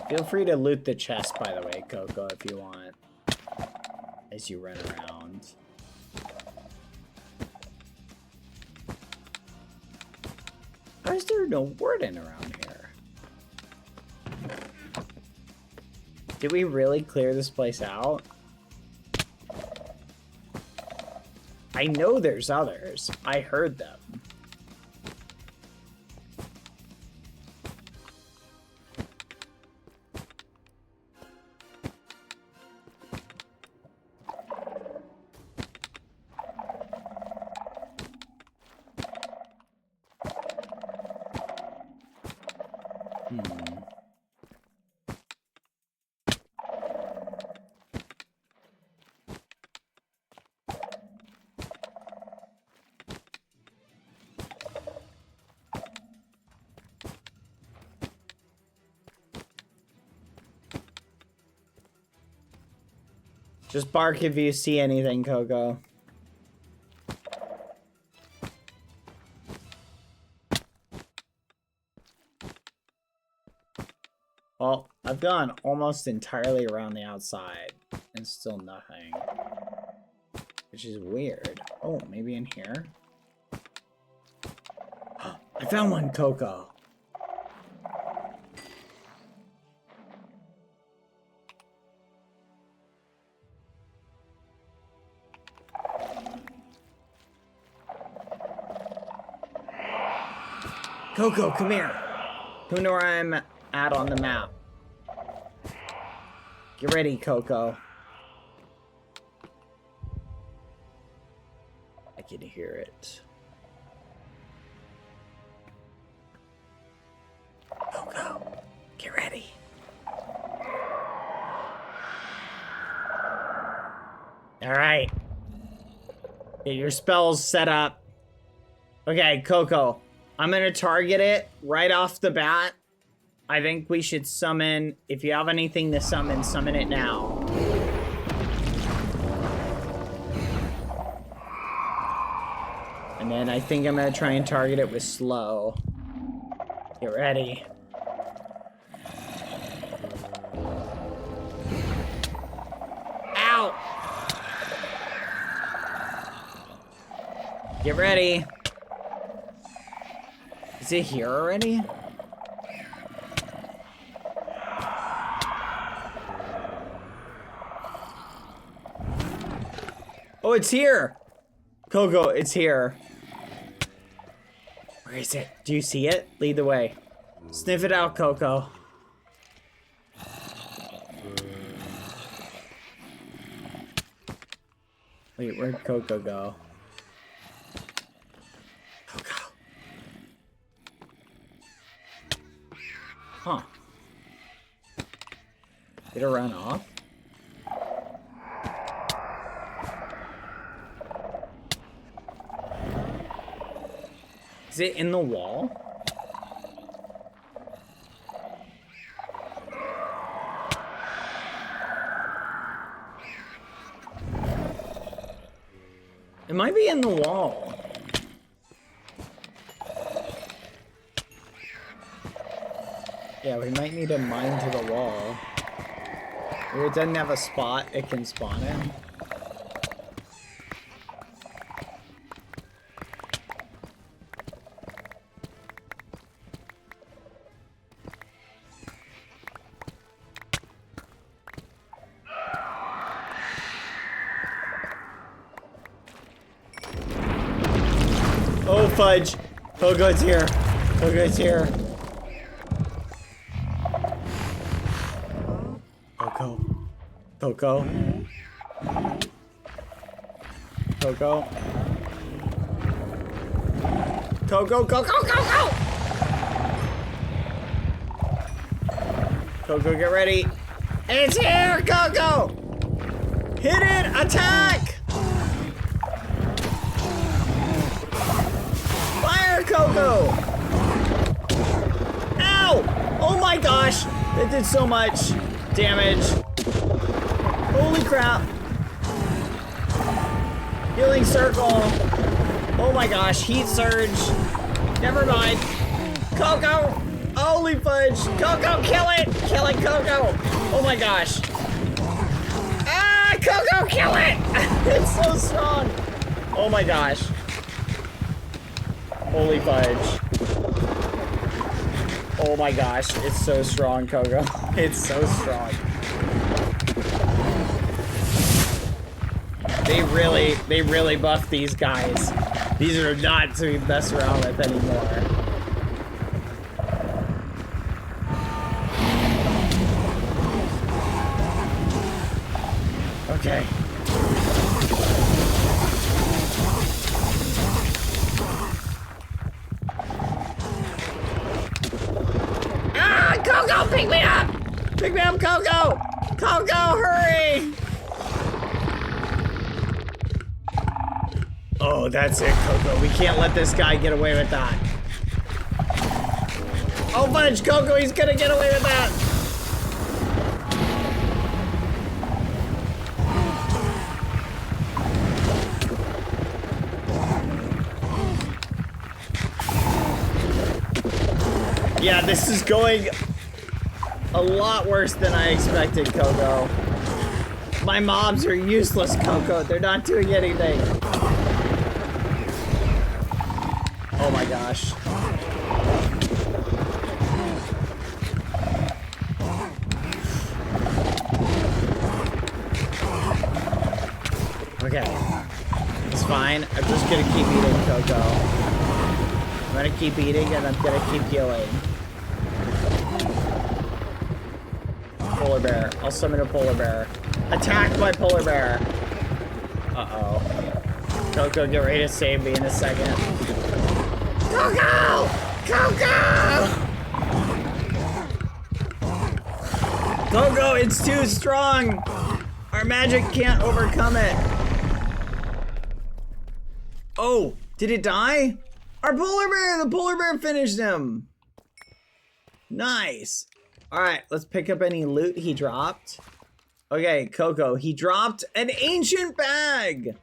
[SPEAKER 5] Feel free to loot the chest, by the way, Coco, if you want. As you run around. Why is there no warden around here? Did we really clear this place out? I know there's others. I heard them. Just bark if you see anything, Coco. Well, I've gone almost entirely around the outside and still nothing. Which is weird. Oh, maybe in here? I found one, Coco. Coco, come here. Who know where I'm at on the map? Get ready, Coco. I can hear it. Coco, get ready. All right. Get your spells set up. Okay, Coco. I'm gonna target it right off the bat. I think we should summon, if you have anything to summon, summon it now. And then I think I'm gonna try and target it with slow. Get ready. Ow! Get ready. Is it here already? Oh, it's here! Coco, it's here. Where is it? Do you see it? Lead the way. Sniff it out, Coco. Wait, where'd Coco go? Coco. Huh. Did it run off? Is it in the wall? It might be in the wall. Yeah, we might need to mine to the wall. If it doesn't have a spot it can spawn in. Oh, fudge. Coco's here. Coco's here. Coco. Coco. Coco, go, go, go, go! Coco, get ready. It's here, Coco! Hit it! Attack! Fire, Coco! Ow! Oh my gosh! That did so much damage. Holy crap. Healing circle. Oh my gosh, heat surge. Never mind. Coco! Holy fudge! Coco, kill it! Kill it, Coco! Oh my gosh. Ah, Coco, kill it! It's so strong. Oh my gosh. Holy fudge. Oh my gosh, it's so strong, Coco. It's so strong. They really buffed these guys. These are not to mess around with anymore. Okay. Ah, Coco, pick me up! Pick me up, Coco! Coco, hurry! Oh, that's it, Coco. We can't let this guy get away with that. Oh, fudge, Coco, he's gonna get away with that. Yeah, this is going a lot worse than I expected, Coco. My mobs are useless, Coco. They're not doing anything. Oh my gosh. Okay. It's fine. I'm just gonna keep eating, Coco. I'm gonna keep eating and I'm gonna keep healing. Polar bear. I'll summon a polar bear. Attack my polar bear. Uh-oh. Coco, get ready to save me in a second. Coco! Coco! Coco, it's too strong! Our magic can't overcome it. Oh, did it die? Our polar bear! The polar bear finished him! Nice. Alright, let's pick up any loot he dropped. Okay, Coco, he dropped an ancient bag!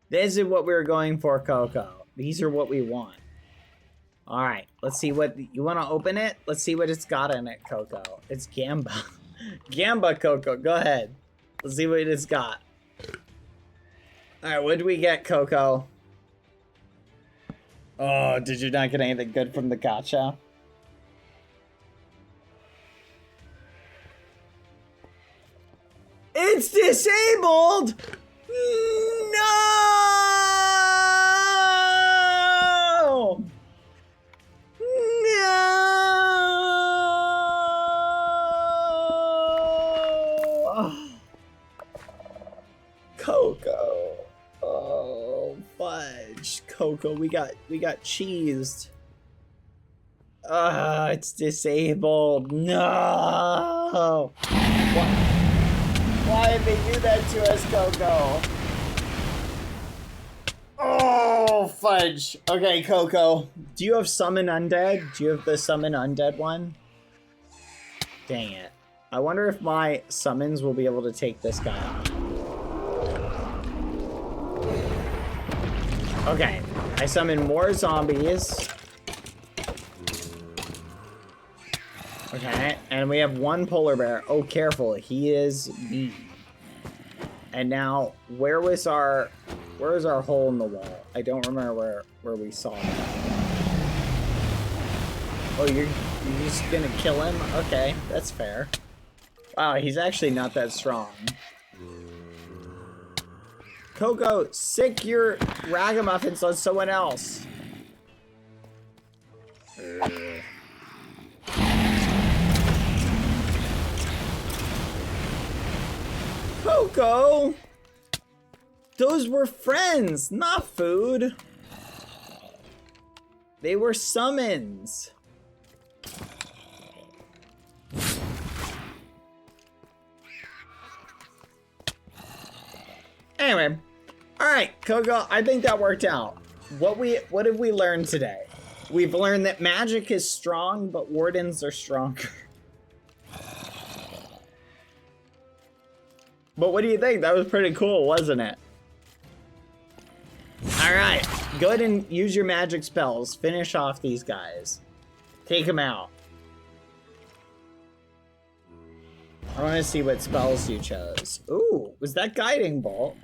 [SPEAKER 5] This is what we were going for, Coco. These are what we want. Alright, let's see what... You want to open it? Let's see what it's got in it, Coco. It's Gamba. Gamba, Coco. Go ahead. Let's see what it's got. Alright, what did we get, Coco? Oh, did you not get anything good from the gacha? It's disabled! No! No! Coco. Oh, fudge. Coco, we got cheesed. It's disabled. No! Why did they do that to us, Coco? Oh, fudge. Okay, Coco. Do you have Summon Undead? Do you have the Summon Undead one? Dang it. I wonder if my summons will be able to take this guy on. Okay. I summon more zombies. Okay, and we have one polar bear. Oh, careful. He is mean. And now, where's our hole in the wall? I don't remember where we saw it. Oh, you're just gonna kill him? Okay, that's fair. Wow, he's actually not that strong. Coco, sick your ragamuffins on someone else. Coco! Those were friends, not food. They were summons. Anyway, all right, Coco, I think that worked out. What have we learned today? We've learned that magic is strong, but wardens are stronger. But what do you think? That was pretty cool, wasn't it? All right, go ahead and use your magic spells. Finish off these guys. Take them out. I want to see what spells you chose. Ooh, was that guiding bolt?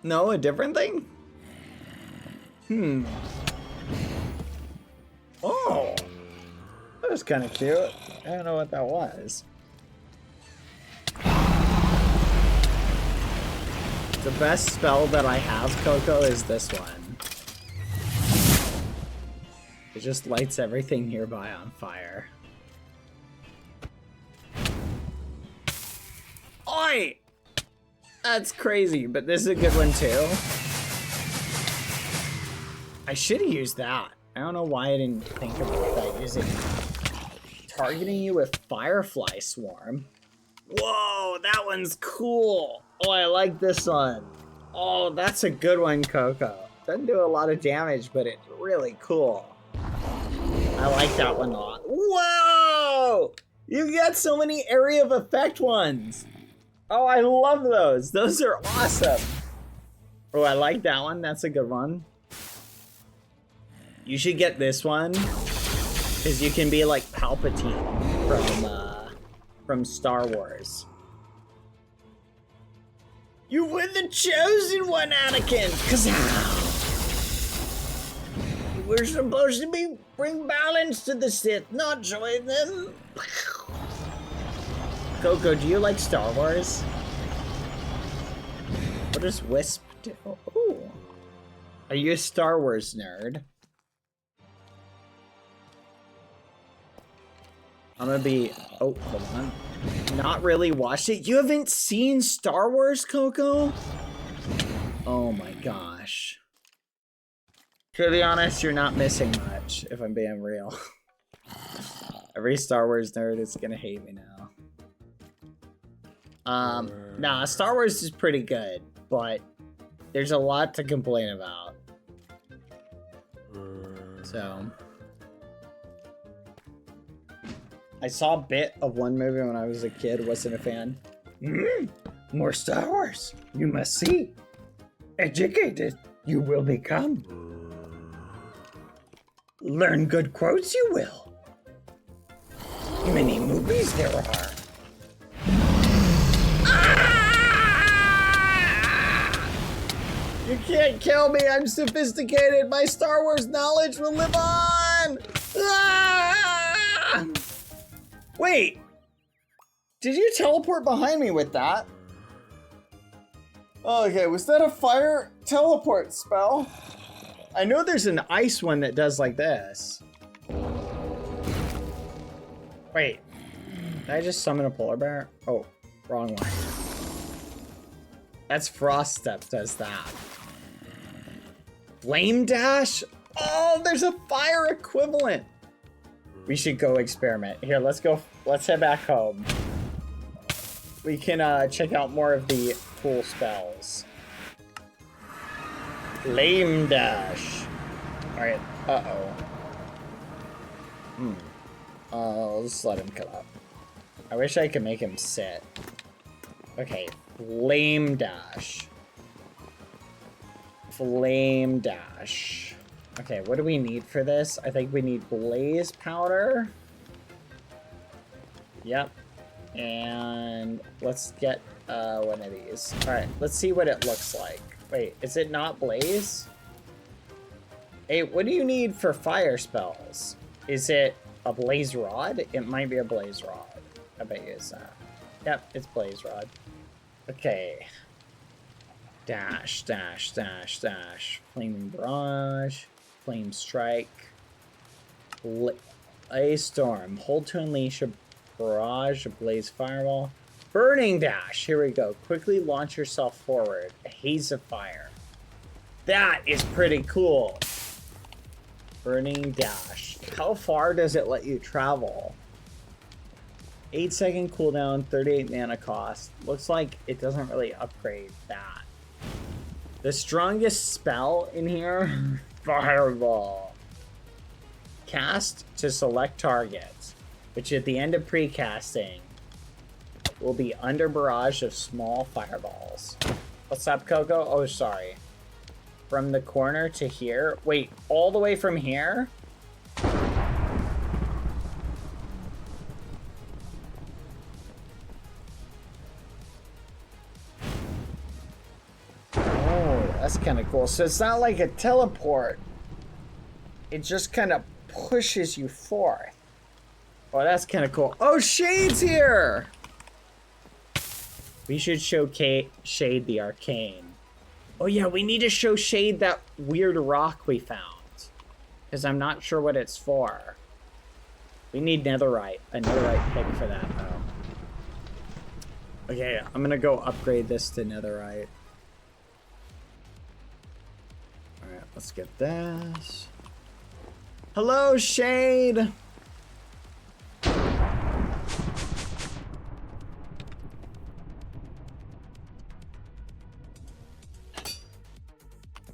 [SPEAKER 5] No, a different thing? Oh, that was kind of cute. I don't know what that was. The best spell that I have, Coco, is this one. It just lights everything nearby on fire. Oi! That's crazy, but this is a good one too. I should have used that. I don't know why I didn't think about that using targeting you with Firefly Swarm. Whoa, that one's cool. Oh, I like this one. Oh, that's a good one, Coco. Doesn't do a lot of damage, but it's really cool. I like that one a lot. Whoa! You get so many area of effect ones. Oh, I love those. Those are awesome. Oh, I like that one. That's a good one. You should get this one, because you can be like Palpatine from Star Wars. You were the chosen one, Anakin. Kazow! You were supposed to bring balance to the Sith, not join them. Coco, do you like Star Wars? What does Wisp do? Ooh. Are you a Star Wars nerd? I'm gonna be... Oh, hold on. Not really watched it? You haven't seen Star Wars, Coco? Oh my gosh. To be honest, you're not missing much, if I'm being real. Every Star Wars nerd is gonna hate me now. Nah, Star Wars is pretty good, but there's a lot to complain about. So... I saw a bit of one movie when I was a kid, wasn't a fan. More Star Wars, you must see. Educated, you will become. Learn good quotes, you will. Many movies there are. You can't kill me, I'm sophisticated. My Star Wars knowledge will live on. Wait, did you teleport behind me with that? Okay, was that a fire teleport spell? I know there's an ice one that does like this. Wait, did I just summon a polar bear? Oh, wrong one. That's Frost Step does that. Flame Dash? Oh, there's a fire equivalent. We should go experiment. Here, let's go. Let's head back home. We can check out more of the cool spells. Flame Dash. All right. Let's let him come up. I wish I could make him sit. Okay. Flame Dash. Flame Dash. Okay, what do we need for this? I think we need blaze powder. Yep. And let's get one of these. All right, let's see what it looks like. Wait, is it not blaze? Hey, what do you need for fire spells? Is it a blaze rod? It might be a blaze rod. I bet you it's not. Yep, it's blaze rod. Okay. Dash, dash, dash, dash. Flaming barrage. Flame strike. A storm. Hold to unleash a Barrage, a blaze fireball. Burning dash. Here we go. Quickly launch yourself forward. A haze of fire. That is pretty cool. Burning dash. How far does it let you travel? 8-second cooldown, 38 mana cost. Looks like it doesn't really upgrade that. The strongest spell in here, Fireball. Cast to select targets, which at the end of precasting will be under barrage of small fireballs. What's up, Coco? Oh, sorry. From the corner to here? Wait, all the way from here? That's kind of cool. So it's not like a teleport. It just kind of pushes you forth. Oh, that's kind of cool. Oh, Shade's here! We should show Shade the arcane. Oh yeah, we need to show Shade that weird rock we found. Because I'm not sure what it's for. We need netherite. A netherite pick for that, though. Okay, I'm gonna go upgrade this to netherite. Alright, let's get this. Hello, Shade!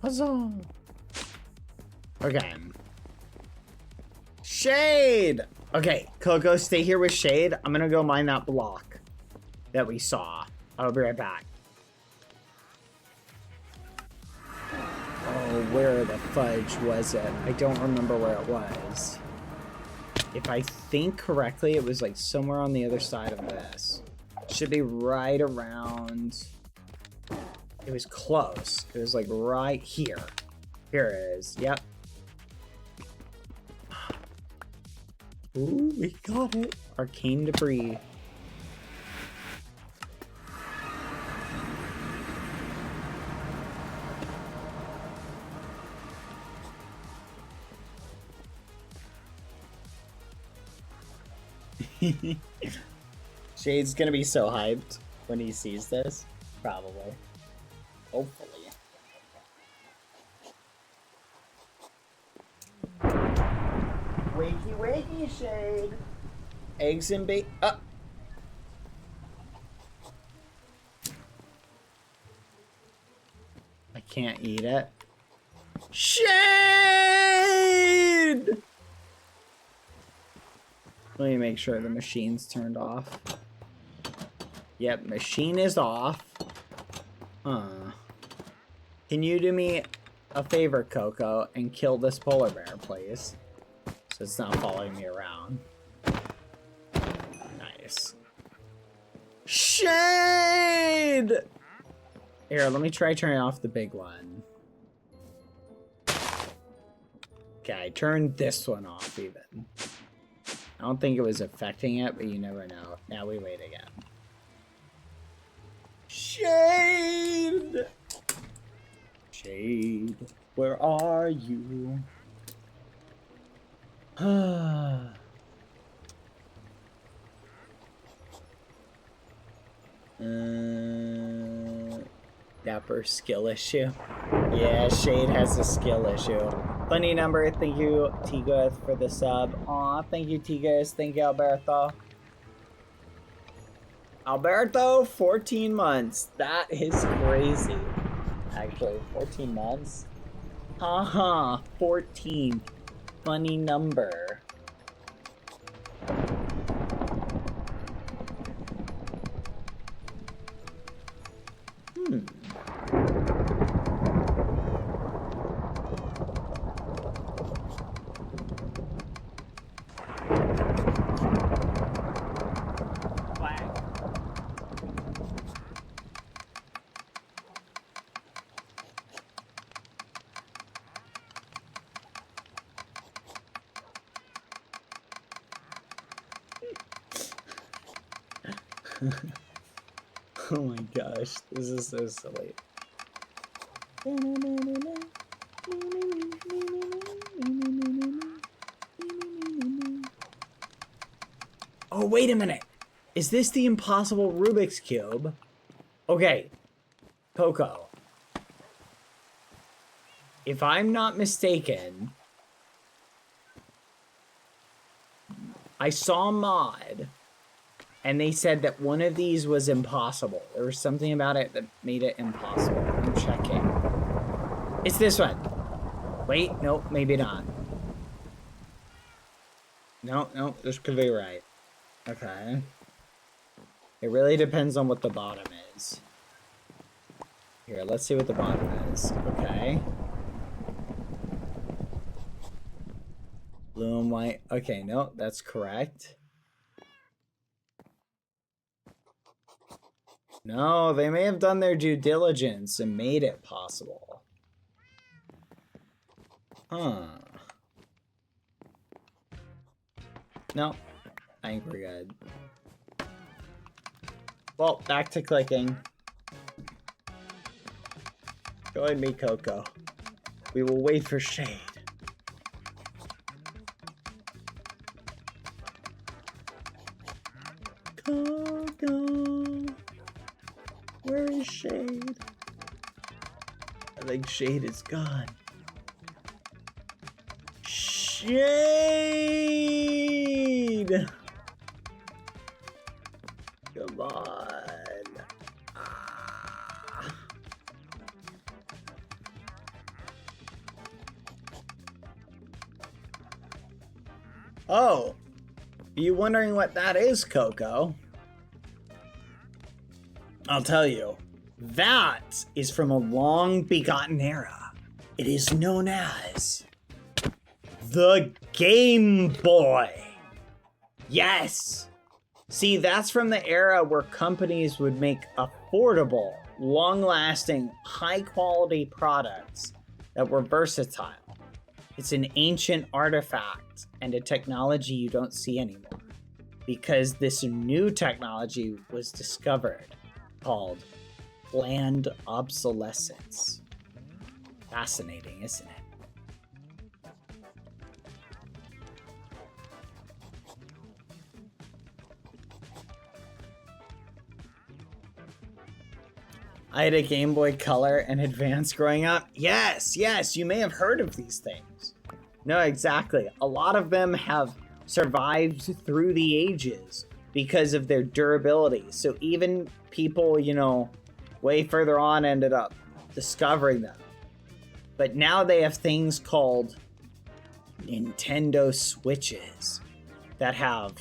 [SPEAKER 5] Huzzah! Okay. Shade! Okay, Coco, stay here with Shade. I'm gonna go mine that block that we saw. I'll be right back. Oh, where the fudge was it? I don't remember where it was. If I think correctly, it was like somewhere on the other side of this. Should be right around... It was close. It was like right here. Here it is. Yep. Ooh, we got it. Arcane debris. Shade's gonna be so hyped when he sees this. Probably. Hopefully. Wakey, wakey, Shade. Eggs and bacon. I can't eat it. Shade! Let me make sure the machine's turned off. Yep, machine is off. Can you do me a favor, Coco, and kill this polar bear, please? So it's not following me around. Nice. Shade! Here, let me try turning off the big one. Okay, I turned this one off even. I don't think it was affecting it, but you never know. Now we wait again. Shade! Shade, where are you? Dapper skill issue. Yeah, Shade has a skill issue. Funny number, thank you, Tigres, for the sub. Aw, thank you, Tigres. Thank you, Alberto. Alberto, 14 months. That is crazy. Actually, 14 months. Haha, 14. Funny number. Oh my gosh, this is so silly. Oh, wait a minute. Is this the impossible Rubik's Cube? Okay. Coco. If I'm not mistaken, I saw a mod, and they said that one of these was impossible. There was something about it that made it impossible. I'm checking. It's this one. Wait, nope, maybe not. No, this could be right. Okay. It really depends on what the bottom is. Here, let's see what the bottom is. Okay. Blue and white. Okay, no, that's correct. No, they may have done their due diligence and made it possible. Huh. No, I think we're good. Well, back to clicking. Join me, Coco. We will wait for shade. Coco, where is shade? I think shade is gone. Shade! Come on. Ah. Oh, are you wondering what that is, Coco? I'll tell you. That is from a long begotten era. It is known as the Game Boy. Yes. See, that's from the era where companies would make affordable, long-lasting, high-quality products that were versatile. It's an ancient artifact and a technology you don't see anymore because this new technology was discovered called planned obsolescence. Fascinating, isn't it? I had a Game Boy Color and Advance growing up. Yes, you may have heard of these things. No, exactly. A lot of them have survived through the ages because of their durability. So even people, you know, way further on ended up discovering them. But now they have things called Nintendo Switches that have,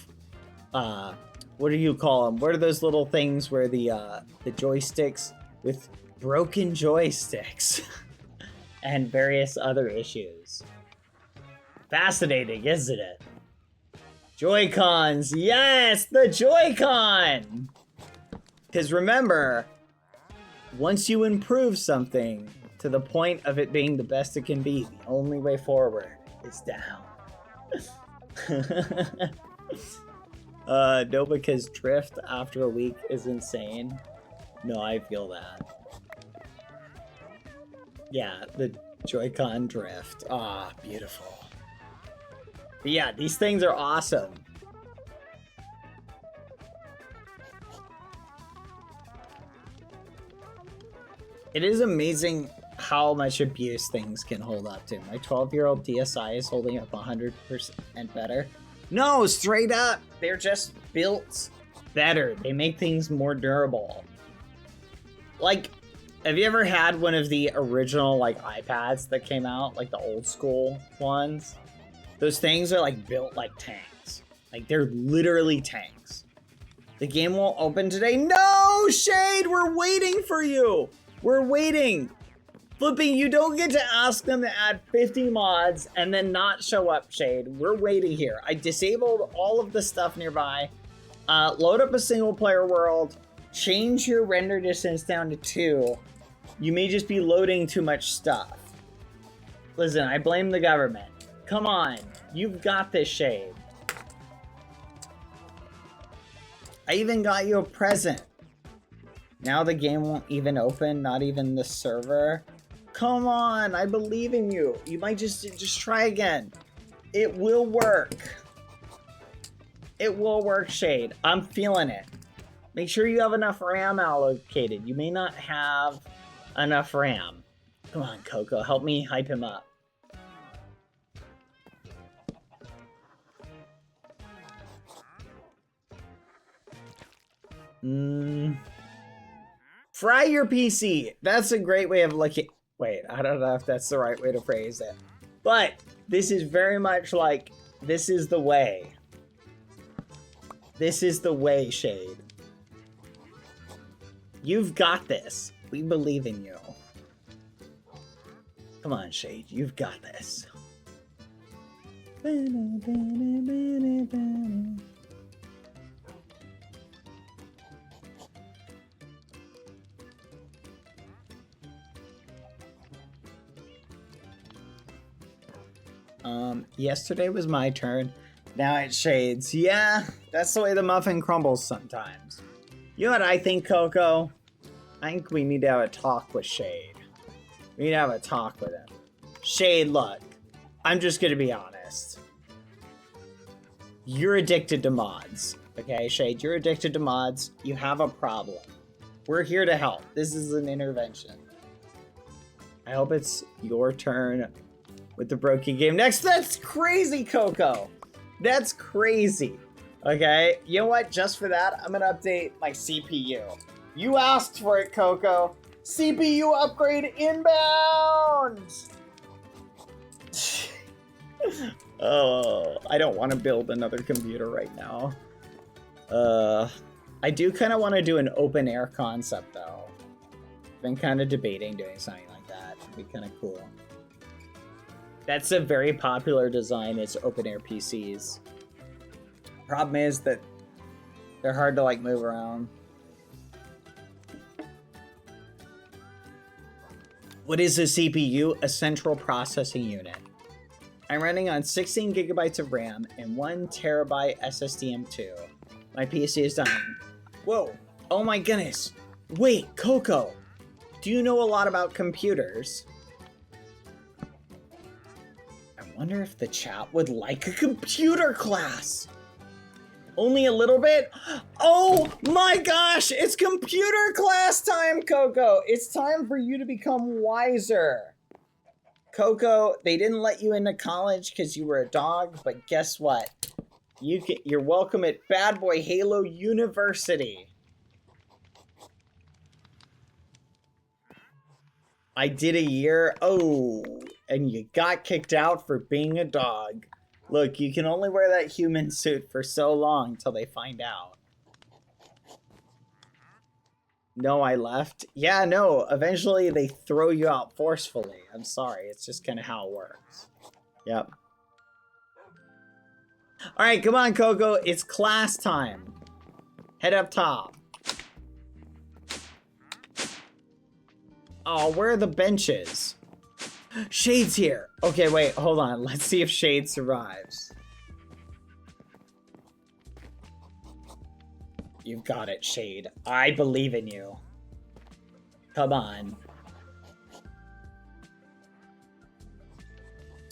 [SPEAKER 5] what do you call them? What are those little things where the joysticks with broken joysticks and various other issues? Fascinating, isn't it? Joy-Cons, yes, the Joy-Con! Because remember, once you improve something to the point of it being the best it can be, the only way forward is down. No, because drift after a week is insane. No, I feel that. Yeah, the Joy-Con drift. Ah, beautiful. But yeah, these things are awesome. It is amazing how much abuse things can hold up to. My 12-year-old DSi is holding up 100% better. No, straight up. They're just built better. They make things more durable. Like, have you ever had one of the original, like, iPads that came out? Like, the old school ones? Those things are, like, built like tanks. Like, they're literally tanks. The game won't open today. No, Shade, we're waiting for you. We're waiting. Flipping, you don't get to ask them to add 50 mods and then not show up, Shade. We're waiting here. I disabled all of the stuff nearby. Load up a single player world. Change your render distance down to 2. You may just be loading too much stuff. Listen, I blame the government. Come on, you've got this, Shade. I even got you a present. Now the game won't even open, not even the server. Come on, I believe in you. You might just try again. It will work. It will work, Shade. I'm feeling it. Make sure you have enough RAM allocated. You may not have enough RAM. Come on, Coco. Help me hype him up. Fry your PC. That's a great way of looking. Wait, I don't know if that's the right way to phrase it. But this is very much like, this is the way. This is the way, Shade. You've got this. We believe in you. Come on, Shade. You've got this. Yesterday was my turn. Now it's Shade's. Yeah, that's the way the muffin crumbles sometimes. You know what I think, Coco? I think we need to have a talk with Shade. We need to have a talk with him. Shade, look. I'm just gonna be honest. You're addicted to mods. Okay, Shade, you're addicted to mods. You have a problem. We're here to help. This is an intervention. I hope it's your turn with the Brokey game next. That's crazy, Coco. That's crazy. Okay, you know what? Just for that, I'm gonna update my CPU. You asked for it, Coco. CPU upgrade inbound! Oh, I don't want to build another computer right now. I do kind of want to do an open air concept, though. Been kind of debating doing something like that. It'd be kind of cool. That's a very popular design, is open air PCs. Problem is that they're hard to like move around. What is a CPU? A central processing unit. I'm running on 16 gigabytes of RAM and 1 terabyte SSD M2. My PC is dying. Whoa, oh my goodness. Wait, Coco, do you know a lot about computers? I wonder if the chat would like a computer class. Only a little bit? Oh my gosh, it's computer class time, Coco. It's time for you to become wiser. Coco, they didn't let you into college because you were a dog, but guess what? You're welcome at Badboyhalo University. I did a year. Oh, and you got kicked out for being a dog. Look, you can only wear that human suit for so long till they find out. No, I left. Yeah, no, eventually they throw you out forcefully. I'm sorry, it's just kind of how it works. Yep. All right, come on, Coco. It's class time. Head up top. Oh, where are the benches? Shade's here. Okay, wait, hold on. Let's see if Shade survives. You've got it, Shade. I believe in you. Come on.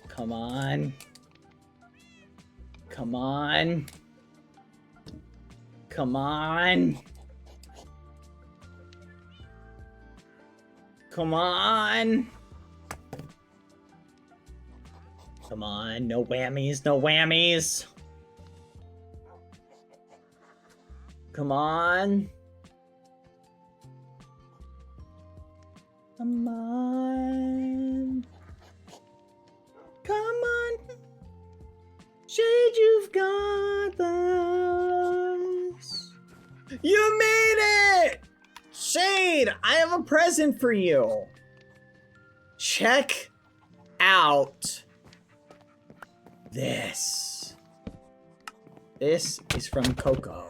[SPEAKER 5] Come on. Come on. Come on. Come on. Come on, no whammies, no whammies. Come on. Come on. Come on. Shade, you've got this. You made it! Shade, I have a present for you. Check out this. This is from Coco.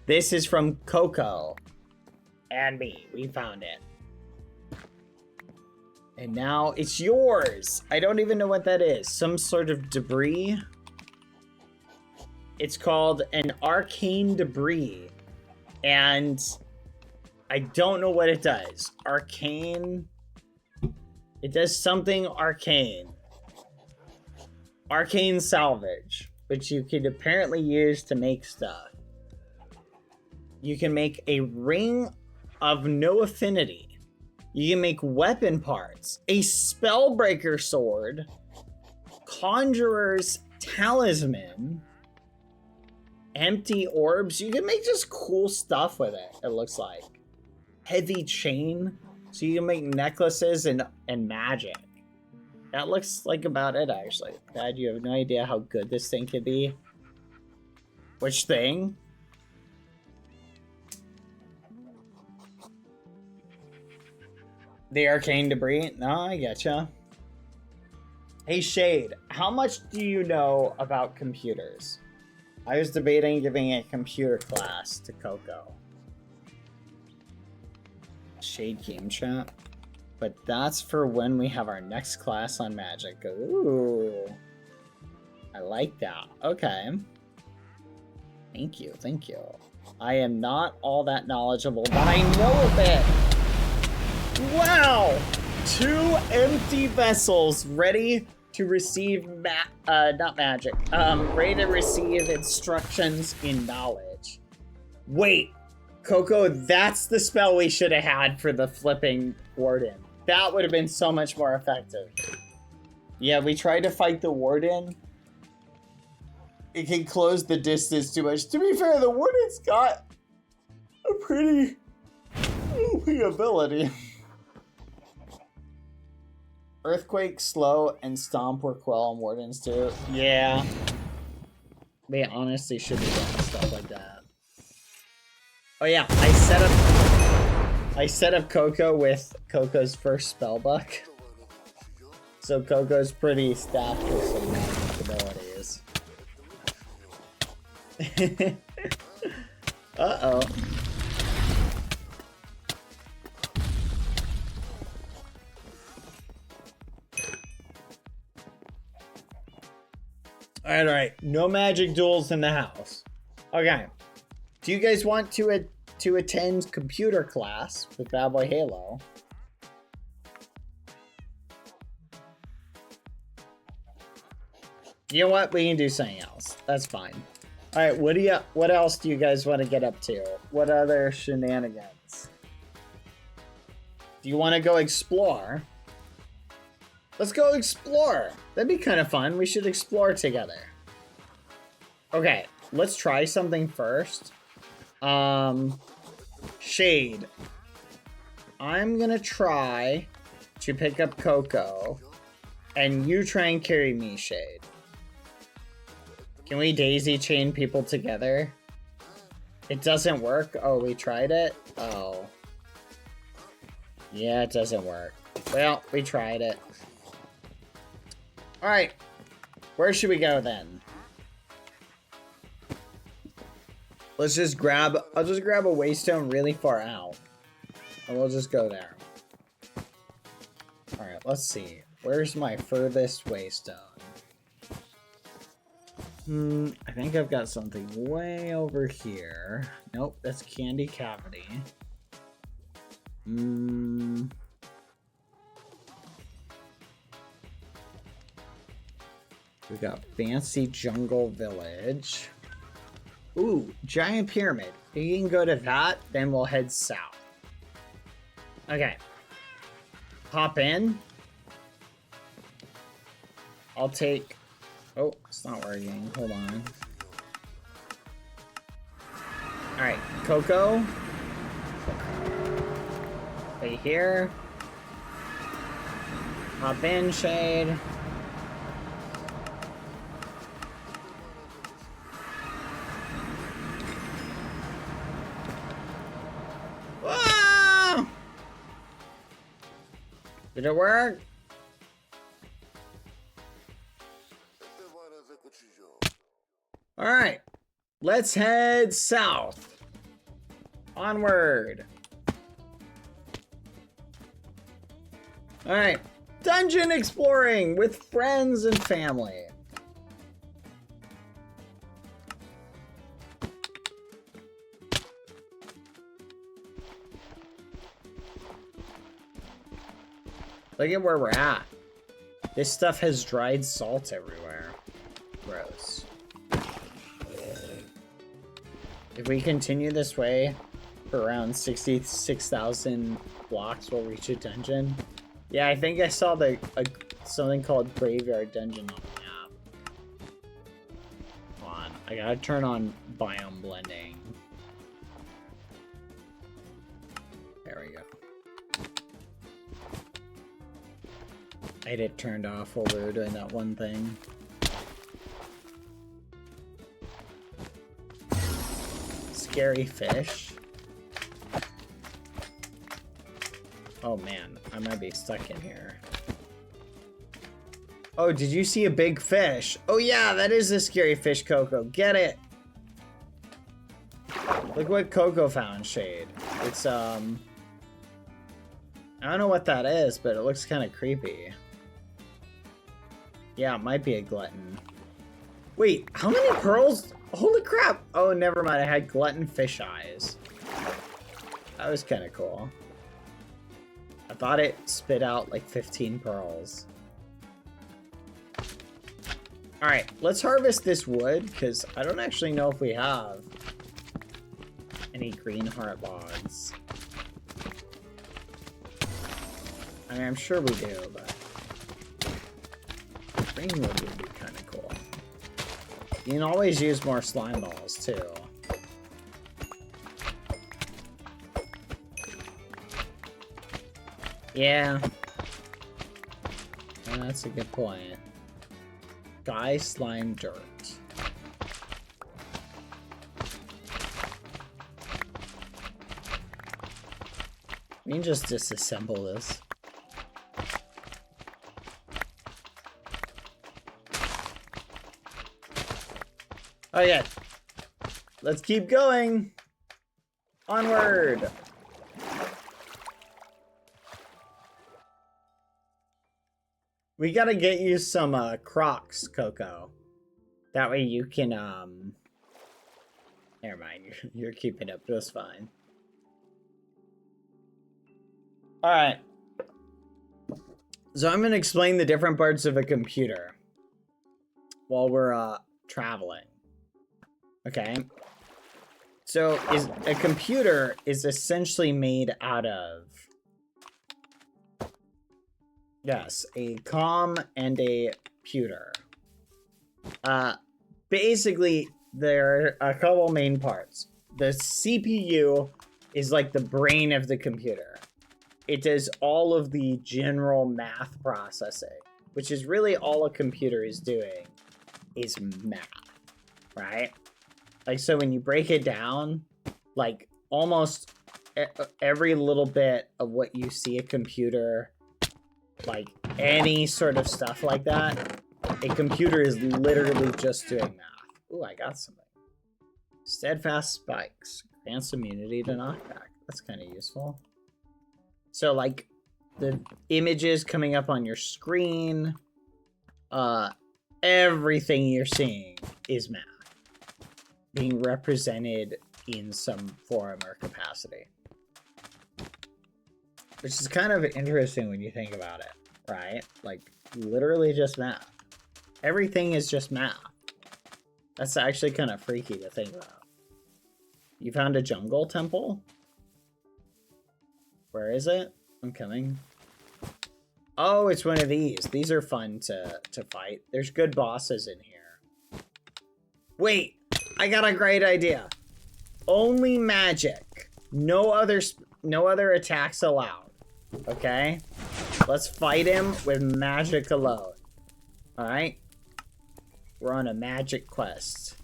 [SPEAKER 5] This is from Coco and me. We found it. And now it's yours. I don't even know what that is. Some sort of debris. It's called an arcane debris. And I don't know what it does. Arcane. It does something arcane. Arcane salvage. which you can apparently use to make stuff. You can make a ring of no affinity. You can make weapon parts, a spellbreaker sword, conjurer's talisman, empty orbs. You can make just cool stuff with it, it looks like. Heavy chain, so you can make necklaces and magic. That looks like about it, actually. Dad, you have no idea how good this thing could be. Which thing? The arcane debris? No, I getcha. Hey, Shade, how much do you know about computers? I was debating giving a computer class to Coco. Shade game chat. But that's for when we have our next class on magic. Ooh. I like that. Okay. Thank you, thank you. I am not all that knowledgeable, but I know a bit. Wow! 2 empty vessels ready to receive not magic. Ready to receive instructions in knowledge. Wait, Coco, that's the spell we should have had for the flipping warden. That would have been so much more effective. Yeah, we tried to fight the warden. It can close the distance too much. To be fair, the warden's got a pretty OP ability. Earthquake, slow, and stomp were quell on wardens too. Yeah. They honestly should have done stuff like that. Oh yeah, I set up Coco with Coco's first spell book. So Coco's pretty staffed with some magic abilities. Uh-oh. Alright. No magic duels in the house. Okay. Do you guys want to attend computer class with Badboyhalo? You know what? We can do something else. That's fine. Alright, what else do you guys want to get up to? What other shenanigans? Do you want to go explore? Let's go explore. That'd be kind of fun. We should explore together. Okay, let's try something first. Shade. I'm gonna try to pick up Coco, and you try and carry me, Shade. Can we daisy chain people together? It doesn't work? Oh, we tried it? Oh. Yeah, it doesn't work. Well, we tried it. Alright. Where should we go then? Let's just grab... I'll just grab a waystone really far out. And we'll just go there. Alright, let's see. Where's my furthest waystone? I think I've got something way over here. Nope, that's Candy Cavity. We got Fancy Jungle Village. Ooh, Giant Pyramid. If you can go to that, then we'll head south. Okay. Hop in. I'll take... Oh, it's not working. Hold on. Alright, Coco. Stay here. Hop in, Shade. Whoa! Did it work? Alright, let's head south. Onward. Alright, dungeon exploring with friends and family. Look at where we're at. This stuff has dried salt everywhere. Gross. If we continue this way for around 66,000 blocks, we'll reach a dungeon. Yeah, I think I saw something called Graveyard Dungeon on the map. Hold on, I gotta turn on biome blending. There we go. I had it turned off while we were doing that one thing. Scary fish. Oh man, I might be stuck in here. Oh, did you see a big fish? Oh yeah, that is a scary fish, Coco. Get it! Look what Coco found, Shade. It's, I don't know what that is, but it looks kind of creepy. Yeah, it might be a glutton. Wait, how many pearls? Holy crap! Oh, never mind. I had glutton fish eyes. That was kind of cool. I thought it spit out like 15 pearls. Alright, let's harvest this wood, because I don't actually know if we have any green heart logs. I mean, I'm sure we do, but green wood would be kind of cool. You can always use more slime balls, too. Yeah. That's a good point. Guy slime dirt. We can just disassemble this. Oh yeah. Let's keep going. Onward. We gotta get you some Crocs, Coco. That way you can never mind, you're keeping up just fine. Alright. So I'm gonna explain the different parts of a computer while we're traveling. Okay. So a computer is essentially made out of, yes, a COM and a pewter. Basically, there are a couple main parts. The CPU is like the brain of the computer. It does all of the general math processing, which is really all a computer is doing is math, right? Like, so when you break it down, like almost every little bit of what you see a computer, like any sort of stuff like that, a computer is literally just doing math. Ooh, I got something. Steadfast spikes. Grants immunity to knockback. That's kind of useful. So, like, the images coming up on your screen, everything you're seeing is math being represented in some form or capacity. Which is kind of interesting when you think about it, right? Like, literally just math. Everything is just math. That's actually kind of freaky to think about. You found a jungle temple? Where is it? I'm coming. Oh, it's one of these. These are fun to fight. There's good bosses in here. Wait, I got a great idea. Only magic. No other attacks allowed. Okay? Let's fight him with magic alone. Alright? We're on a magic quest.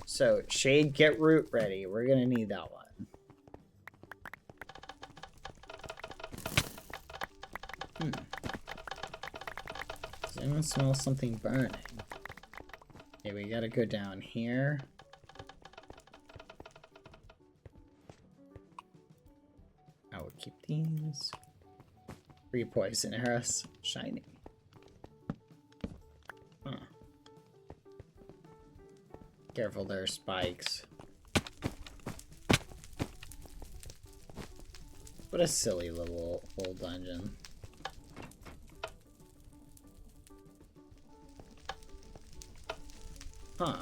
[SPEAKER 5] So, Shade, get root ready. We're gonna need that one. Does anyone smell something burning? Okay, we gotta go down here. I will keep these. Free poison arrows. Shiny. Huh. Careful, there are spikes. What a silly little old dungeon. Huh.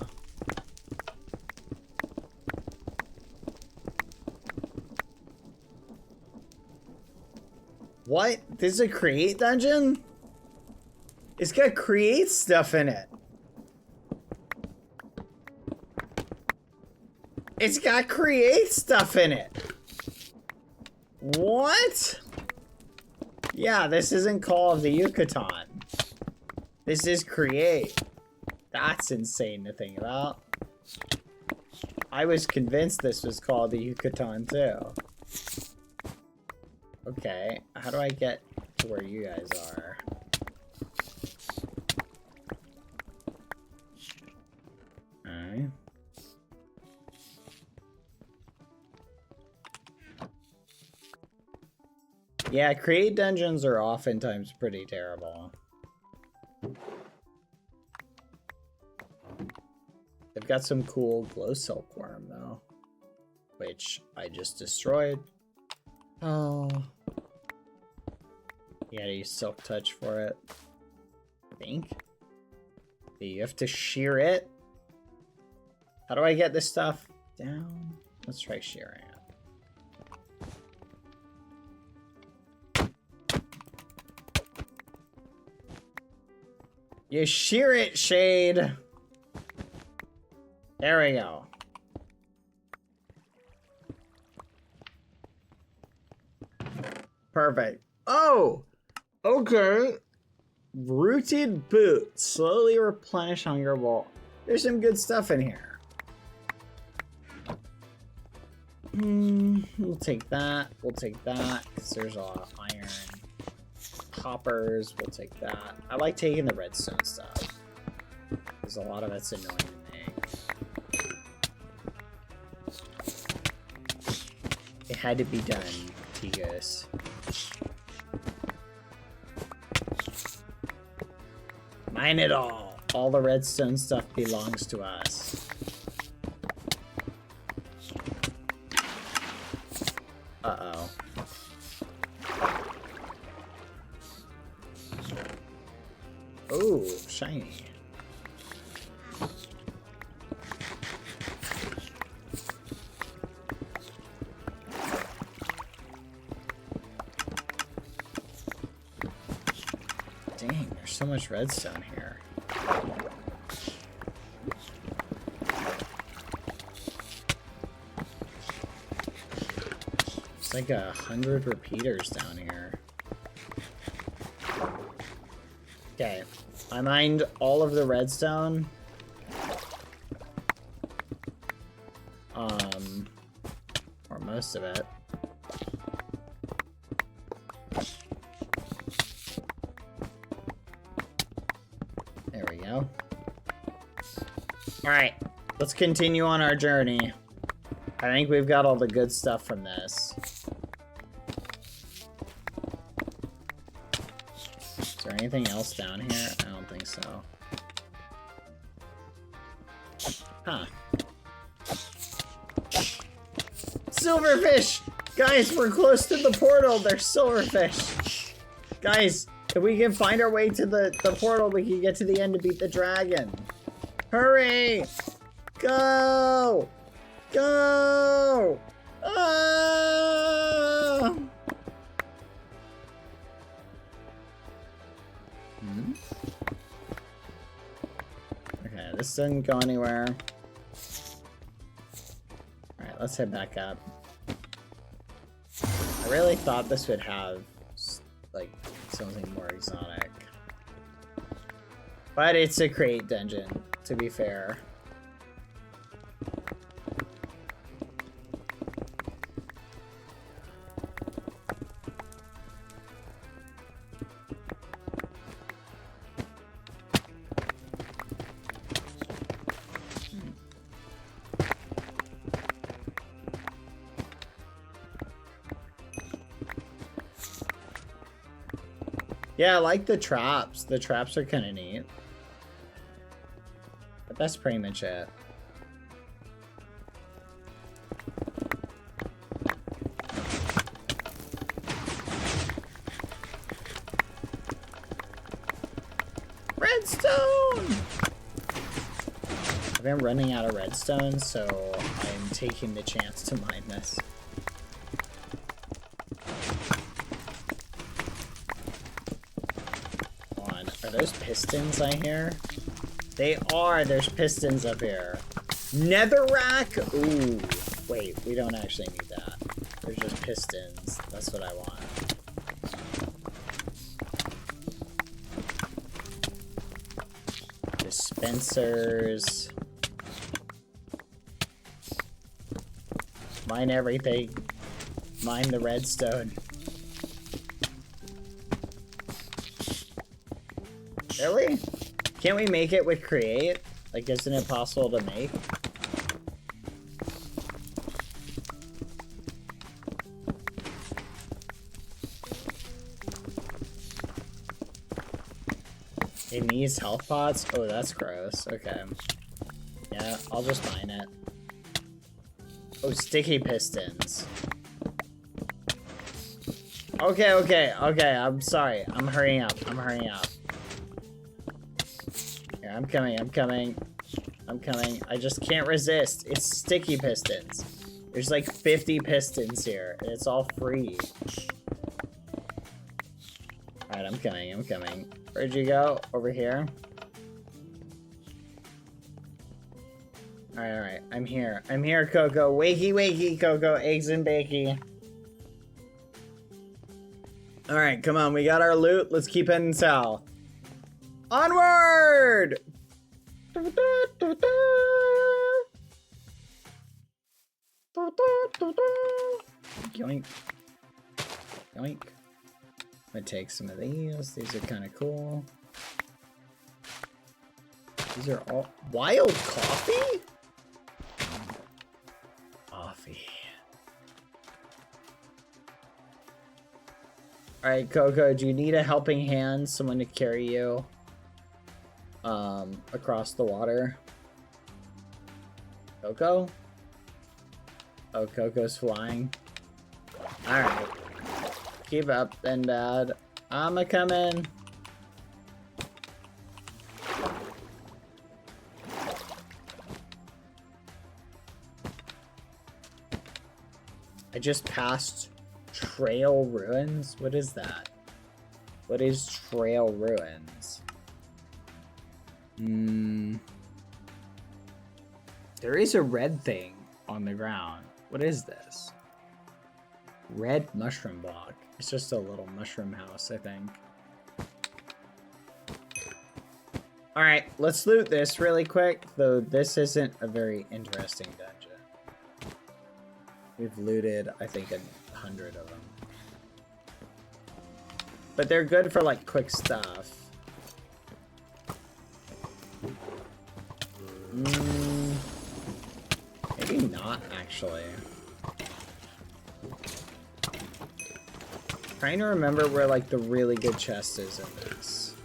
[SPEAKER 5] What? This is a create dungeon? It's got create stuff in it. It's got create stuff in it. What? Yeah, this isn't Call of the Yucatan. This is create. That's insane to think about. I was convinced this was Call of the Yucatan too. Okay, how do I get to where you guys are? Alright. Yeah, create dungeons are oftentimes pretty terrible. They've got some cool glow silkworm though, which I just destroyed. Oh. You gotta use silk touch for it. I think. You have to shear it. How do I get this stuff down? Let's try shearing it. You shear it, Shade. There we go. Perfect. Oh! Okay. Rooted boot. Slowly replenish hunger bowl. There's some good stuff in here. We'll take that. We'll take that. Because there's a lot of iron. Hoppers. We'll take that. I like taking the redstone stuff. Because a lot of it's annoying to me. It had to be done, Tigos. Mine it all. All the redstone stuff belongs to us. Uh-oh. Oh, shiny. Dang, there's so much redstone here. It's like 100 repeaters down here. Okay, I mined all of the redstone. Or most of it. There we go. Alright, let's continue on our journey. I think we've got all the good stuff from this. Is there anything else down here? I don't think so. Huh. Silverfish! Guys, we're close to the portal. There's silverfish. Guys, if we can find our way to the portal, we can get to the end to beat the dragon. Hurry! Go! Go! Ah! Okay, this didn't go anywhere. Alright, let's head back up. I really thought this would have, like, something more exotic. But it's a crate dungeon, to be fair. Yeah, I like the traps. The traps are kind of neat. But that's pretty much it. Redstone! I've been running out of redstone, so I'm taking the chance to mine this. those pistons I hear? They are. There's pistons up here. Netherrack? Ooh. Wait, we don't actually need that. There's just pistons. That's what I want. Dispensers. Mine everything. Mine the redstone. Really? Can't we make it with create? Like, isn't it possible to make? It needs health pots? Oh, that's gross. Okay. Yeah, I'll just mine it. Oh, sticky pistons. Okay, okay, okay. I'm sorry. I'm hurrying up. I'm hurrying up. Here, I'm coming. I'm coming. I'm coming. I just can't resist. It's sticky pistons. There's like 50 pistons here, and it's all free. Alright, I'm coming. I'm coming. Where'd you go? Over here? Alright, alright. I'm here. I'm here, Coco. Wakey, wakey, Coco. Eggs and bakey. Alright, come on. We got our loot. Let's keep heading south. Onward! Yoink. Yoink. I'm gonna take some of these. These are kind of cool. These are all wild coffee? Coffee. Alright, Coco, do you need a helping hand? Someone to carry you across the water? Coco? Oh, Coco's flying. Alright. Keep up, then, Dad. I'ma come in. I just passed Trail Ruins? What is that? What is Trail Ruins? There is a red thing on the ground. What is this? Red mushroom block. It's just a little mushroom house, I think. Alright, let's loot this really quick, though this isn't a very interesting dungeon. We've looted, I think, 100 of them. But they're good for, like, quick stuff. Maybe not, actually. Trying to remember where, like, the really good chest is in this.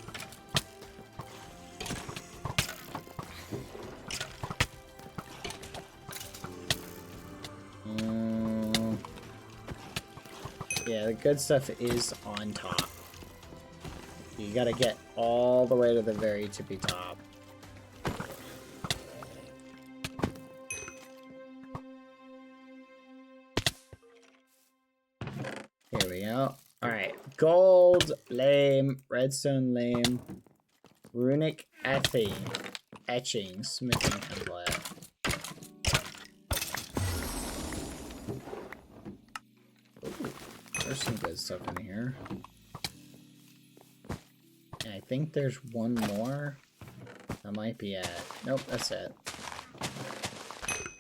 [SPEAKER 5] Yeah, the good stuff is on top. You gotta get all the way to the very tippy top. Here we go. Alright. Gold, lame, redstone, lame, runic etching, smithing template. Ooh, there's some good stuff in here. And I think there's one more. That might be it. Nope, that's it.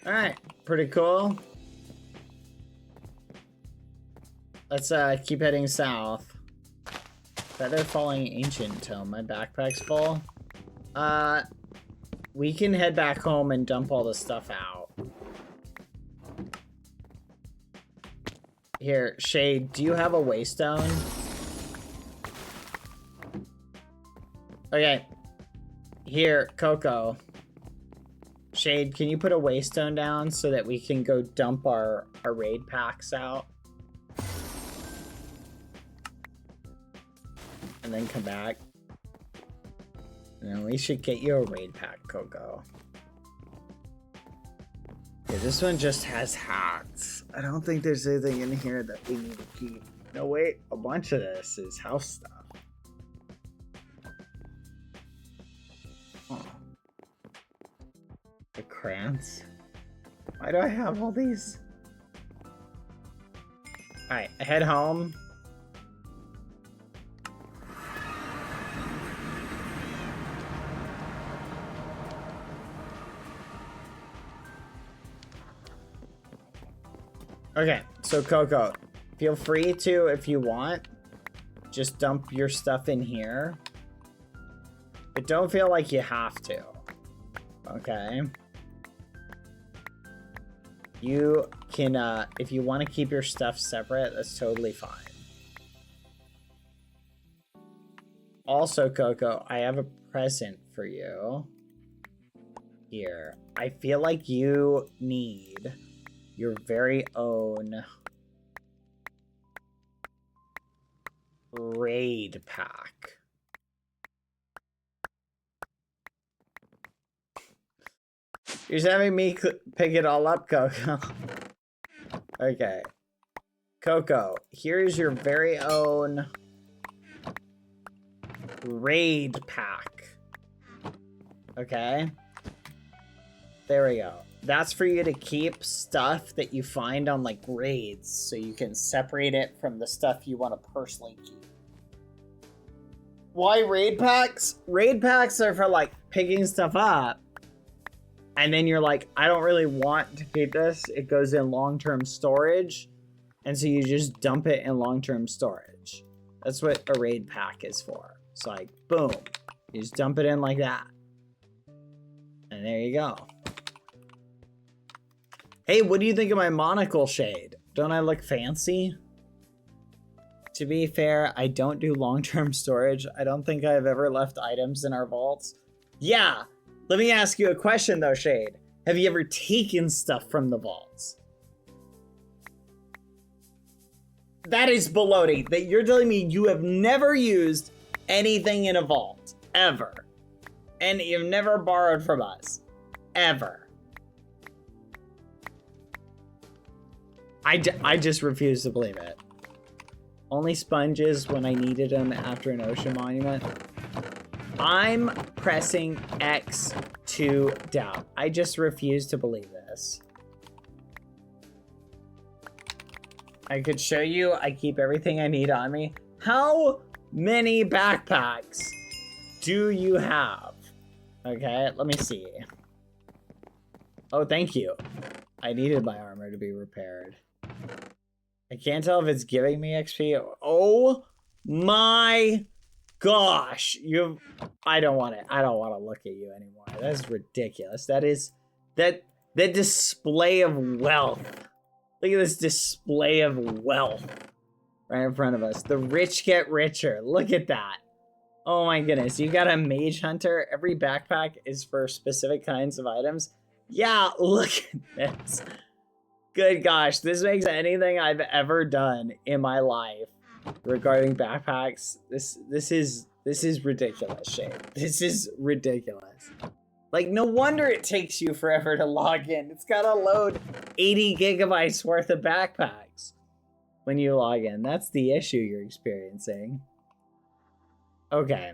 [SPEAKER 5] Alright, pretty cool. Let's keep heading south. Feather falling ancient tome. My backpack's full. We can head back home and dump all the stuff out. Here, Shade, do you have a waystone? Okay. Here, Coco. Shade, can you put a waystone down so that we can go dump our raid packs out? And then come back. And we should get you a raid pack, Coco. Okay, this one just has hats. I don't think there's anything in here that we need to keep. No, wait. A bunch of this is house stuff. crayons. Why do I have all these? Alright, head home. Okay, so Coco, feel free to, if you want, just dump your stuff in here. But don't feel like you have to. Okay. You can, if you want to keep your stuff separate, that's totally fine. Also, Coco, I have a present for you. Here. I feel like you need your very own raid pack. You're just having me pick it all up, Coco. Okay. Coco, here's your very own raid pack. Okay? There we go. That's for you to keep stuff that you find on, like, raids, so you can separate it from the stuff you want to personally keep. Why raid packs? Raid packs are for, like, picking stuff up. And then you're like, I don't really want to keep this. It goes in long-term storage. And so you just dump it in long-term storage. That's what a raid pack is for. It's like, boom. You just dump it in like that. And there you go. Hey, what do you think of my monocle shade? Don't I look fancy? To be fair, I don't do long-term storage. I don't think I've ever left items in our vaults. Yeah. Let me ask you a question, though, Shade. Have you ever taken stuff from the vaults? That is baloney. That you're telling me you have never used anything in a vault. Ever. And you've never borrowed from us. Ever. I just refuse to believe it. Only sponges when I needed them after an ocean monument. I'm pressing X to doubt. I just refuse to believe this. I could show you. I keep everything I need on me. How many backpacks do you have? Okay, let me see. Oh, thank you. I needed my armor to be repaired. I can't tell if it's giving me XP. Oh my gosh, I don't want it. I don't want to look at you anymore. That's ridiculous. That display of wealth. Look at this display of wealth right in front of us. The rich get richer. Look at that. Oh my goodness. You got a mage hunter. Every backpack is for specific kinds of items. Yeah, look at this. Good gosh, this makes anything I've ever done in my life regarding backpacks. This is ridiculous, Shane. This is ridiculous. Like, no wonder it takes you forever to log in. It's gotta load 80 gigabytes worth of backpacks when you log in. That's the issue you're experiencing. Okay.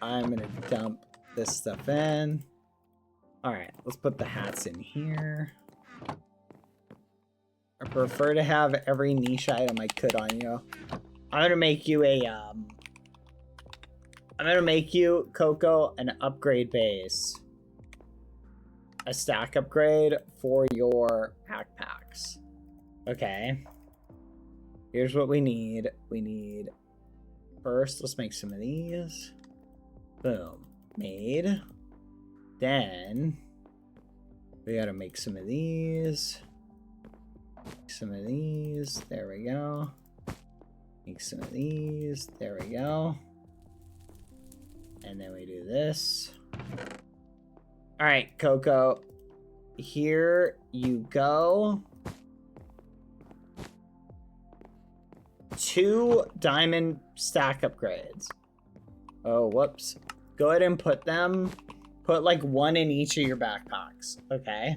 [SPEAKER 5] I'm gonna dump this stuff in. Alright, let's put the hats in here. I prefer to have every niche item I could on you. I'm gonna make you I'm gonna make you, Coco, an upgrade base. A stack upgrade for your backpacks. Okay. Here's what we need. We need... First, let's make some of these. Boom. Made. Then... we gotta make some of these. Some of these. There we go. Make some of these. There we go. And then we do this. Alright, Coco. Here you go. 2 diamond stack upgrades. Oh, whoops. Go ahead and put them. Put like 1 in each of your backpacks. Okay.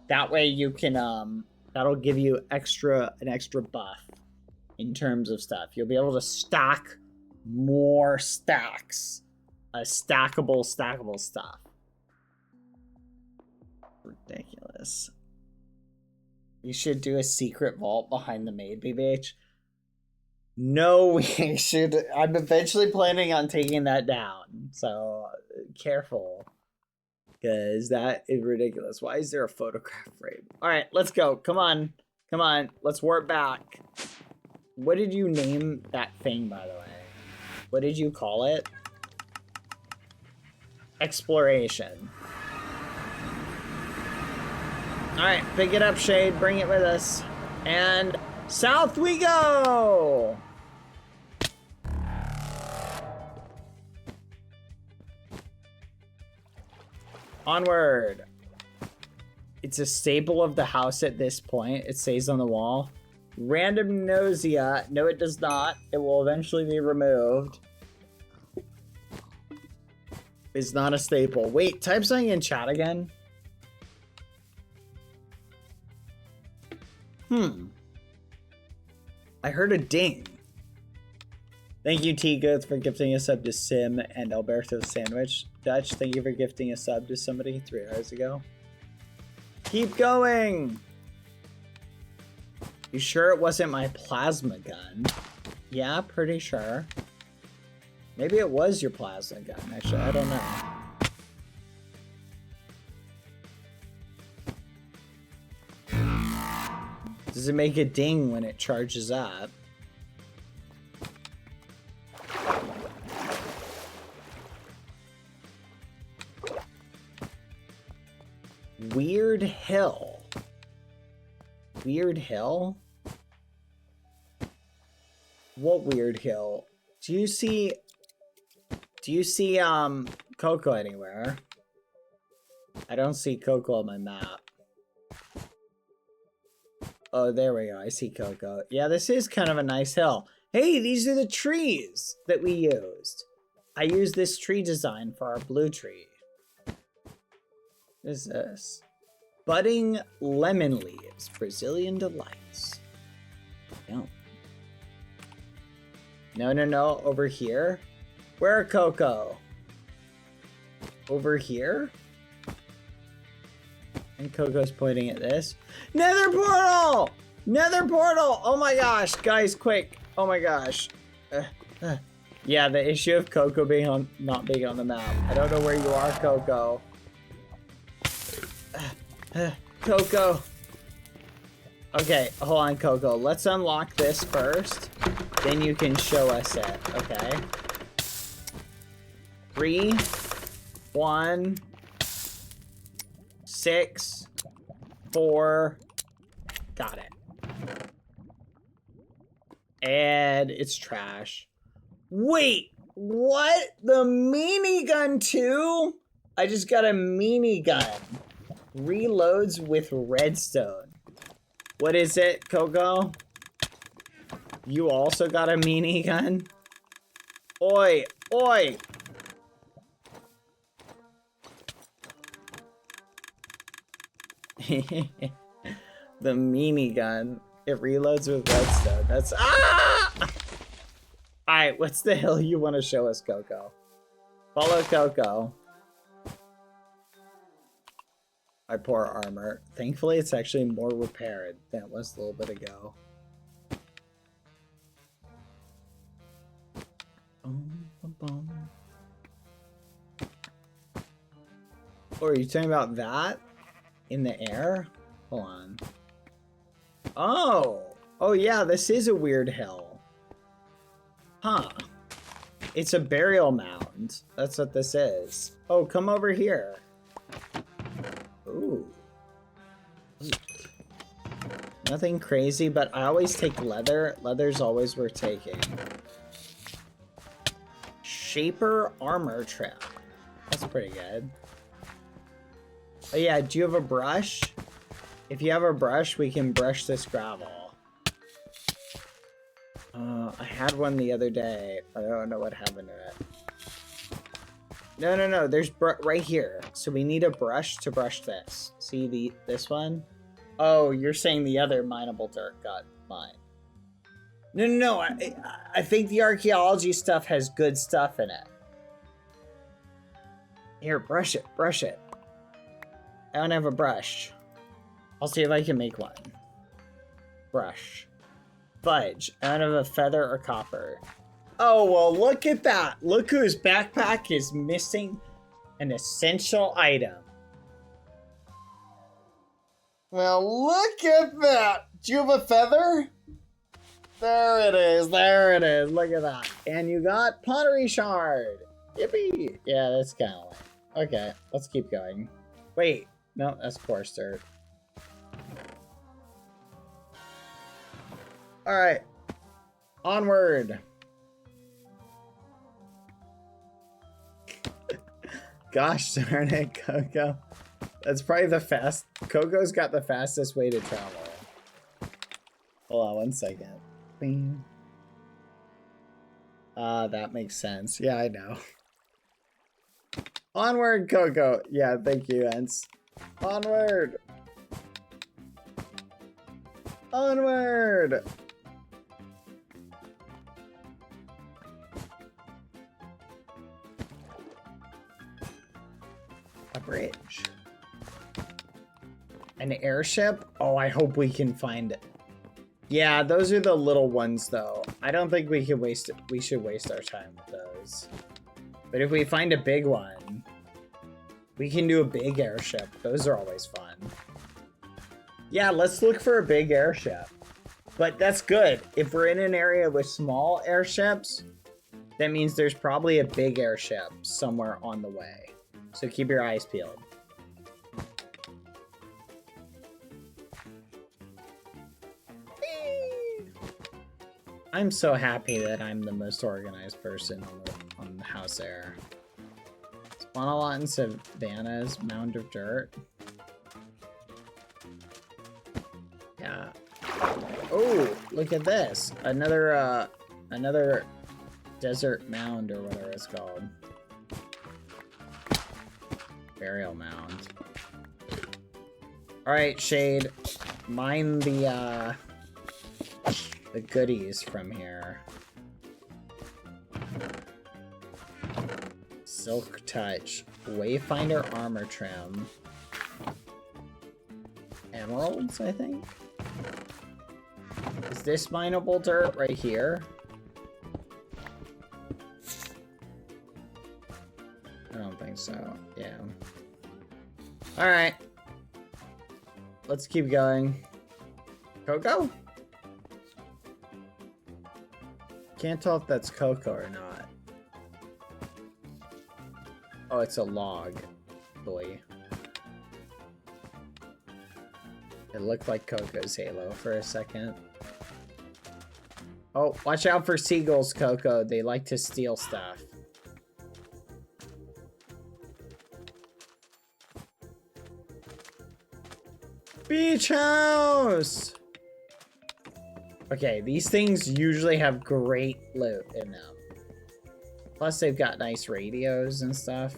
[SPEAKER 5] That way you can, that'll give you an extra buff in terms of stuff. You'll be able to stack more stacks stackable stuff. Ridiculous. You should do a secret vault behind the maid, BBH. No, we should. I'm eventually planning on taking that down. So careful. Because that is ridiculous. Why is there a photograph frame? Alright, let's go. Come on. Come on. Let's warp back. What did you name that thing, by the way? What did you call it? Exploration. Alright, pick it up, Shade. Bring it with us. And south we go! Onward. It's a staple of the house at this point. It stays on the wall. Random nausea. No, it does not. It will eventually be removed. It's not a staple. Wait, type something in chat again. I heard a ding. Thank you, T-Goods, for gifting a sub to Sim and Alberto Sandwich. Dutch, thank you for gifting a sub to somebody 3 hours ago. Keep going! You sure it wasn't my plasma gun? Yeah, pretty sure. Maybe it was your plasma gun, actually. I don't know. Does it make a ding when it charges up? Weird Hill. Weird Hill? What Weird Hill? Do you see Coco anywhere? I don't see Coco on my map. Oh, there we go. I see Coco. Yeah, this is kind of a nice hill. Hey, these are the trees that we used. I used this tree design for our blue tree. What is this? Budding lemon leaves. Brazilian delights. No. No. Over here. Where, Coco? Over here? And Coco's pointing at this. Nether portal! Nether portal! Oh my gosh, guys, quick. Oh my gosh. Yeah, the issue of Coco being not being on the map. I don't know where you are, Coco. Coco. Okay, hold on, Coco. Let's unlock this first. Then you can show us it, okay? 3, 1, 6, 4. Got it. And it's trash. Wait, what? The minigun too? I just got a minigun. Reloads with redstone. What is it, Coco? You also got a minigun? Oi, oi! The minigun. It reloads with redstone. That's Alright, what's the hill you want to show us, Coco? Follow Coco. My poor armor. Thankfully, it's actually more repaired than it was a little bit ago. Oh, are you talking about that? In the air? Hold on. Oh! Oh yeah, this is a weird hill. Huh. It's a burial mound. That's what this is. Oh, come over here. Ooh. Nothing crazy, but I always take leather. Leather's always worth taking. Shaper armor trim. That's pretty good. Oh yeah, do you have a brush? If you have a brush, we can brush this gravel. I had one the other day. I don't know what happened to it. No. There's right here. So we need a brush to brush this. See this one? Oh, you're saying the other mineable dirt got mine. No. I think the archaeology stuff has good stuff in it. Here, brush it, brush it. I don't have a brush. I'll see if I can make one. Brush. Fudge. I don't have a feather or copper. Oh, well, look at that. Look whose backpack is missing an essential item. Well, look at that. Do you have a feather? There it is. There it is. Look at that. And you got pottery shard. Yippee. Yeah, that's kind of lame. Okay, let's keep going. Wait. No, that's coarse dirt. Alright. Onward. Gosh darn it, Coco. That's probably the fast. Coco's got the fastest way to travel. Hold on 1 second. Bing. That makes sense. Yeah, I know. Onward, Coco. Yeah, thank you, Ents. Onward. Onward. A bridge. An airship? Oh, I hope we can find it. Yeah, those are the little ones, though. I don't think we can waste it. We should waste our time with those. But if we find a big one, we can do a big airship. Those are always fun. Yeah, let's look for a big airship. But that's good. If we're in an area with small airships, that means there's probably a big airship somewhere on the way. So keep your eyes peeled. I'm so happy that I'm the most organized person on the House Heir. Spawn a lot in Savannah's mound of dirt. Yeah. Oh, look at this. Another desert mound or whatever it's called. Burial mound. Alright, Shade. Mine the goodies from here. Silk Touch. Wayfinder armor trim. Emeralds, I think? Is this mineable dirt right here? I don't think so. Yeah. Alright. Let's keep going. Coco? Can't tell if that's Coco or not. Oh, it's a log. Boy. It looked like Coco's halo for a second. Oh, watch out for seagulls, Coco. They like to steal stuff. Beach house! Okay, these things usually have great loot in them. Plus, they've got nice radios and stuff.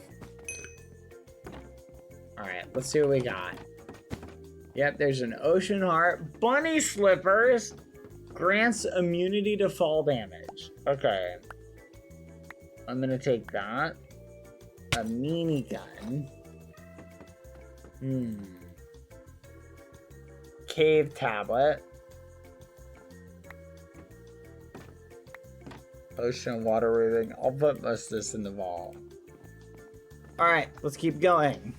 [SPEAKER 5] Alright, let's see what we got. Yep, there's an ocean heart. Bunny slippers! Grants immunity to fall damage. Okay. I'm gonna take that. A minigun. Cave tablet. Ocean water breathing. I'll put most of this in the vault. Alright, let's keep going.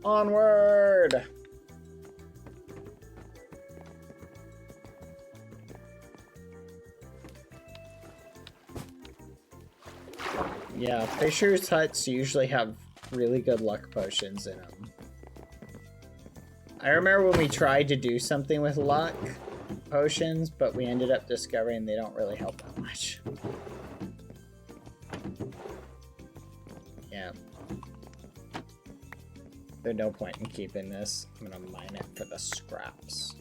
[SPEAKER 5] Onward! Yeah, Fisher's huts usually have really good luck potions in them. I remember when we tried to do something with luck potions, but we ended up discovering they don't really help that much. Yeah. There's no point in keeping this. I'm gonna mine it for the scraps.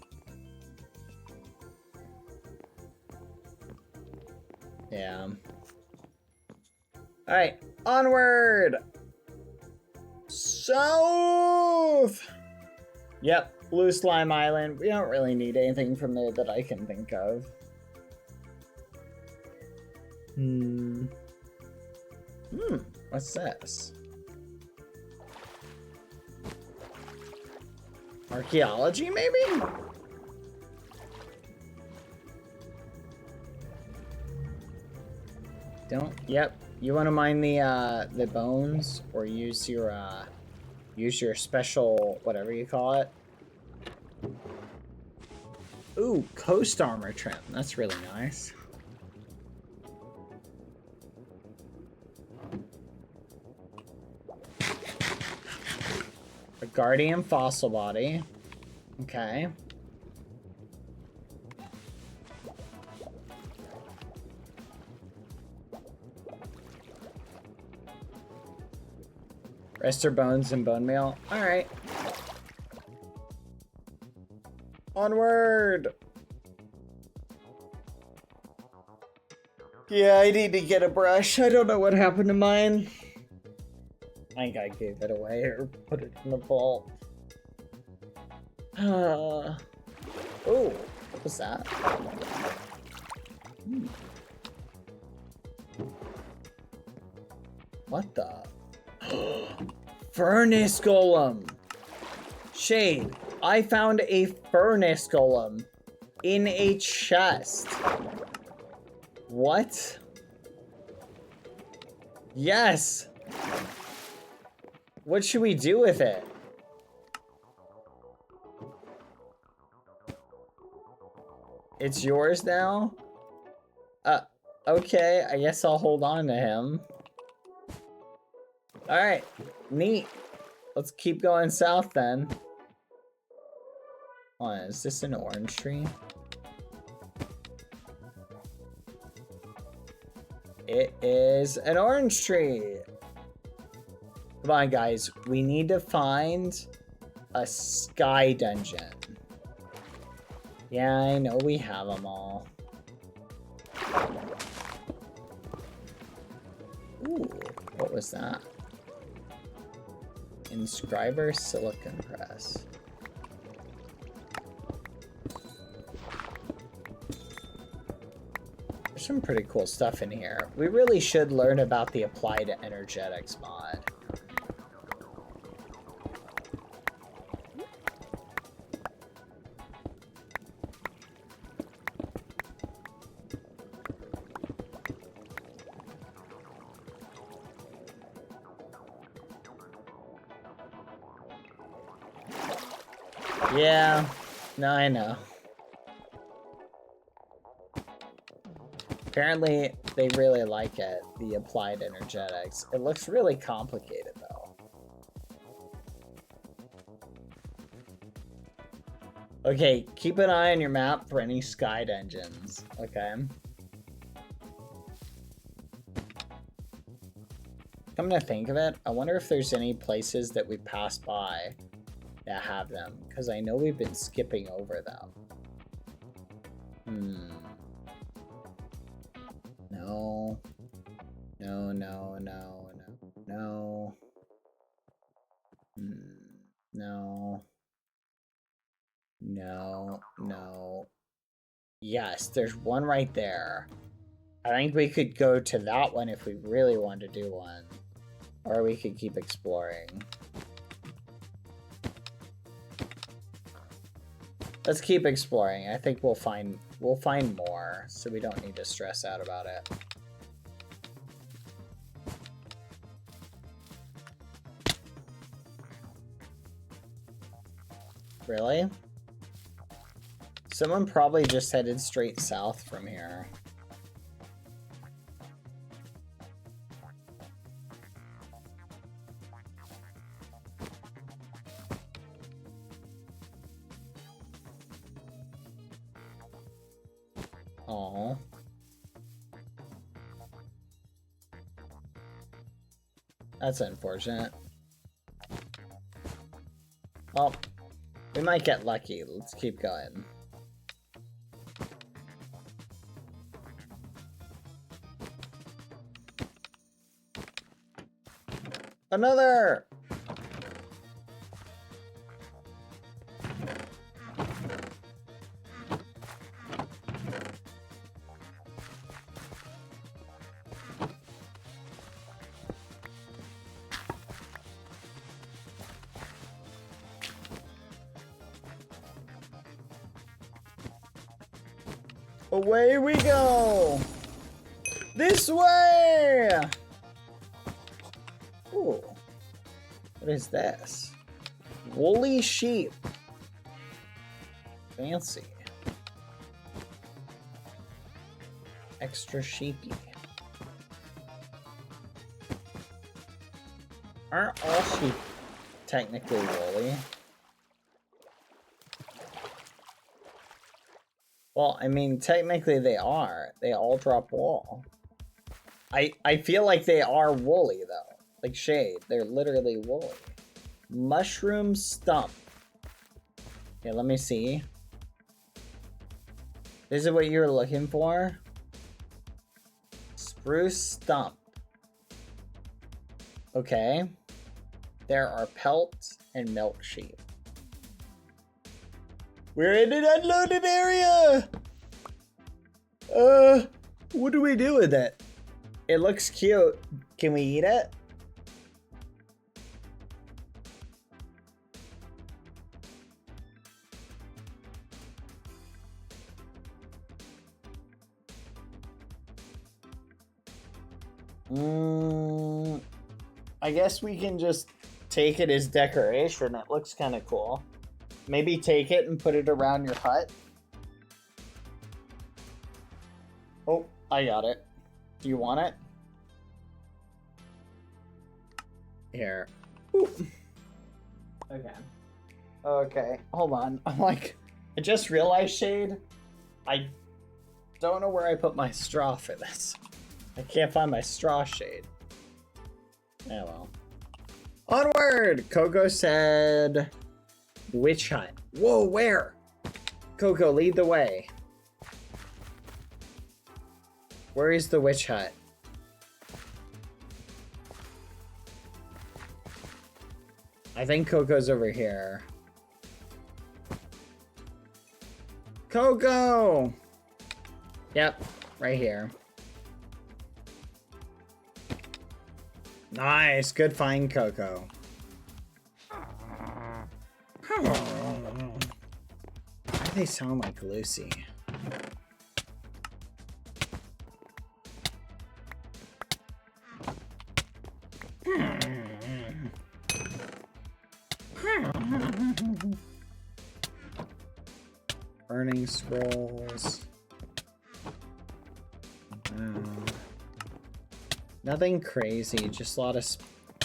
[SPEAKER 5] Yeah. Alright, onward! South! Yep, Blue Slime Island. We don't really need anything from there that I can think of. What's this? Archaeology, maybe? Don't. Yep. You want to mine the bones, or use your special whatever you call it. Ooh, coast armor trim. That's really nice. A guardian fossil body. Okay. Rester bones and bone meal. Alright. Onward! Yeah, I need to get a brush. I don't know what happened to mine. I think I gave it away or put it in the vault. Oh, what was that? What the? Furnace golem! Shade, I found a furnace golem in a chest. What? Yes! What should we do with it? It's yours now? Okay, I guess I'll hold on to him. Alright, neat. Let's keep going south then. Hold on, is this an orange tree? It is an orange tree. Come on, guys. We need to find a sky dungeon. Yeah, I know we have them all. Ooh, what was that? Inscriber silicon press. There's some pretty cool stuff in here. We really should learn about the applied energetics mod. Yeah, no, I know. Apparently, they really like it, the applied energetics. It looks really complicated, though. Okay, keep an eye on your map for any sky dungeons, okay? Come to think of it, I wonder if there's any places that we passed by that have them, because I know we've been skipping over them. No. No, no, no, no, no. No. No, no. Yes, there's one right there. I think we could go to that one if we really want to do one. Or we could keep exploring. Let's keep exploring. I think we'll find more, so we don't need to stress out about it. Really? Someone probably just headed straight south from here. Oh. That's unfortunate. Well, we might get lucky. Let's keep going. Another! Away we go! This way! Ooh. What is this? Woolly sheep. Fancy. Extra sheepy. Aren't all sheep technically woolly? Well, I mean, technically they are. They all drop wool. I feel like they are woolly, though. Like shade. They're literally woolly. Mushroom stump. Okay, let me see. This is what you were looking for? Spruce stump. Okay. There are pelts and milk sheep. We're in an unloaded area! What do we do with it? It looks cute. Can we eat it? I guess we can just take it as decoration. It looks kind of cool. Maybe take it and put it around your hut. Oh, I got it. Do you want it? Here. Ooh. Okay. Okay, hold on. I'm like, I just realized, Shade, I don't know where I put my straw for this. I can't find my straw, Shade. Yeah, well. Onward! Coco said... Witch hut. Whoa, where? Coco, lead the way. Where is the witch hut? I think Coco's over here. Coco! Yep, right here. Nice, good find, Coco. Why do they sound like Lucy? Burning scrolls. Nothing crazy, just a lot of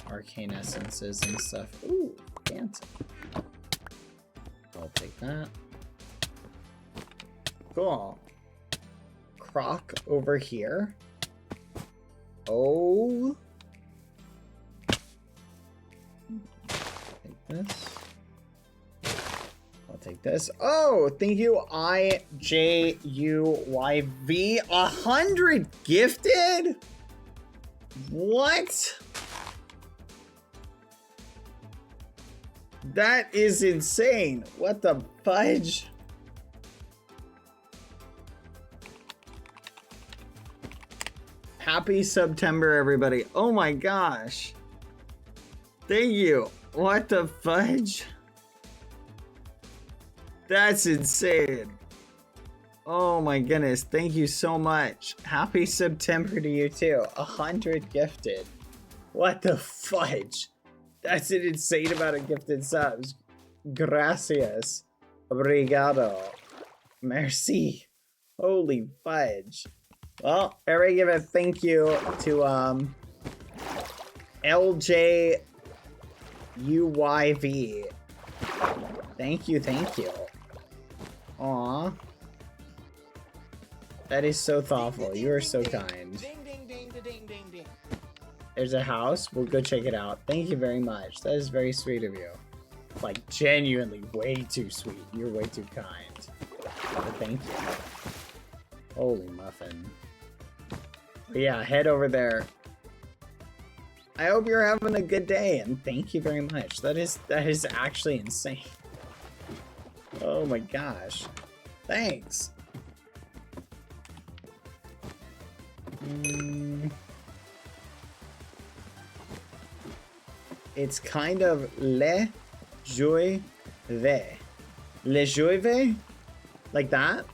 [SPEAKER 5] arcane essences and stuff. Ooh, fancy. I'll take that. Cool. Croc over here. Oh. Take this. I'll take this. Oh, thank you, IJUYV. 100 gifted? What? That is insane. What the fudge? Happy September, everybody. Oh my gosh. Thank you. What the fudge? That's insane. Oh my goodness. Thank you so much. Happy September to you too. 100 gifted. What the fudge? That's an insane amount of gifted subs. Gracias. Obrigado. Merci. Holy fudge. Well, everybody give a thank you to LJUYV. Thank you, thank you. Aw. That is so thoughtful. You are so kind. There's a house. We'll go check it out. Thank you very much. That is very sweet of you. Like, genuinely way too sweet. You're way too kind. But thank you. Holy muffin. But yeah, head over there. I hope you're having a good day, and thank you very much. That is actually insane. Oh my gosh. Thanks. It's kind of le joie ve. Le joie ve? Like that?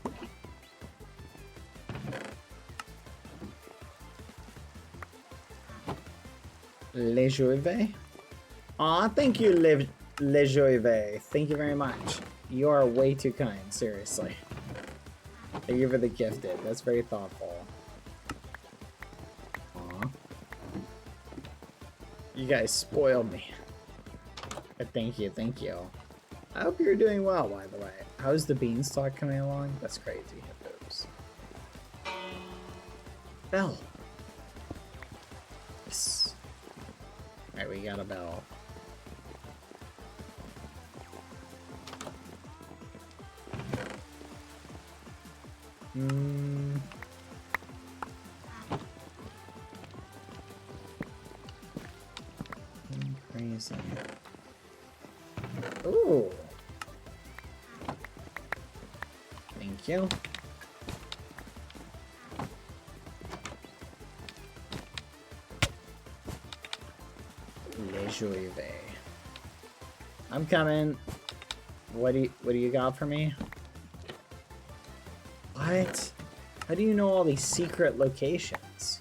[SPEAKER 5] Lejuve? Aw, thank you, Lejuve. Thank you very much. You are way too kind, seriously. Thank you for the gifted. That's very thoughtful. Aw. You guys spoiled me. But thank you, thank you. I hope you're doing well, by the way. How's the beanstalk coming along? That's crazy. Hippos. Bell. Yes. Alright, we got a bell. Crazy. Ooh. Thank you. Le Juive. I'm coming. What do you got for me? What? How do you know all these secret locations?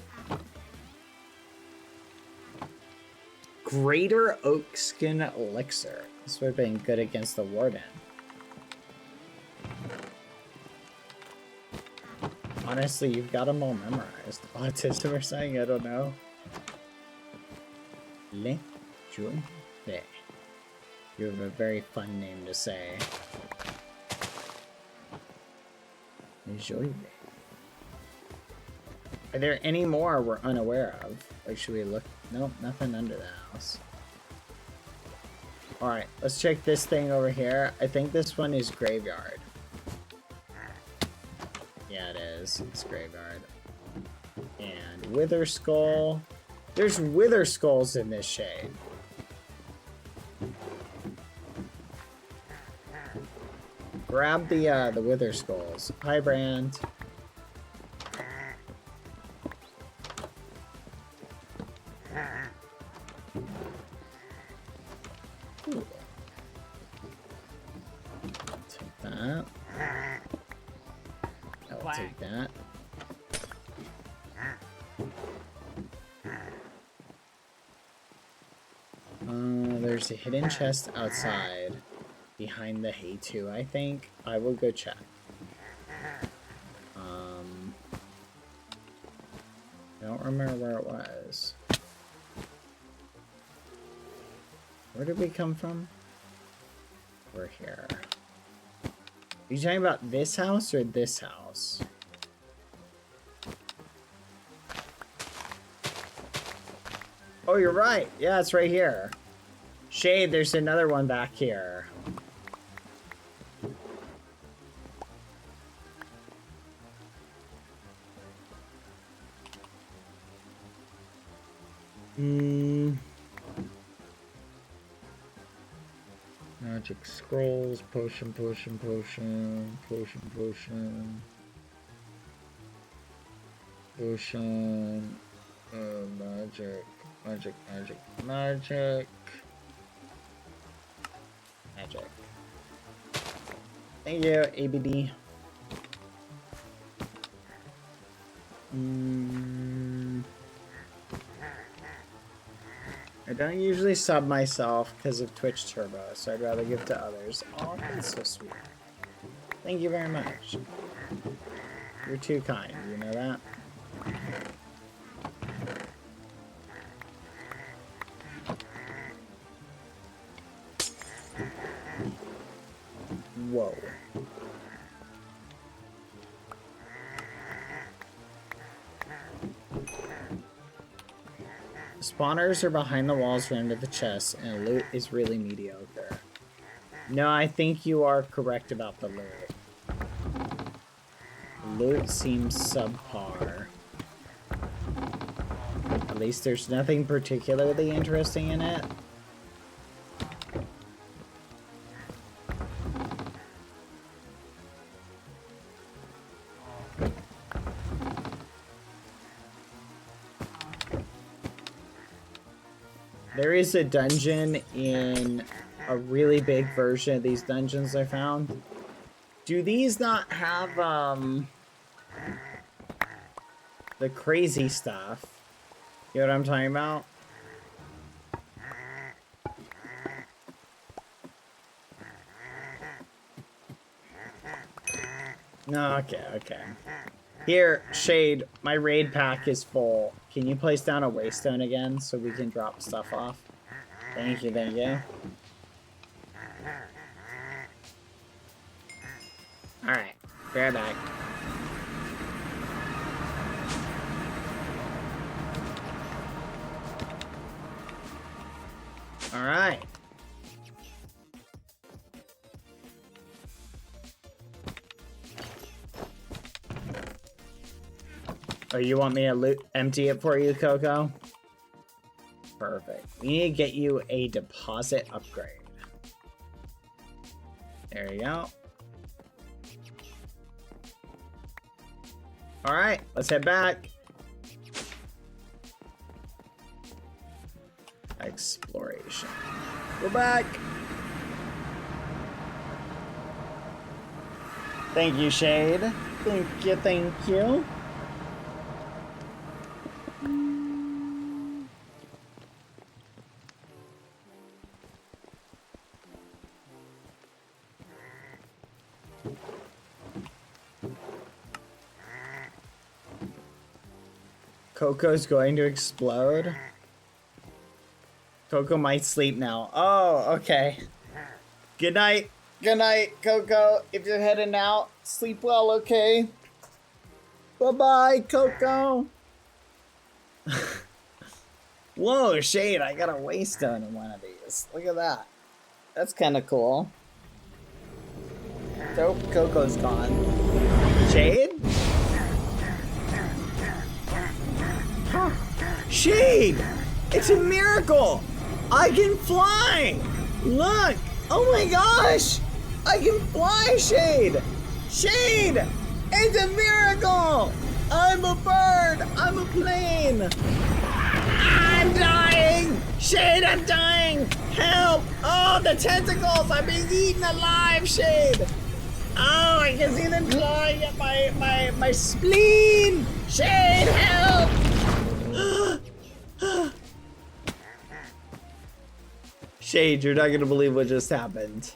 [SPEAKER 5] Greater Oakskin Elixir. This would have been good against the Warden. Honestly, you've got them all memorized. Autism or something? I don't know. Le Juive. You have a very fun name to say. Le Juive. Are there any more we're unaware of? Or should we look? Nope, nothing under the house. Alright, let's check this thing over here. I think this one is graveyard. Yeah, it is. It's graveyard. And Wither Skull. There's Wither Skulls in this shade. Grab the Wither Skulls. Hi, Brand. Ooh. Take that. I'll take that. There's a hidden chest outside. Behind the hay too, I think. I will go check. I don't remember where it was. Where did we come from? We're here. Are you talking about this house or this house? Oh, you're right. Yeah, it's right here. Shade, there's another one back here. Magic scrolls, potion. Magic. Thank you, ABD. I don't usually sub myself because of Twitch Turbo, so I'd rather give to others. Oh, that's so sweet. Thank you very much. You're too kind, you know that? Whoa. Spawners are behind the walls or under the chest, and loot is really mediocre. No, I think you are correct about the loot. Loot seems subpar. At least there's nothing particularly interesting in it. There is a dungeon in a really big version of these dungeons I found. Do these not have, the crazy stuff? You know what I'm talking about? No, okay, okay. Here, Shade, my raid pack is full. Can you place down a waystone again so we can drop stuff off? Thank you, thank you. Alright, be right back. Alright. Oh, you want me to empty it for you, Coco? Perfect. We need to get you a deposit upgrade. There you go. Alright, let's head back. Exploration. We're back. Thank you, Shade. Thank you, thank you. Coco's going to explode. Coco might sleep now. Oh, okay. Good night. Good night, Coco. If you're heading out, sleep well, okay? Bye-bye, Coco. Whoa, Shade, I got a waystone in one of these. Look at that. That's kind of cool. Dope, Coco's gone. Shade? Shade! It's a miracle! I can fly! Look! Oh my gosh! I can fly, Shade! Shade! It's a miracle! I'm a bird! I'm a plane! I'm dying! Shade, I'm dying! Help! Oh, the tentacles! I'm being eaten alive, Shade! Oh, I can see them clawing at my spleen! Shade, help! Shade, you're not gonna believe what just happened.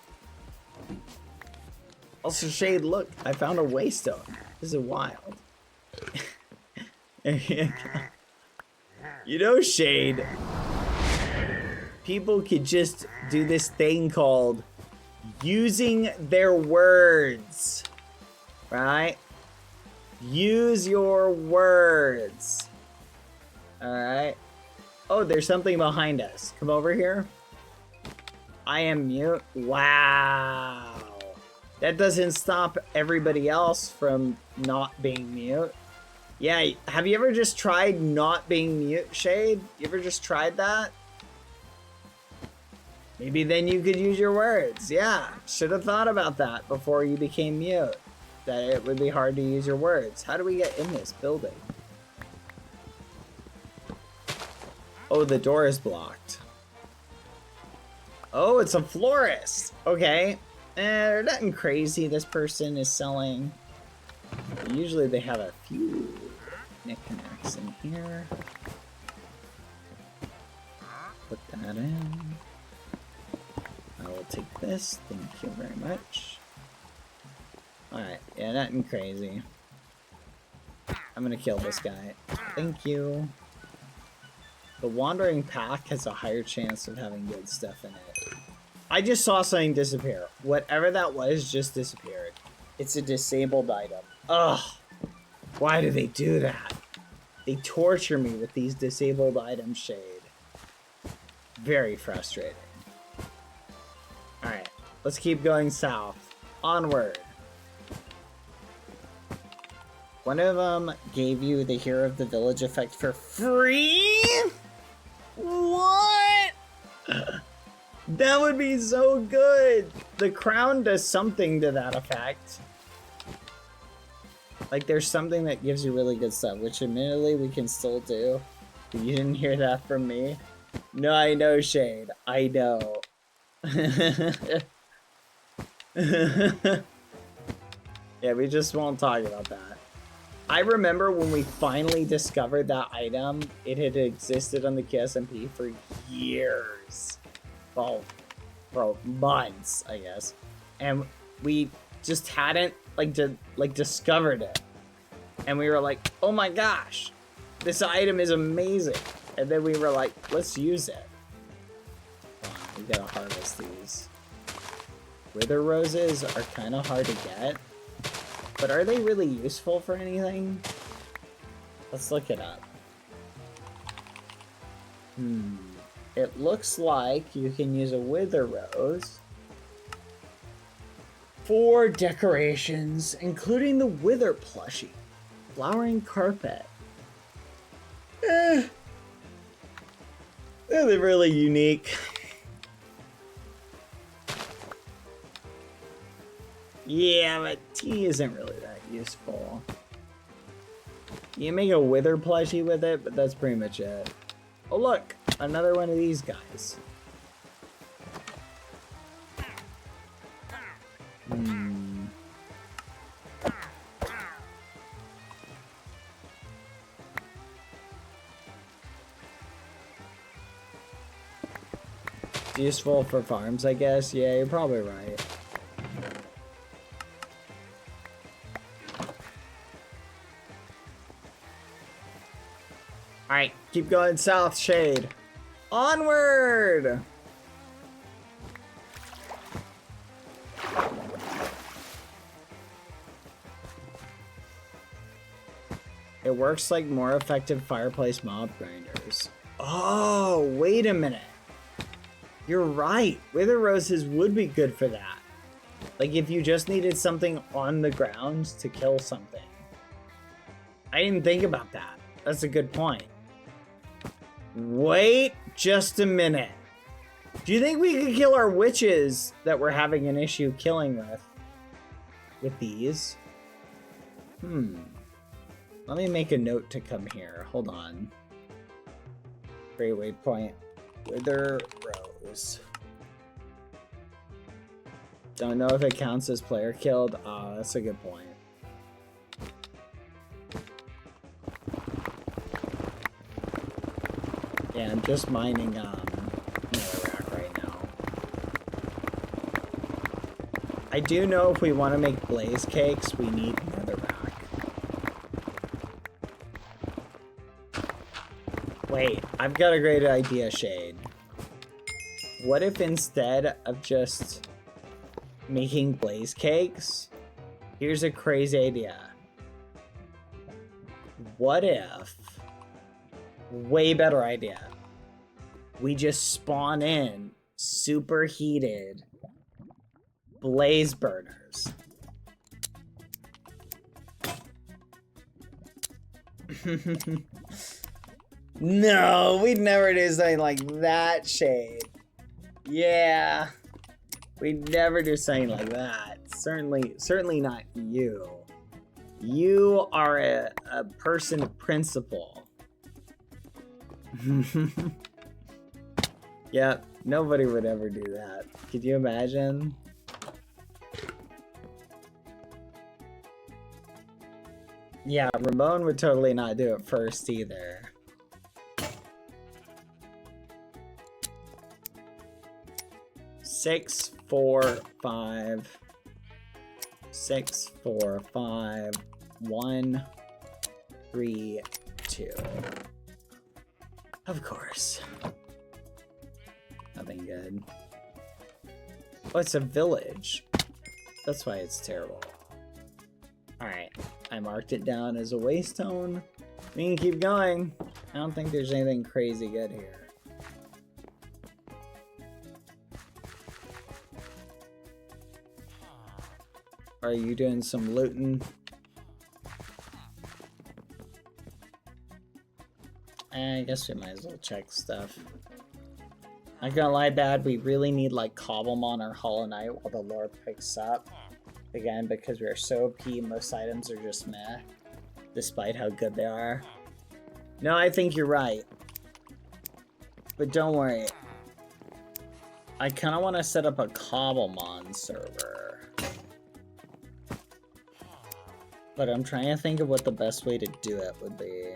[SPEAKER 5] Also, Shade, look, I found a waystone. This is wild. You know, Shade, people could just do this thing called using their words, right? Use your words. All right. Oh, there's something behind us. Come over here. I am mute. Wow. That doesn't stop everybody else from not being mute. Yeah, have you ever just tried not being mute, Shade? You ever just tried that? Maybe then you could use your words. Yeah, should have thought about that before you became mute. That it would be hard to use your words. How do we get in this building? Oh, the door is blocked. Oh, it's a florist. Okay. They're nothing crazy this person is selling. Usually they have a few knickknacks in here. Put that in. I will take this. Thank you very much. Alright, yeah, nothing crazy. I'm gonna kill this guy. Thank you. The Wandering Pack has a higher chance of having good stuff in it. I just saw something disappear. Whatever that was just disappeared. It's a disabled item. Ugh. Why do they do that? They torture me with these disabled items, Shade. Very frustrating. Alright, let's keep going south. Onward. One of them gave you the Hero of the Village effect for free? What? That would be so good. The crown does something to that effect. Like there's something that gives you really good stuff, which admittedly we can still do. You didn't hear that from me? No, I know, Shade. I know. Yeah, we just won't talk about that. I remember when we finally discovered that item, it had existed on the KSMP for years. Well, for months, I guess. And we just hadn't discovered it. And we were like, oh my gosh, this item is amazing. And then we were like, let's use it. We gotta harvest these. Wither roses are kind of hard to get. But are they really useful for anything? Let's look it up. It looks like you can use a wither rose for decorations, including the wither plushie. Flowering carpet. They're really unique. Yeah, but tea isn't really that useful. You can make a wither plushie with it, but that's pretty much it. Oh look, another one of these guys. Useful for farms, I guess. Yeah, you're probably right. Alright, keep going south, Shade. Onward! It works like more effective fireplace mob grinders. Oh, wait a minute. You're right. Wither roses would be good for that. Like if you just needed something on the ground to kill something. I didn't think about that. That's a good point. Wait just a minute. Do you think we could kill our witches that we're having an issue killing with these? Let me make a note to come here. Hold on. Great waypoint. Wither rose. Don't know if it counts as player killed. Oh, that's a good point. Yeah, I'm just mining netherrack right now. I do know if we want to make blaze cakes, we need netherrack. Wait, I've got a great idea, Shade. What if instead of just making blaze cakes, here's a crazy idea. What if, way better idea, we just spawn in superheated blaze burners. No, we'd never do something like that, Shade. Yeah, we'd never do something like that. Certainly not you. You are a person of principle. Yeah, nobody would ever do that. Could you imagine? Yeah, Ramon would totally not do it first either. Six, 4, 5. 6, 4, 5. 1, 3, 2. Of course. Nothing good. Oh, it's a village. That's why it's terrible. Alright, I marked it down as a waste zone. We can keep going. I don't think there's anything crazy good here. Are you doing some looting? I guess we might as well check stuff. Not gonna lie, Bad, we really need like Cobblemon or Hollow Knight while the lore picks up. Again, because we are so OP, most items are just meh, despite how good they are. No, I think you're right. But don't worry. I kind of want to set up a Cobblemon server. But I'm trying to think of what the best way to do it would be.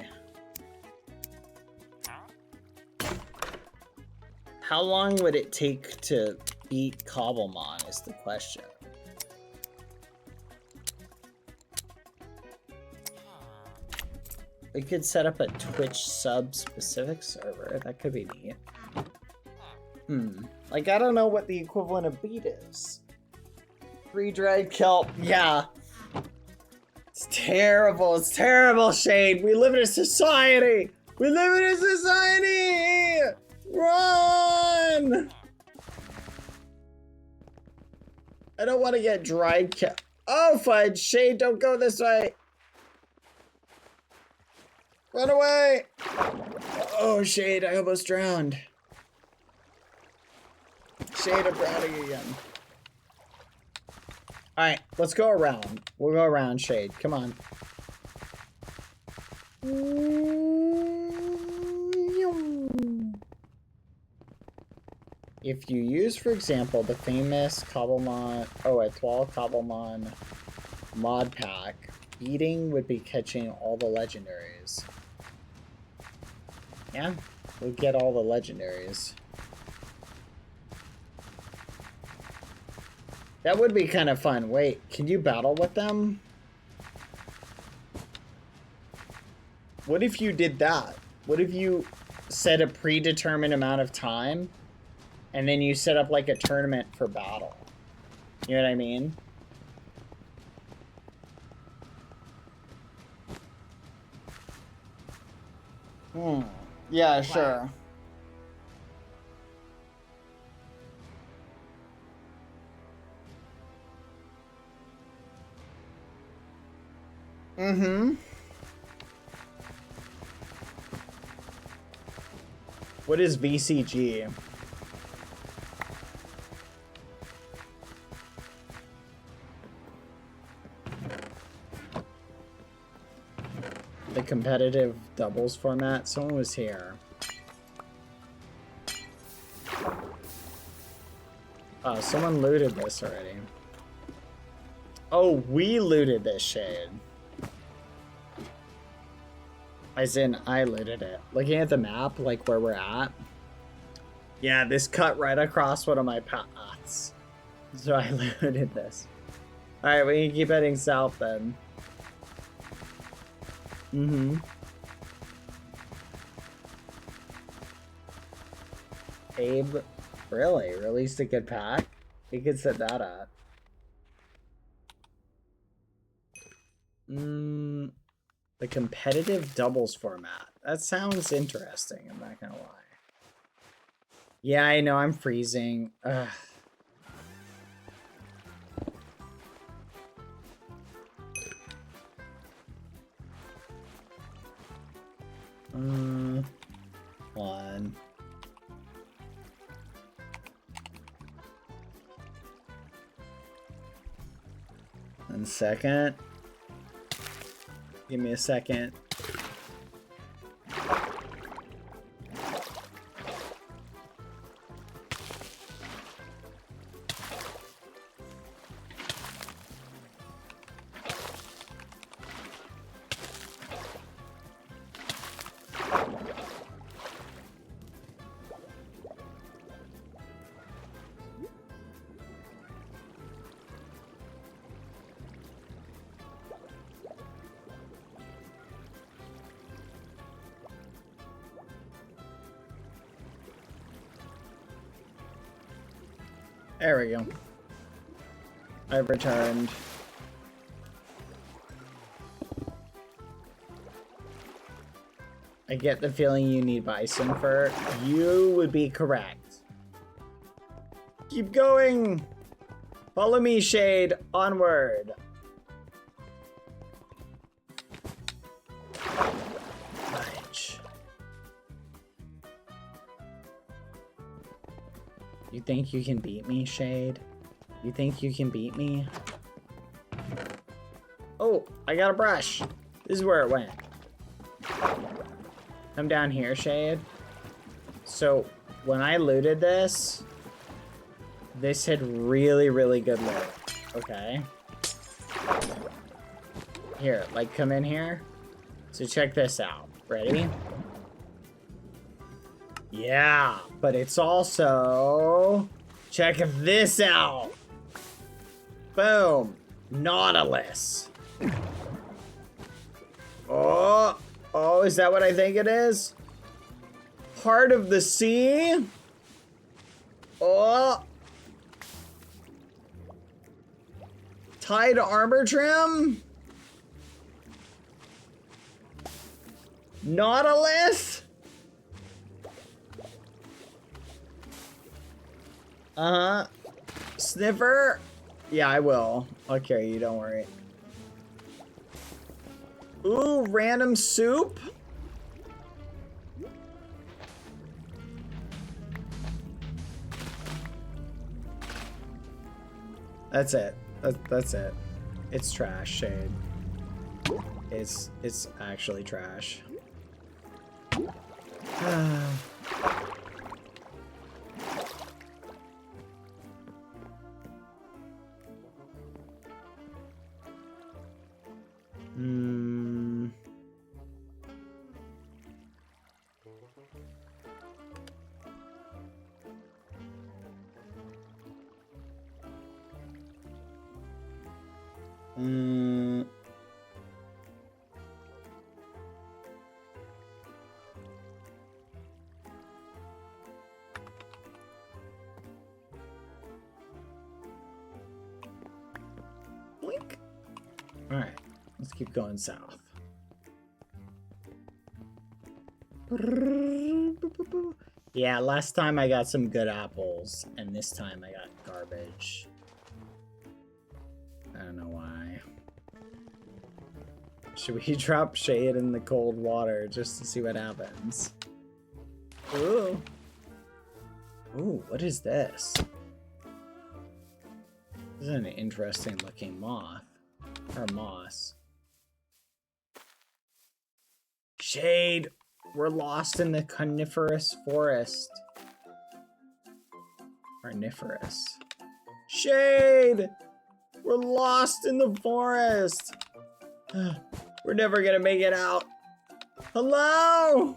[SPEAKER 5] How long would it take to beat Cobblemon is the question. We could set up a Twitch sub-specific server. That could be neat. Like, I don't know what the equivalent of beat is. Free-dried kelp. Yeah. It's terrible. It's terrible, Shade. We live in a society. We live in a society. Run. I don't want to get dried kelp. Oh, fudge. Shade, don't go this way. Run away. Oh, Shade, I almost drowned. Shade, I'm drowning again. Alright, let's go around. We'll go around, Shade. Come on. If you use, for example, the famous Cobblemon, Etoile Cobblemon mod pack, beating would be catching all the legendaries. Yeah, we'll get all the legendaries. That would be kind of fun. Wait, can you battle with them? What if you did that? What if you set a predetermined amount of time and then you set up like a tournament for battle? You know what I mean? Yeah, sure. What is VCG? The competitive doubles format? Someone was here. Oh, someone looted this already. Oh, we looted this, Shade. As in, I looted it. Looking at the map, like where we're at. Yeah, this cut right across one of my paths. So I looted this. Alright, we can keep heading south then. Abe, really? Released a good pack? We could set that up. The competitive doubles format. That sounds interesting, I'm not gonna lie. Yeah, I know, I'm freezing. Ugh. One. And second. Give me a second. There we go. I've returned. I get the feeling you need bison fur. You would be correct. Keep going! Follow me, Shade. Onward. Fudge. You think you can beat me, Shade? You think you can beat me? Oh, I got a brush. This is where it went. Come down here, Shade. So, when I looted this, this had really, really good loot. Okay. Here, like, come in here. So check this out. Ready? Yeah, but it's also... Check this out. Boom. Nautilus. Oh, Oh, is that what I think it is? Heart of the Sea? Oh. Tied armor trim? Nautilus? Uh-huh. Sniffer? Yeah, I will. I'll carry you, don't worry. Ooh, random soup? That's it. That's it. It's trash, Shade. It's actually trash. Blink. All right, let's keep going south. Yeah, last time I got some good apples, and this time I got garbage. I don't know why. Should we drop Shade in the cold water just to see what happens? Ooh. Ooh, what is this? This is an interesting looking moth. Or moss. Shade! We're lost in the coniferous forest. Carnivorous. Shade! We're lost in the forest! We're never gonna make it out. Hello?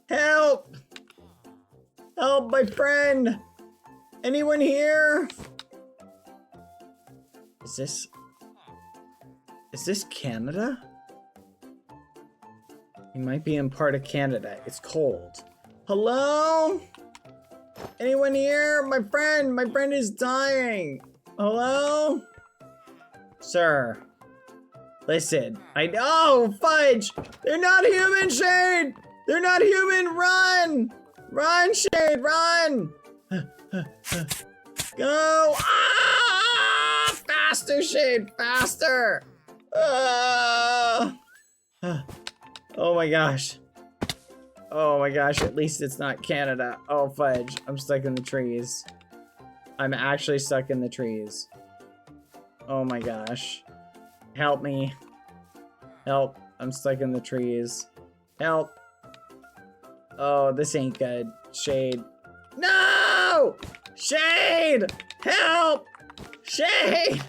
[SPEAKER 5] Help! Help, my friend! Anyone here? Is this Canada? We might be in part of Canada. It's cold. Hello? Anyone here? My friend is dying. Hello? Sir. Listen, I know, fudge! They're not human, Shade! They're not human, run! Run, Shade, run! Go! Ah! Faster, Shade, faster! Oh my gosh. Oh my gosh, at least it's not Canada. Oh, fudge, I'm stuck in the trees. I'm actually stuck in the trees. Oh my gosh. Help me. Help. I'm stuck in the trees. Help. Oh, this ain't good. Shade. No! Shade! Help! Shade!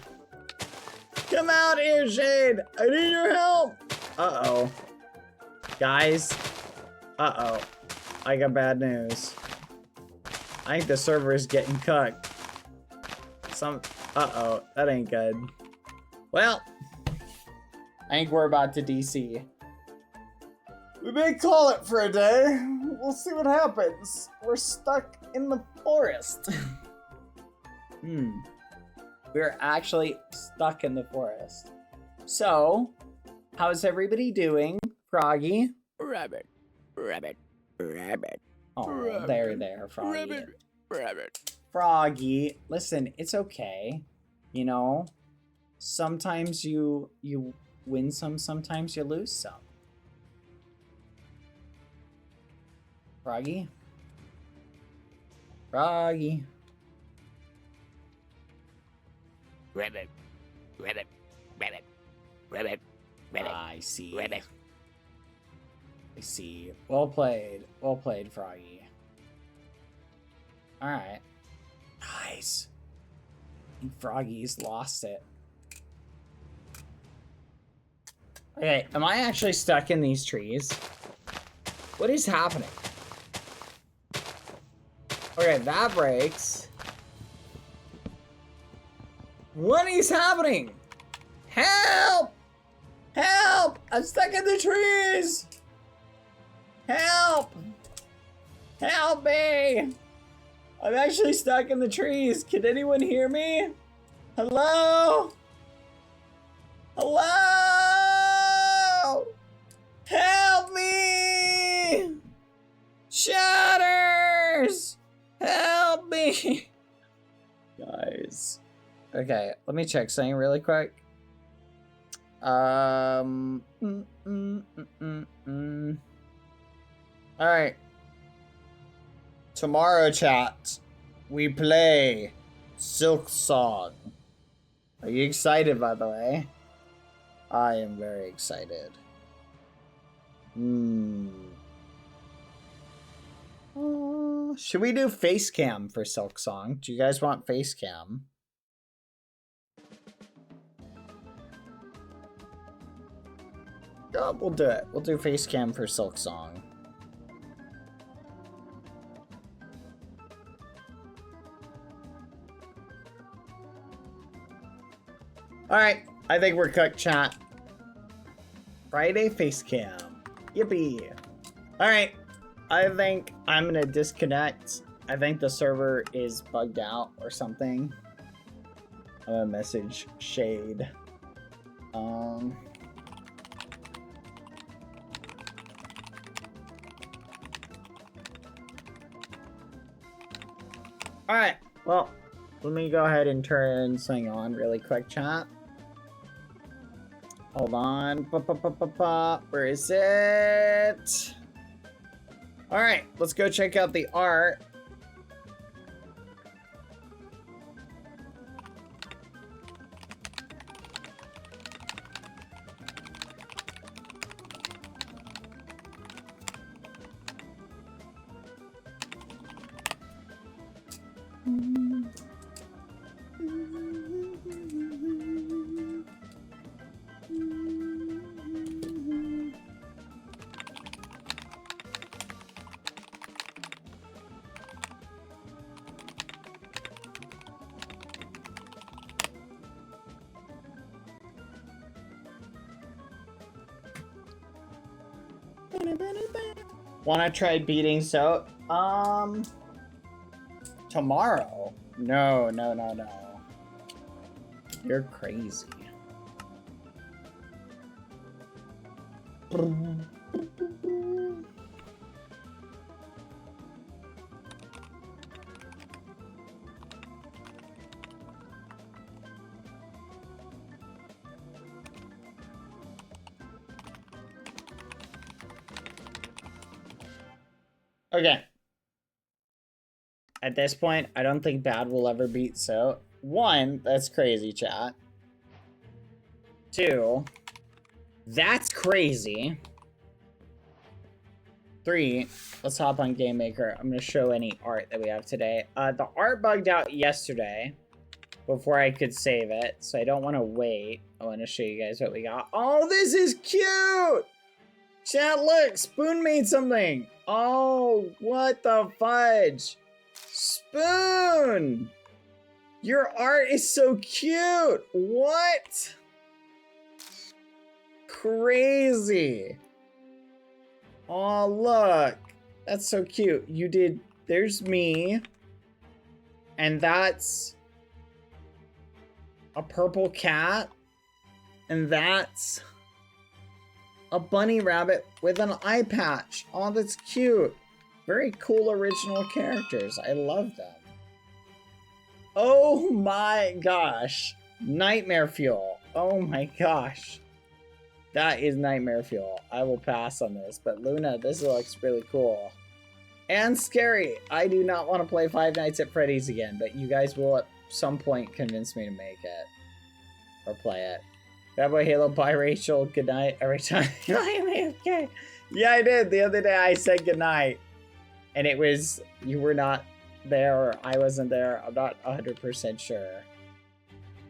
[SPEAKER 5] Come out here, Shade! I need your help! Uh-oh. Guys. Uh-oh. I got bad news. I think the server is getting cooked. Uh-oh. That ain't good. Well, I think we're about to DC. We may call it for a day. We'll see what happens. We're stuck in the forest. We're actually stuck in the forest. So, how's everybody doing? Froggy?
[SPEAKER 1] Rabbit. Rabbit. Rabbit.
[SPEAKER 5] Oh,
[SPEAKER 1] Rabbit.
[SPEAKER 5] there, Froggy.
[SPEAKER 1] Rabbit. Rabbit.
[SPEAKER 5] Froggy, listen, it's okay. You know, sometimes you win some, sometimes you lose some. Froggy? Froggy?
[SPEAKER 1] Rabbit. Rabbit. Rabbit. Rabbit. Rabbit.
[SPEAKER 5] I see.
[SPEAKER 1] Rabbit.
[SPEAKER 5] I see. Well played. Well played, Froggy. Alright. Nice. I think Froggy's lost it. Okay, am I actually stuck in these trees? What is happening? Okay, that breaks. What is happening? Help! Help! I'm stuck in the trees! Help! Help me! I'm actually stuck in the trees. Can anyone hear me? Hello? Hello? Help me! Shatters! Help me! Guys. Okay, let me check something really quick. Alright. Tomorrow, chat, we play Silk Song. Are you excited, by the way? I am very excited. Should we do face cam for Silk Song? Do you guys want face cam? Oh, we'll do it. We'll do face cam for Silk Song. Alright, I think we're cooked, chat. Friday face cam. Yippee. Alright, I think I'm gonna disconnect. I think the server is bugged out or something. I'm gonna message Shade. Alright, well, let me go ahead and turn something on really quick, chat. Hold on. Where is it? Alright, let's go check out the art. Wanna try beating so? Tomorrow? No. You're crazy. Okay. At this point, I don't think Bad will ever beat So. 1, that's crazy, chat. 2, that's crazy. 3, let's hop on Game Maker. I'm gonna show any art that we have today. The art bugged out yesterday before I could save it, so I don't want to wait. I want to show you guys what we got. Oh, this is cute! Chat, look, Spoon made something. Oh, what the fudge? Spoon! Your art is so cute! What? Crazy. Oh, look. That's so cute. You did... There's me. And that's... a purple cat. And that's... a bunny rabbit with an eye patch. Oh, that's cute. Very cool original characters. I love them. Oh my gosh. Nightmare fuel. Oh my gosh. That is nightmare fuel. I will pass on this. But Luna, this looks really cool. And scary. I do not want to play Five Nights at Freddy's again. But you guys will at some point convince me to make it. Or play it. Badboyhalo, biracial, goodnight every time I am AFK. Yeah, I did. The other day I said goodnight. And it was, you were not there or I wasn't there. I'm not 100% sure.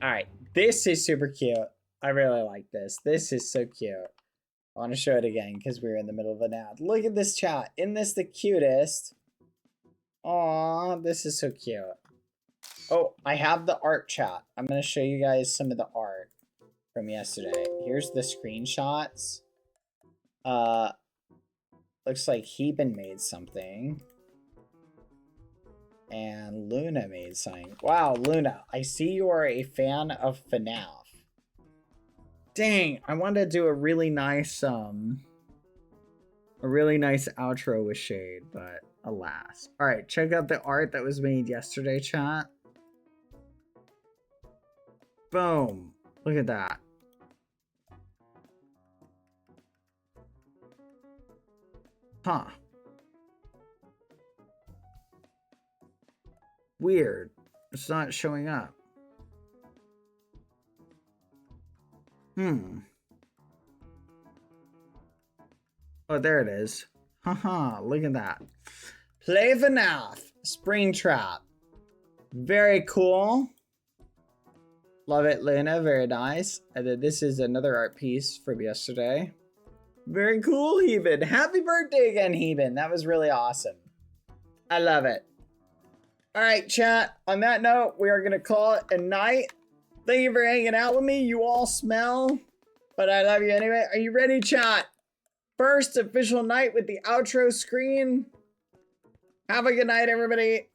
[SPEAKER 5] Alright, this is super cute. I really like this. This is so cute. I want to show it again because we were in the middle of an ad. Look at this chat. Isn't this the cutest? Aw, this is so cute. Oh, I have the art, chat. I'm going to show you guys some of the art from yesterday. Here's the screenshots. Looks like Heben made something. And Luna made something. Wow, Luna, I see you are a fan of FNAF. Dang, I wanted to do a really nice outro with Shade, but alas. All right, check out the art that was made yesterday, chat. Boom. Look at that. Huh. Weird. It's not showing up. Oh, there it is. Haha, look at that. Play FNAF. Springtrap. Very cool. Love it, Luna. Very nice. And then this is another art piece from yesterday. Very cool, Heben. Happy birthday again, Heben. That was really awesome. I love it. All right, chat. On that note, we are going to call it a night. Thank you for hanging out with me. You all smell, but I love you anyway. Are you ready, chat? First official night with the outro screen. Have a good night, everybody.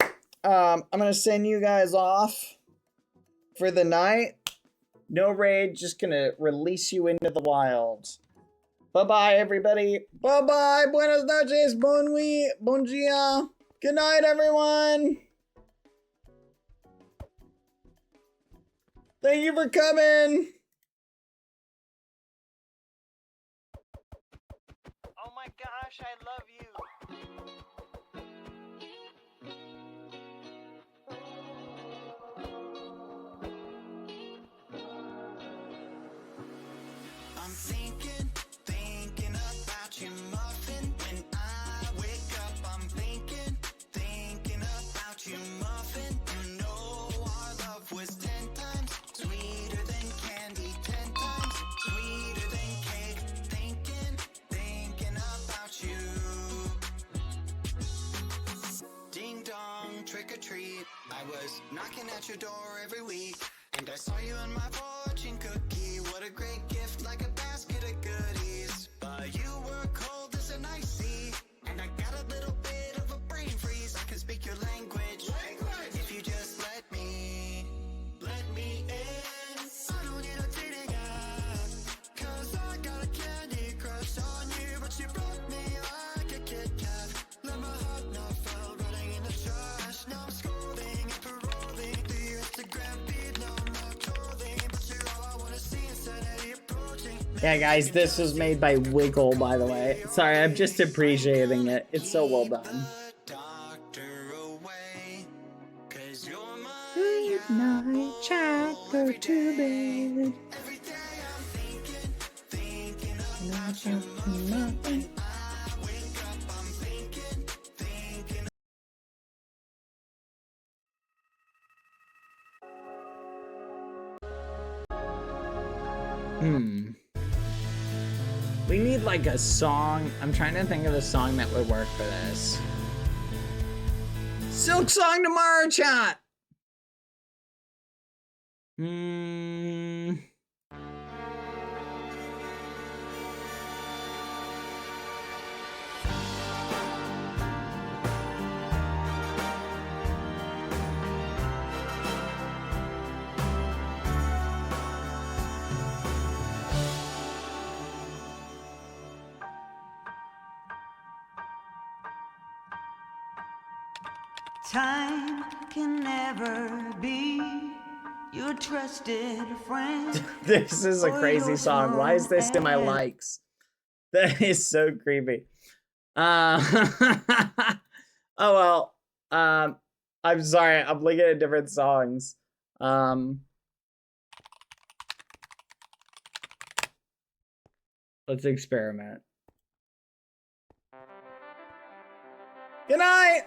[SPEAKER 5] I'm going to send you guys off for the night. No raid, just going to release you into the wild. Bye-bye, everybody. Bye-bye. Buenas noches. Bon dia. Good night, everyone. Thank you for coming.
[SPEAKER 6] Oh my gosh, I love you.
[SPEAKER 2] I'm thinking about you, muffin. When I wake up, I'm thinking about you, muffin. You know our love was 10 times sweeter than candy, 10 times sweeter than cake. Thinking about you. Ding dong, trick or treat. I was knocking at your door every week, and I saw you in my fortune cookie. What a great gift, like a basket of goodies. But you were cold as an ice sea, and I got a little bit of a brain freeze. I can speak your language. If you just let me in. I don't need a dating app, 'cause I got a candy crush on you. But you broke me like a Kit Kat. Let my heart not fall, running in the trash. Now I'm scrolling and paroling through your Instagram feed. Now I'm not trolling, but you're all I wanna see. Insanity approaching.
[SPEAKER 5] Yeah, guys, this was made by Wiggle, by the way. Sorry, I'm just appreciating it. It's so well done.
[SPEAKER 2] Doctor away, 'cause you're my
[SPEAKER 5] Good night, chat. Go to bed.
[SPEAKER 2] every day. I'm thinking about you, muffin. I wake up, I'm thinking.
[SPEAKER 5] We need like a song. I'm trying to think of a song that would work for this. Silk song tomorrow, chat.
[SPEAKER 7] Time can never be your trusted friend.
[SPEAKER 5] This is a
[SPEAKER 7] or
[SPEAKER 5] crazy
[SPEAKER 7] your
[SPEAKER 5] song. Why is this in my
[SPEAKER 7] friend.
[SPEAKER 5] likes? That is so creepy. Oh well. I'm sorry. I'm looking at different songs. Let's experiment. Good night.